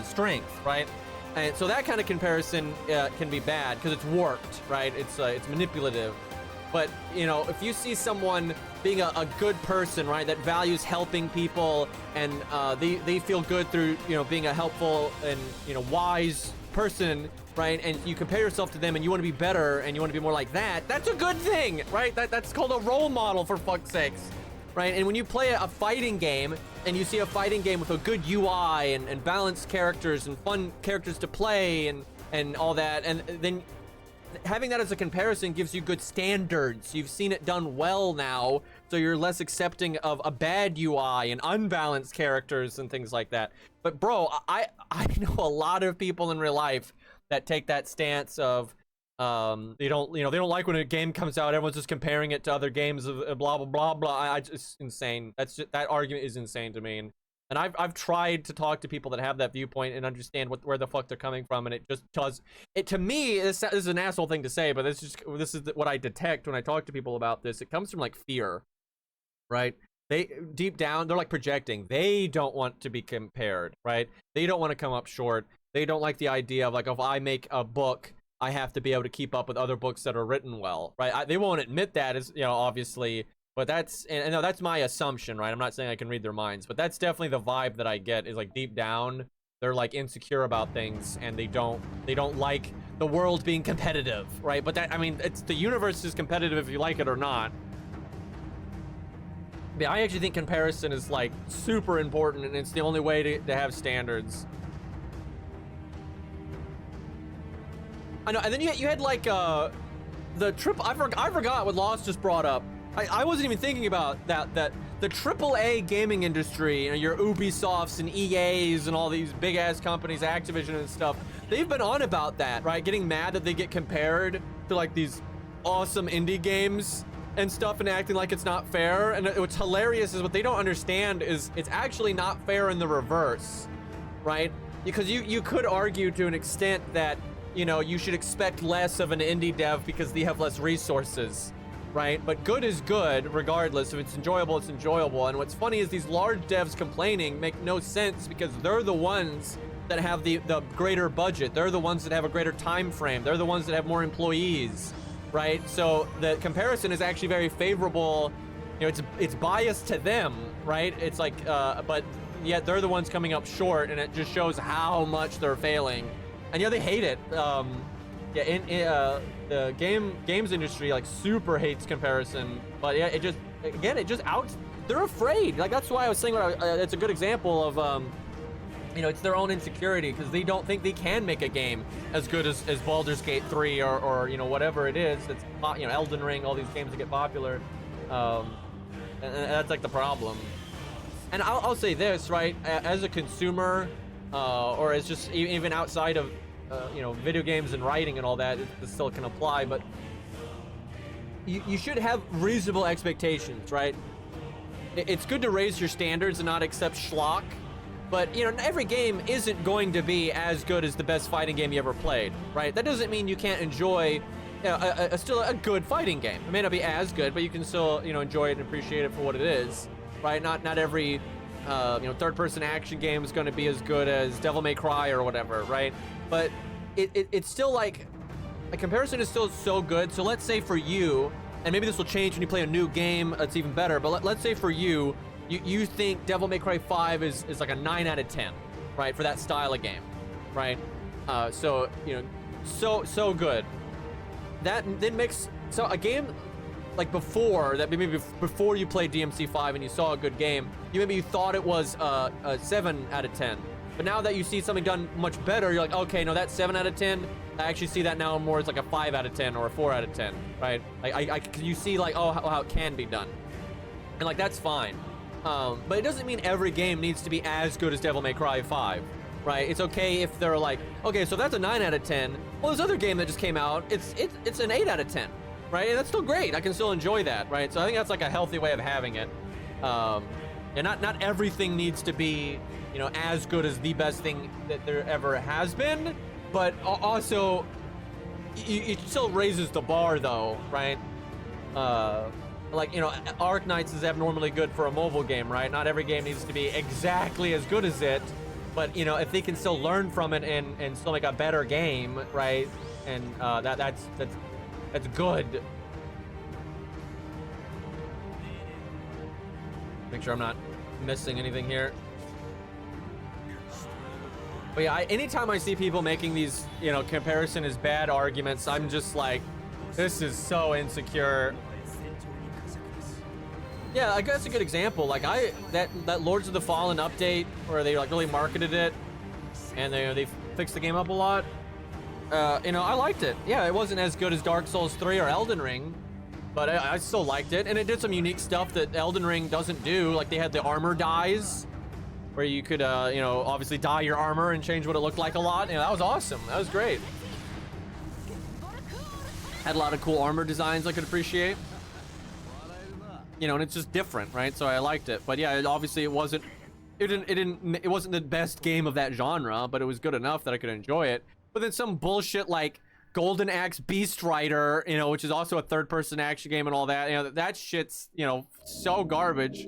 strength, right? And so that kind of comparison can be bad because it's warped, right? It's manipulative. But, you know, if you see someone being a good person, right, that values helping people and they feel good through, you know, being a helpful and, you know, wise person, right, and you compare yourself to them and you want to be better and you want to be more like that, that's a good thing, right? That's called a role model, for fuck's sakes. Right, and when you play a fighting game and you see a fighting game with a good UI and balanced characters and fun characters to play and all that, and then having that as a comparison gives you good standards. You've seen it done well now, so you're less accepting of a bad UI and unbalanced characters and things like that. But bro, I know a lot of people in real life that take that stance of they don't like when a game comes out, everyone's just comparing it to other games of blah blah blah blah. It's insane. That argument is insane to me, and I've tried to talk to people that have that viewpoint and understand where the fuck they're coming from, and it just does it to me. This is an asshole thing to say, but this is what I detect when I talk to people about this. It comes from like fear, right? They deep down, they're like projecting. They don't want to be compared, right? They don't want to come up short. They don't like the idea of like, if I make a book, I have to be able to keep up with other books that are written well, right? They won't admit that, as you know, obviously, but that's no, that's my assumption, right? I'm not saying I can read their minds, but that's definitely the vibe that I get. Is like deep down, they're like insecure about things, and they don't like the world being competitive, right? But that, I mean, it's the universe is competitive if you like it or not. But I actually think comparison is like super important, and it's the only way to have standards. I know, and then you had like the triple. I forgot what Lost just brought up. I wasn't even thinking about that the AAA gaming industry, you know, your Ubisofts and EAs and all these big ass companies, Activision and stuff. They've been on about that, right? Getting mad that they get compared to like these awesome indie games and stuff, and acting like it's not fair. And what's hilarious is what they don't understand is it's actually not fair in the reverse, right? Because you could argue to an extent that, you know, you should expect less of an indie dev because they have less resources. right? But good is good regardless. If it's enjoyable, it's enjoyable. And what's funny is these large devs complaining make no sense because they're the ones that have the greater budget. They're the ones that have a greater time frame. They're the ones that have more employees, right? So the comparison is actually very favorable. You know, it's biased to them, right? It's like, but yet they're the ones coming up short, and it just shows how much they're failing. And yeah, they hate it. Yeah, in the games industry like super hates comparison, but yeah, it just they're afraid. Like that's why I was saying it's a good example of you know, it's their own insecurity because they don't think they can make a game as good as Baldur's Gate 3 or you know, whatever it is that's, you know, Elden Ring, all these games that get popular. And that's like the problem. And I'll say this, right, as a consumer or as just even outside of you know, video games and writing and all that, it still can apply, but you should have reasonable expectations, right? It's good to raise your standards and not accept schlock. But, you know, every game isn't going to be as good as the best fighting game you ever played, right? That doesn't mean you can't enjoy still a good fighting game. It may not be as good, but you can still, you know, enjoy it and appreciate it for what it is, right? Not every, you know, third-person action game is going to be as good as Devil May Cry or whatever, right? But it's still like, a comparison is still so good. So let's say for you, and maybe this will change when you play a new game, it's even better, but let's say for you, you think Devil May Cry 5 is like a 9 out of 10, right? For that style of game, right? So, you know, so good. That then makes, so a game like before, that maybe before you played DMC5 and you saw a good game, you thought it was a 7 out of 10. But now that you see something done much better, you're like, okay, no, that's 7 out of 10. I actually see that now more as like a 5 out of 10 or a 4 out of 10, right? Like you see like, oh, how it can be done. And like, that's fine. But it doesn't mean every game needs to be as good as Devil May Cry 5, right? It's okay if they're like, okay, so that's a 9 out of 10. Well, this other game that just came out, it's an 8 out of 10, right? And that's still great. I can still enjoy that, right? So I think that's like a healthy way of having it. And not everything needs to be, you know, as good as the best thing that there ever has been, but also it still raises the bar though, right? Like, you know, Arc Knights is abnormally good for a mobile game, right? Not every game needs to be exactly as good as it, but, you know, if they can still learn from it and still make a better game, right? And that's good. Make sure I'm not missing anything here. But yeah, anytime I see people making these, you know, comparison is bad arguments, I'm just like, this is so insecure. Yeah, I guess a good example. Like that Lords of the Fallen update where they like really marketed it, and they fixed the game up a lot. You know, I liked it. Yeah, it wasn't as good as Dark Souls 3 or Elden Ring, but I still liked it, and it did some unique stuff that Elden Ring doesn't do. Like they had the armor dyes, where you could, you know, obviously dye your armor and change what it looked like a lot. You know, that was awesome. That was great. Had a lot of cool armor designs I could appreciate. You know, and it's just different, right? So I liked it. But yeah, obviously it wasn't the best game of that genre, but it was good enough that I could enjoy it. But then some bullshit like Golden Axe Beast Rider, you know, which is also a third-person action game and all that, you know, that shit's, you know, so garbage.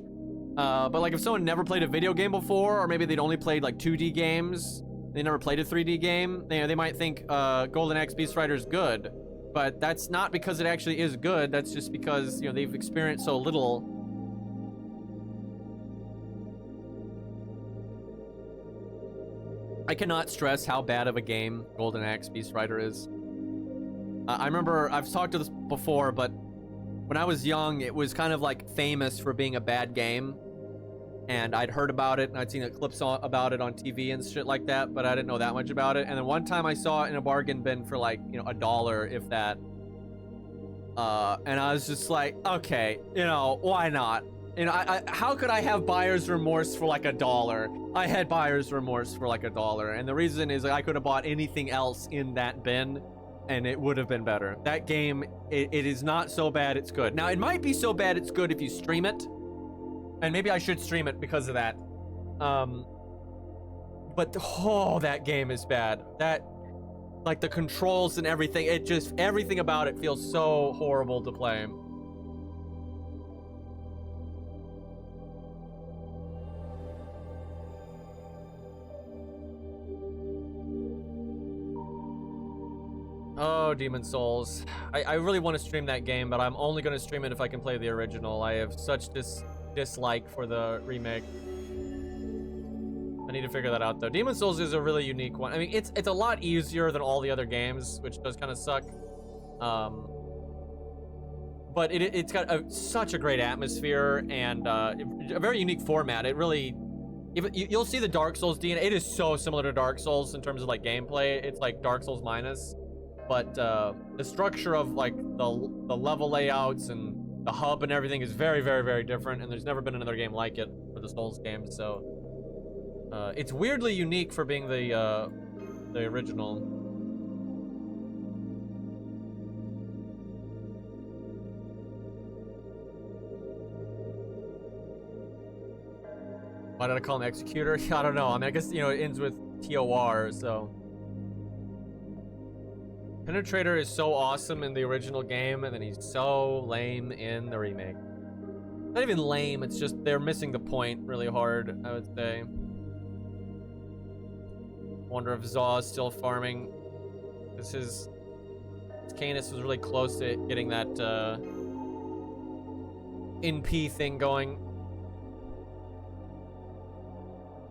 But like if someone never played a video game before, or maybe they'd only played like 2D games, they never played a 3D game, you know, they might think Golden Axe Beast Rider is good. But that's not because it actually is good. That's just because, you know, they've experienced so little. I cannot stress how bad of a game Golden Axe Beast Rider is. I remember, I've talked to this before, but when I was young, it was kind of like famous for being a bad game. And I'd heard about it, and I'd seen clips about it on TV and shit like that, but I didn't know that much about it. And then one time I saw it in a bargain bin for like, you know, $1, if that. And I was just like, okay, you know, why not? You know, how could I have buyer's remorse for like $1? I had buyer's remorse for like $1. And the reason is I could have bought anything else in that bin, and it would have been better. That game, it is not so bad it's good. Now, it might be so bad it's good if you stream it. And maybe I should stream it because of that. But oh, that game is bad. That, like the controls and everything, everything about it feels so horrible to play. Oh, Demon Souls. I really want to stream that game, but I'm only going to stream it if I can play the original. I have such dislike for the remake. I need to figure that out, though. Demon Souls is a really unique one. I mean, it's a lot easier than all the other games, which does kind of suck. But it's got such a great atmosphere and a very unique format. It really... You'll see the Dark Souls DNA. It is so similar to Dark Souls in terms of like gameplay. It's like Dark Souls minus. But the structure of like the level layouts and the hub and everything is very, very, very different. And there's never been another game like it for the Souls games. So it's weirdly unique for being the original. Why did I call him Executor? I don't know. I mean, I guess, you know, it ends with TOR, so. Penetrator is so awesome in the original game, and then he's so lame in the remake. Not even lame, it's just they're missing the point really hard, I would say. Wonder if Zaw is still farming. This is... Canis was really close to getting that NP thing going.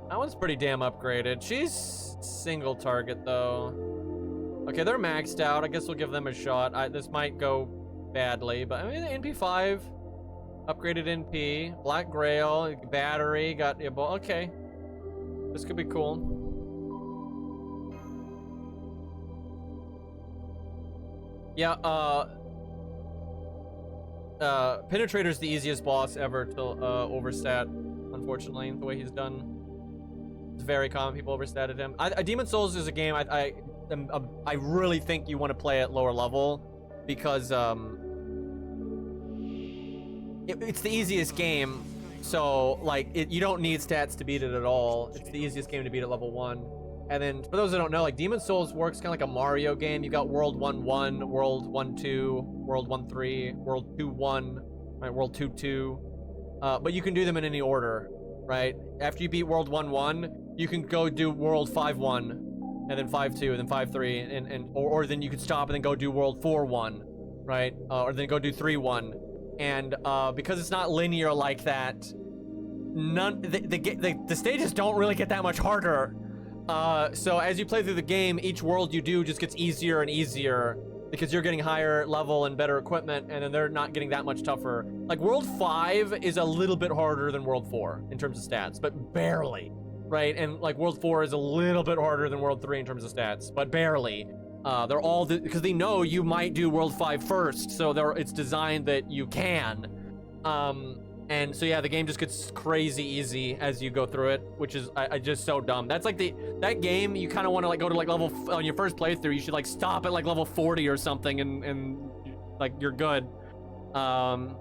That one's pretty damn upgraded. She's single target, though. Okay, they're maxed out. I guess we'll give them a shot. This might go badly, but I mean, NP5. Upgraded NP. Black Grail. Battery. Got... Okay. This could be cool. Yeah, Penetrator's the easiest boss ever to overstat, unfortunately, the way he's done. It's very common people overstatted him. Demon Souls is a game I really think you want to play at lower level because it's the easiest game. So like you don't need stats to beat it at all. It's the easiest game to beat at level 1. And then for those that don't know, like Demon Souls works kind of like a Mario game. You got World 1-1, World 1-2, World 1-3, World 2-1, right? World 2-2. But you can do them in any order, right? After you beat World 1-1, you can go do World 5-1, and then 5-2, and then 5-3, or then you can stop and then go do World 4-1, right? Or then go do 3-1. And because it's not linear like that, the stages don't really get that much harder. So as you play through the game, each world you do just gets easier and easier because you're getting higher level and better equipment, and then they're not getting that much tougher. Like World 5 is a little bit harder than World 4 in terms of stats, but barely, right? And like World 4 is a little bit harder than World 3 in terms of stats, but barely. They're all because they know you might do World 5 first, so it's designed that you can. And so yeah, the game just gets crazy easy as you go through it, which is I just so dumb. That's like that game you kind of want to like go to like level on your first playthrough. You should like stop at like level 40 or something, and like you're good.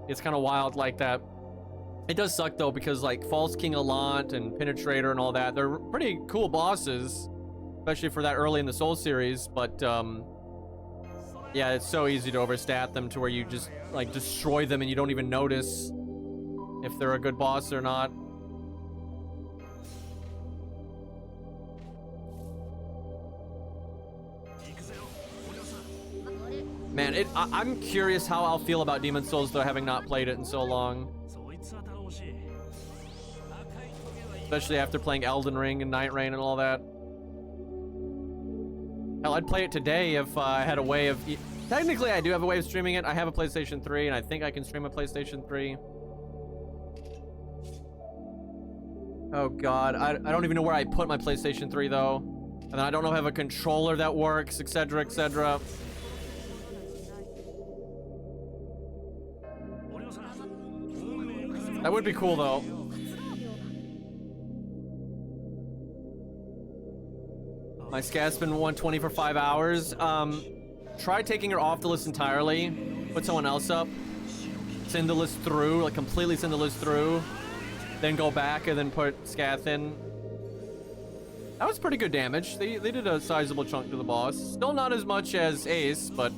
It's kind of wild like that. It does suck though because like False King Allant and Penetrator and all that, they're pretty cool bosses, especially for that early in the Soul series. But yeah, it's so easy to overstat them to where you just like destroy them and you don't even notice if they're a good boss or not. Man, I'm curious how I'll feel about Demon Souls though, having not played it in so long. Especially after playing Elden Ring and Night Rain and all that. Hell, I'd play it today if I had a way of... Technically, I do have a way of streaming it. I have a PlayStation 3, and I think I can stream a PlayStation 3. Oh god, I don't even know where I put my PlayStation 3 though. And then I don't know if I have a controller that works, etc, etc. That would be cool though. My scat's been 120 for 5 hours. Try taking her off the list entirely. Put someone else up. Send the list through, like completely send the list through. Then go back and then put Scath in. That was pretty good damage. They did a sizable chunk to the boss. Still not as much as Ace, but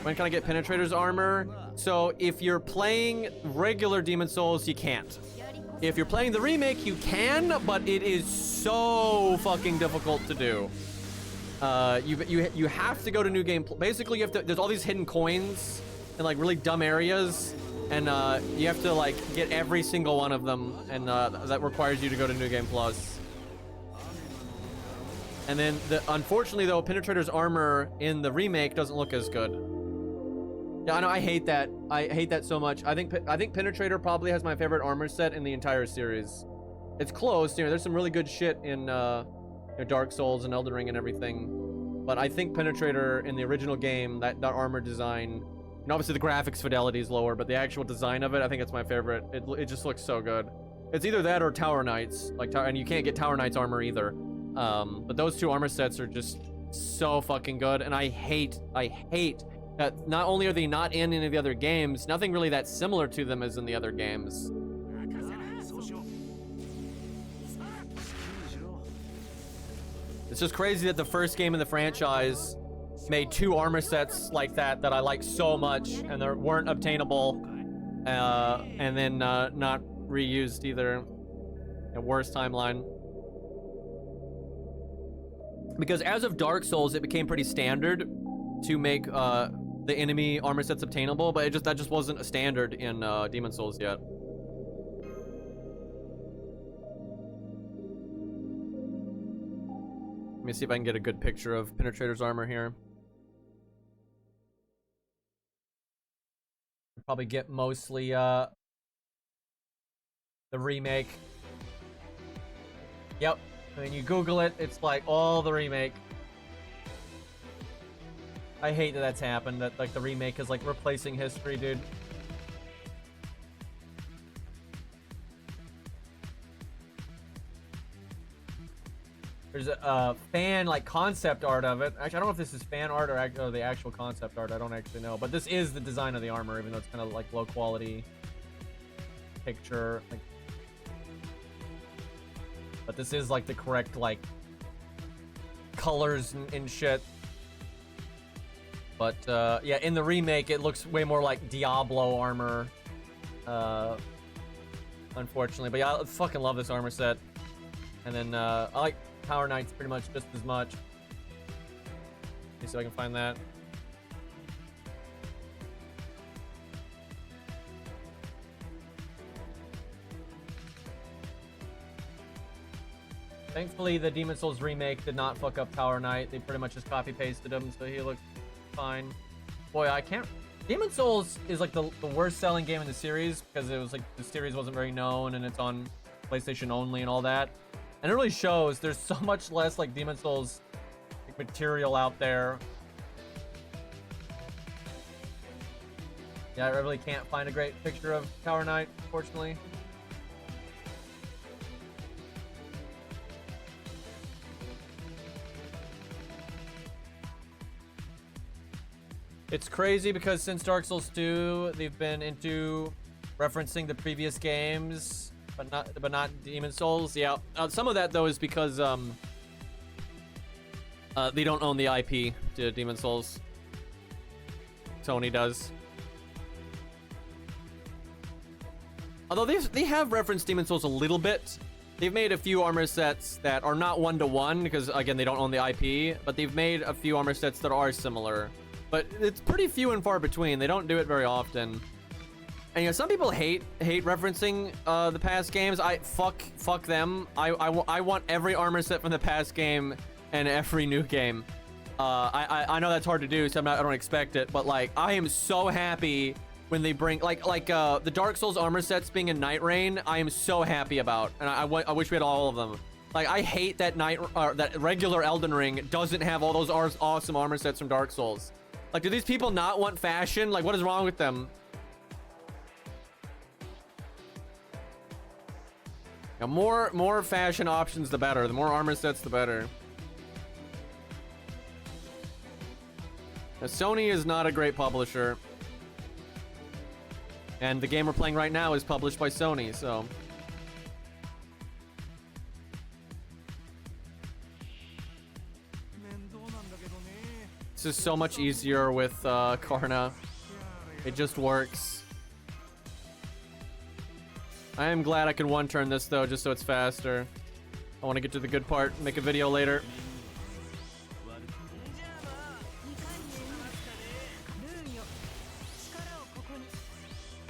when can I get Penetrator's armor? So if you're playing regular Demon Souls, you can't. If you're playing the remake, you can, but it is so fucking difficult to do. You have to go to New Game. Basically, you have to. There's all these hidden coins in like really dumb areas, and you have to like get every single one of them, and that requires you to go to New Game Plus. And then, unfortunately though, Penetrator's armor in the remake doesn't look as good. Yeah, I know. I hate that. I hate that so much. I think Penetrator probably has my favorite armor set in the entire series. It's close. You know, there's some really good shit in you know, Dark Souls and Elden Ring and everything. But I think Penetrator in the original game, that armor design, and obviously the graphics fidelity is lower, but the actual design of it, I think it's my favorite. It just looks so good. It's either that or Tower Knights, and you can't get Tower Knights armor either. But those two armor sets are just so fucking good, and I hate that not only are they not in any of the other games, nothing really that similar to them is in the other games. It's just crazy that the first game in the franchise made two armor sets like that I like so much, and they weren't obtainable, and then not reused either. A worse timeline. Because as of Dark Souls, it became pretty standard to make the enemy armor sets obtainable, but that just wasn't a standard in Demon Souls yet. Let me see if I can get a good picture of Penetrator's armor here. Probably get mostly the remake. Yep. When you Google it, it's like all the remake. I hate that that's happened, that like the remake is like replacing history, dude. There's a fan like concept art of it. Actually, I don't know if this is fan art or the actual concept art. I don't actually know, but this is the design of the armor, even though it's kind of like low quality picture. Like, but this is like the correct like colors and shit. But yeah, in the remake, it looks way more like Diablo armor. Unfortunately, but yeah, I fucking love this armor set. And then I like Tower Knights pretty much just as much. Let me see if I can find that. Thankfully, the Demon Souls remake did not fuck up Tower Knight. They pretty much just copy-pasted him, so he looked fine. Boy, I can't... Demon Souls is like the worst selling game in the series because it was like the series wasn't very known and it's on PlayStation only and all that. And it really shows. There's so much less like Demon Souls like, material out there. Yeah, I really can't find a great picture of Tower Knight, unfortunately. It's crazy because since Dark Souls 2, they've been into referencing the previous games, but not Demon Souls. Yeah, some of that though is because they don't own the IP to Demon Souls. Sony does. Although they have referenced Demon Souls a little bit. They've made a few armor sets that are not one-to-one because again they don't own the IP, but they've made a few armor sets that are similar. But it's pretty few and far between. They don't do it very often. And you know, some people hate referencing the past games. Fuck them. I want every armor set from the past game and every new game. I know that's hard to do, so I don't expect it. But like, I am so happy when they bring like the Dark Souls armor sets being in Night Rain. I am so happy about, and I wish we had all of them. Like, I hate that that regular Elden Ring doesn't have all those awesome armor sets from Dark Souls. Like, do these people not want fashion? Like, what is wrong with them? Now, more fashion options, the better. The more armor sets, the better. Now, Sony is not a great publisher. And the game we're playing right now is published by Sony, so... This is so much easier with Karna. It just works. I am glad I can one-turn this though, just so it's faster. I want to get to the good part, make a video later.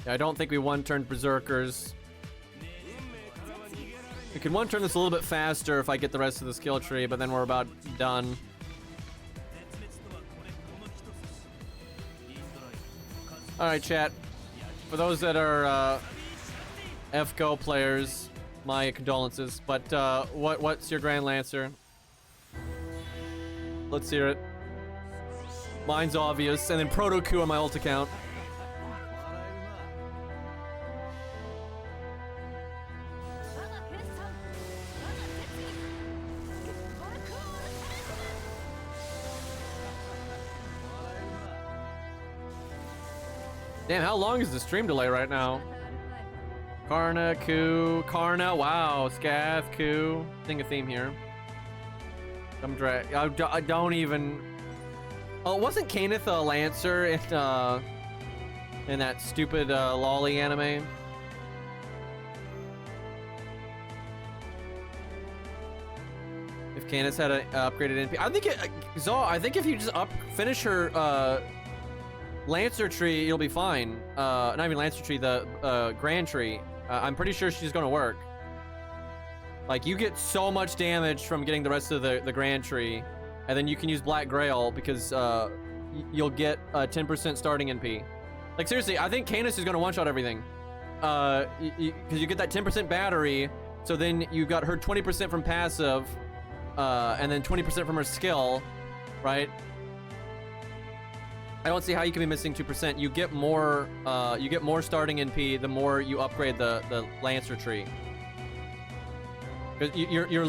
Yeah, I don't think we one-turned Berserkers. We can one-turn this a little bit faster if I get the rest of the skill tree, but then we're about done. Alright, chat. For those that are FGO players, my condolences. But what's your Grand Lancer? Let's hear it. Mine's obvious, and then Proto-Coup on my ult account. Damn, how long is the stream delay right now? Karna, Coup, Karna, wow, Scath, Coup. Sing a theme here. I'm I don't even... Oh, wasn't Caneth a Lancer in that stupid lolly anime? If Candace had an upgraded NP, I think if you just finish her Lancer tree, you'll be fine. Not even Lancer tree, the Grand tree. I'm pretty sure she's gonna work. Like, you get so much damage from getting the rest of the Grand tree, and then you can use Black Grail because you'll get 10% starting NP. Like, seriously, I think Canis is gonna one-shot everything. Because you get that 10% battery, so then you got her 20% from passive, and then 20% from her skill, right? I don't see how you can be missing 2%. You get more starting NP the more you upgrade the Lancer tree. Because you're